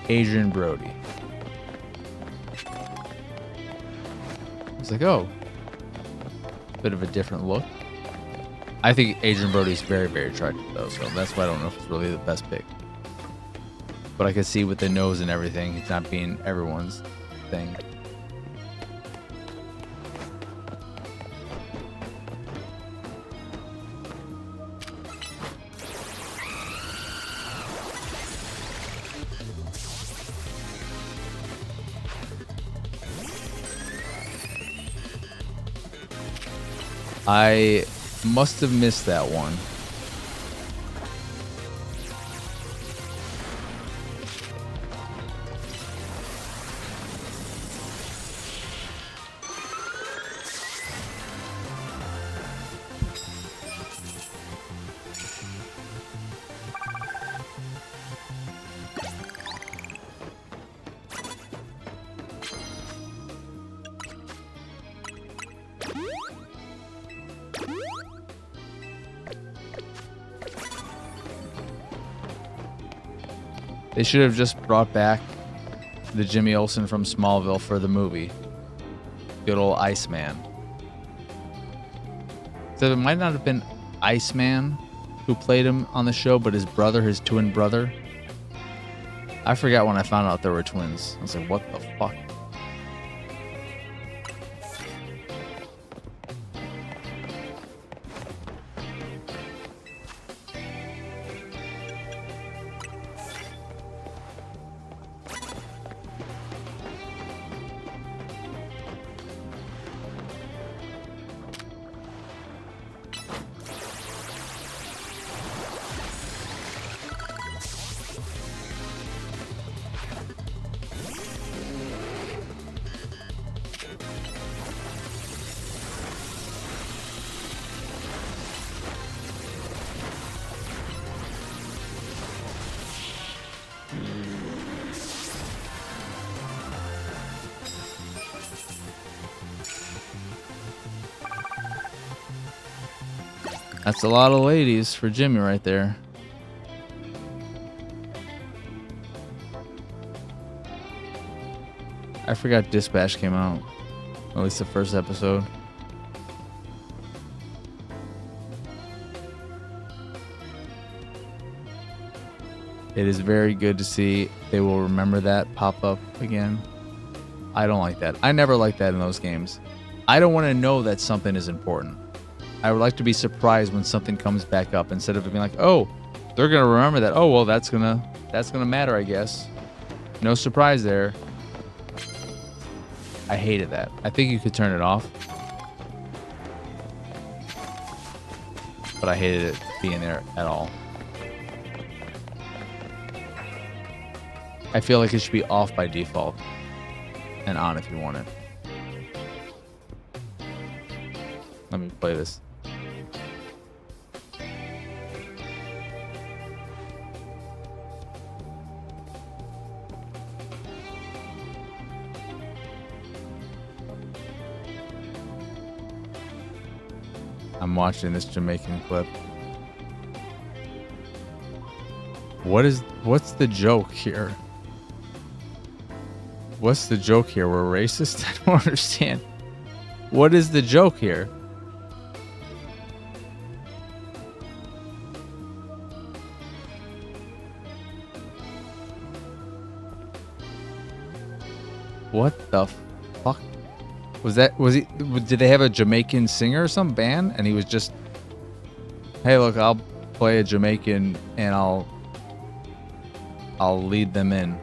S1: Adrian Brody. It's like, oh, bit of a different look. I think Adrian Brody's very, very attractive though, so that's why I don't know if it's really the best pick. But I can see with the nose and everything, it's not being everyone's thing. I must have missed that one. They should have just brought back the Jimmy Olsen from Smallville for the movie. Good old Iceman. So it might not have been Iceman who played him on the show, but his brother, his twin brother. I forgot when I found out there were twins. I was like, what the fuck? That's a lot of ladies for Jimmy right there. I forgot Dispatch came out. At least the first episode. It is very good to see they will remember that pop up again. I don't like that. I never like that in those games. I don't want to know that something is important. I would like to be surprised when something comes back up instead of being like, oh, they're gonna remember that. Oh well, that's gonna matter, I guess. No surprise there. I hated that. I think you could turn it off, but I hated it being there at all. I feel like it should be off by default and on if you want it. Let me play this. I'm watching this Jamaican clip. What's the joke here? What's the joke here? We're racist? I don't understand. What is the joke here? What the fuck? Did they have a Jamaican singer or some band? And he was just, hey, look, I'll play a Jamaican and I'll lead them in.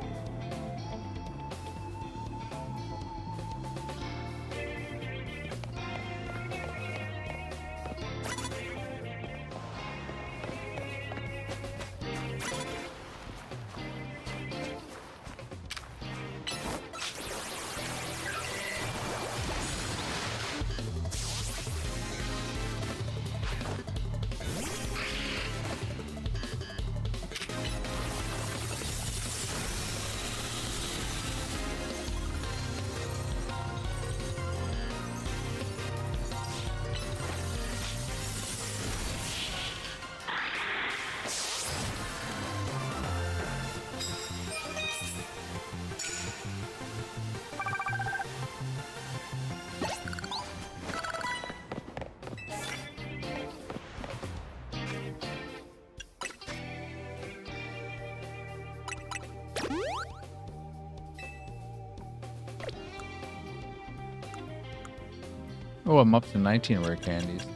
S1: Oh, I'm up to 19 rare candies.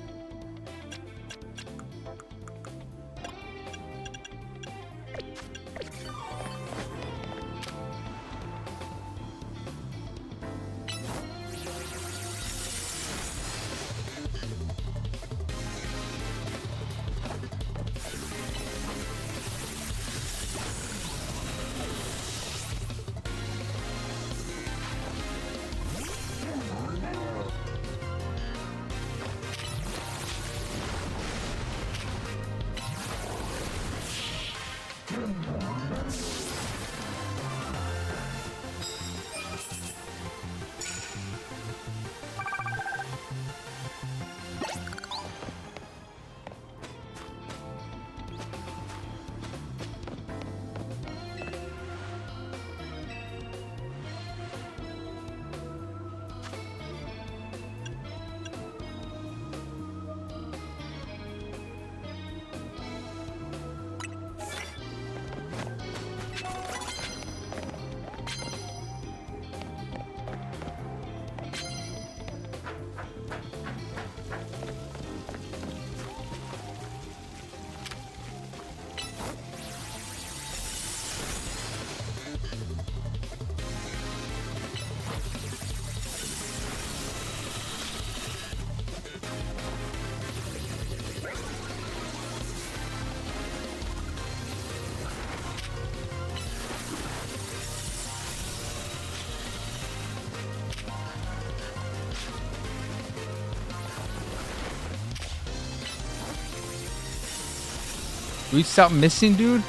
S1: We stop missing, dude?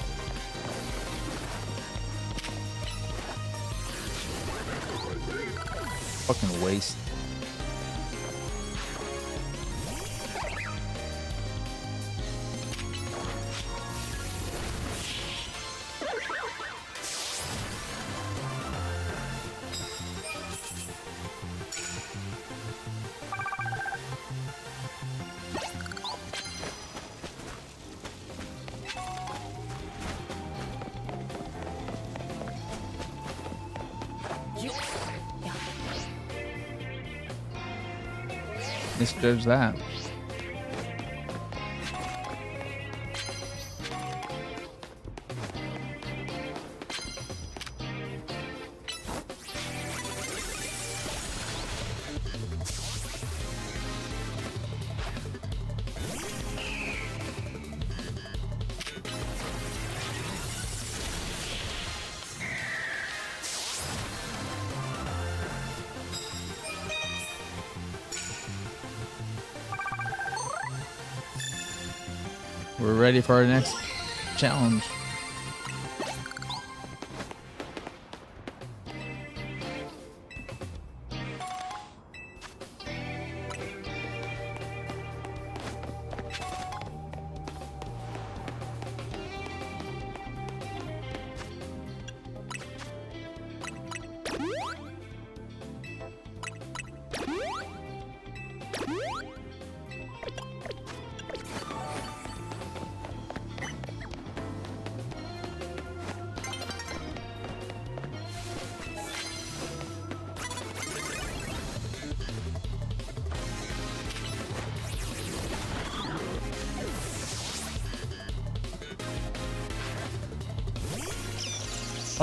S1: Fucking waste. misjudge that. We're ready for our next challenge.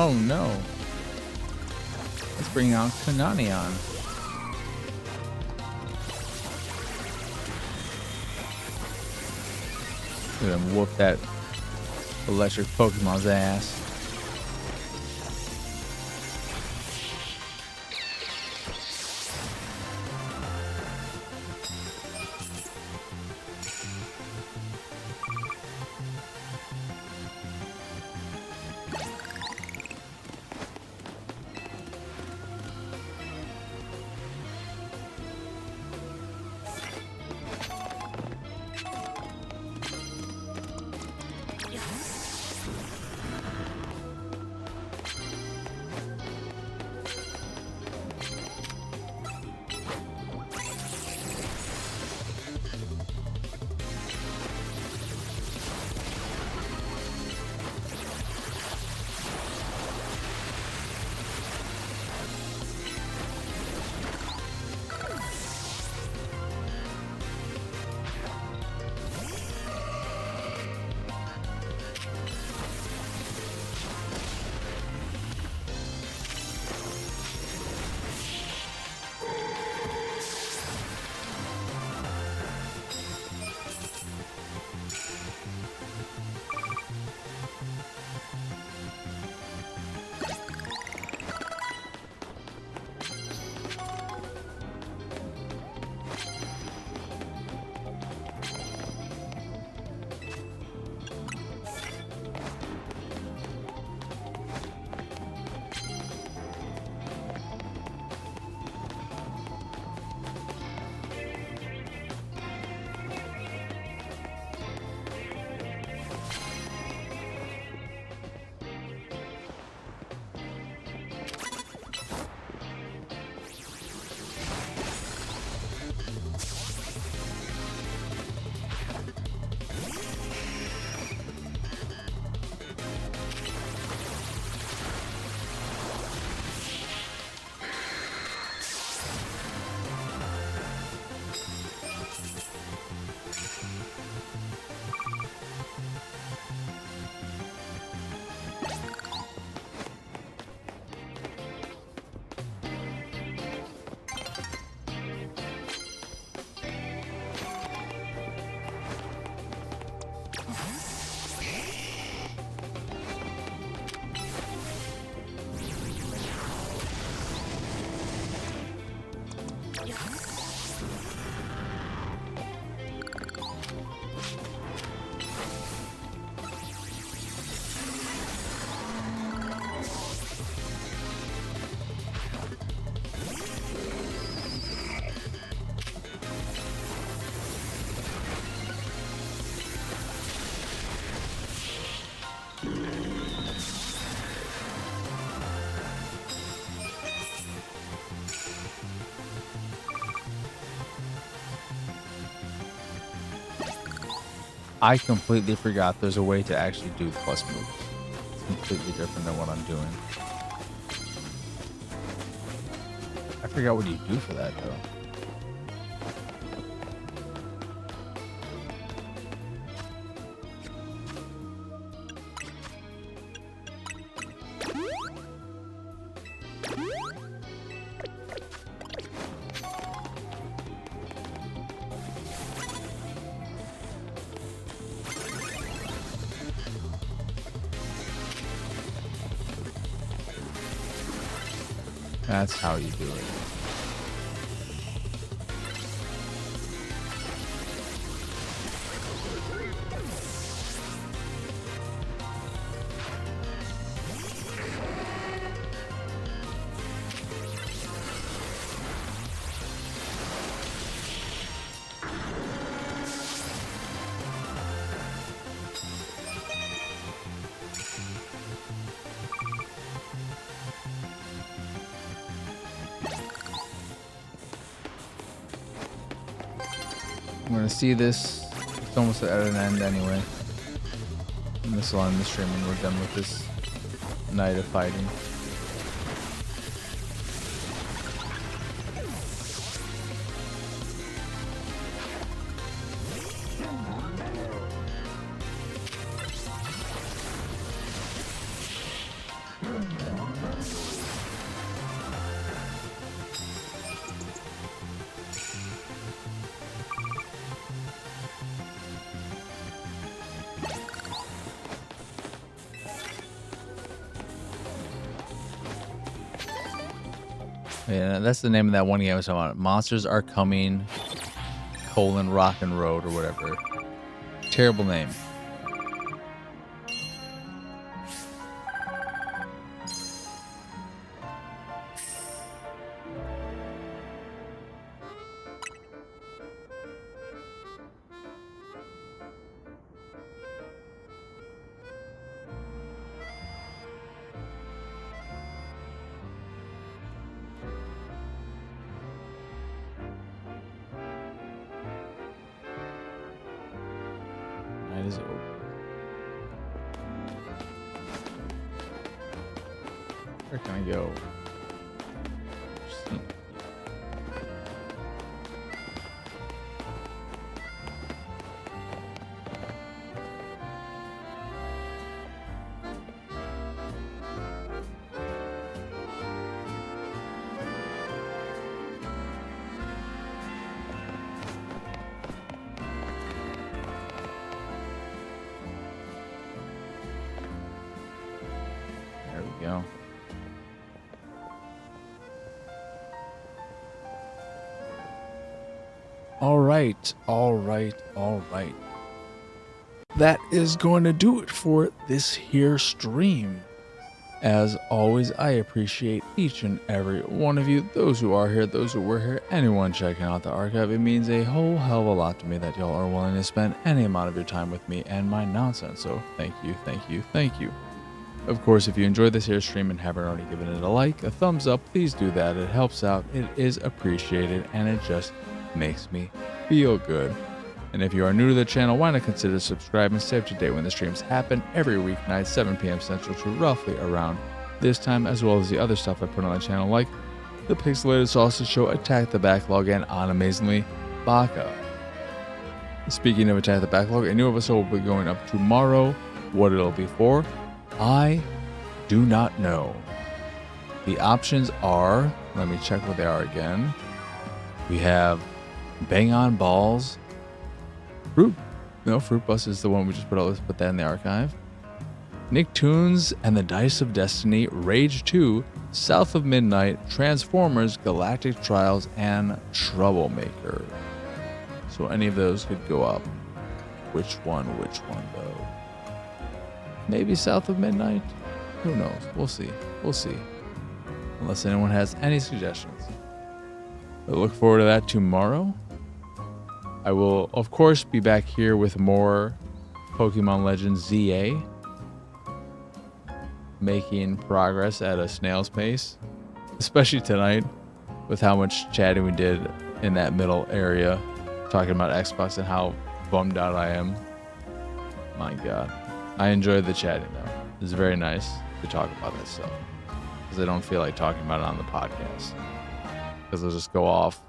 S1: Oh no. Let's bring out Kanani on. We're gonna whoop that electric Pokemon's ass. I completely forgot there's a way to actually do plus moves. It's completely different than what I'm doing. I forgot what you do for that though. That's how you do it. I'm gonna see this. It's almost at an end anyway. And this will end the stream when we're done with this night of fighting. Yeah, that's the name of that one game I was talking about. Monsters Are Coming, Rock and Road or whatever. Terrible name. Night is over. Where can I go? There we go. All right. That is going to do it for this here stream. As always, I appreciate each and every one of you, those who are here, those who were here, anyone checking out the archive. It means a whole hell of a lot to me that y'all are willing to spend any amount of your time with me and my nonsense. So thank you. Of course, if you enjoyed this here stream and haven't already given it a like, a thumbs up, please do that. It helps out, it is appreciated, and it just makes me feel good. And if you are new to the channel, why not consider subscribing, stay up to date when the streams happen every weeknight, 7 p.m. Central to roughly around this time, as well as the other stuff I put on the channel like the Pixelated Sausage Show, Attack the Backlog, and amazingly, Baka. Speaking of Attack the Backlog, a new episode will be going up tomorrow. What it'll be for, I do not know. The options are, let me check what they are again. We have Bang on Balls, Fruit Bus is the one we just put out. Let's put that in the archive. Nicktoons and the Dice of Destiny, Rage 2, South of Midnight, Transformers, Galactic Trials, and Troublemaker. So any of those could go up. Which one though? Maybe South of Midnight? Who knows? We'll see. Unless anyone has any suggestions. I look forward to that tomorrow. I will, of course, be back here with more Pokemon Legends ZA. Making progress at a snail's pace. Especially tonight, with how much chatting we did in that middle area. Talking about Xbox and how bummed out I am. My God. I enjoyed the chatting, though. It was very nice to talk about that stuff. Because I don't feel like talking about it on the podcast. Because I'll just go off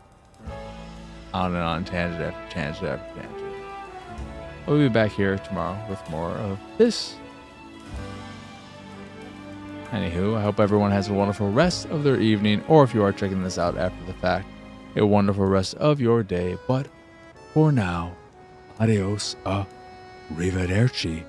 S1: on and on, tangent after tangent after tangent. We'll be back here tomorrow with more of this. Anywho, I hope everyone has a wonderful rest of their evening, or if you are checking this out after the fact, a wonderful rest of your day. But for now, adios, arrivederci.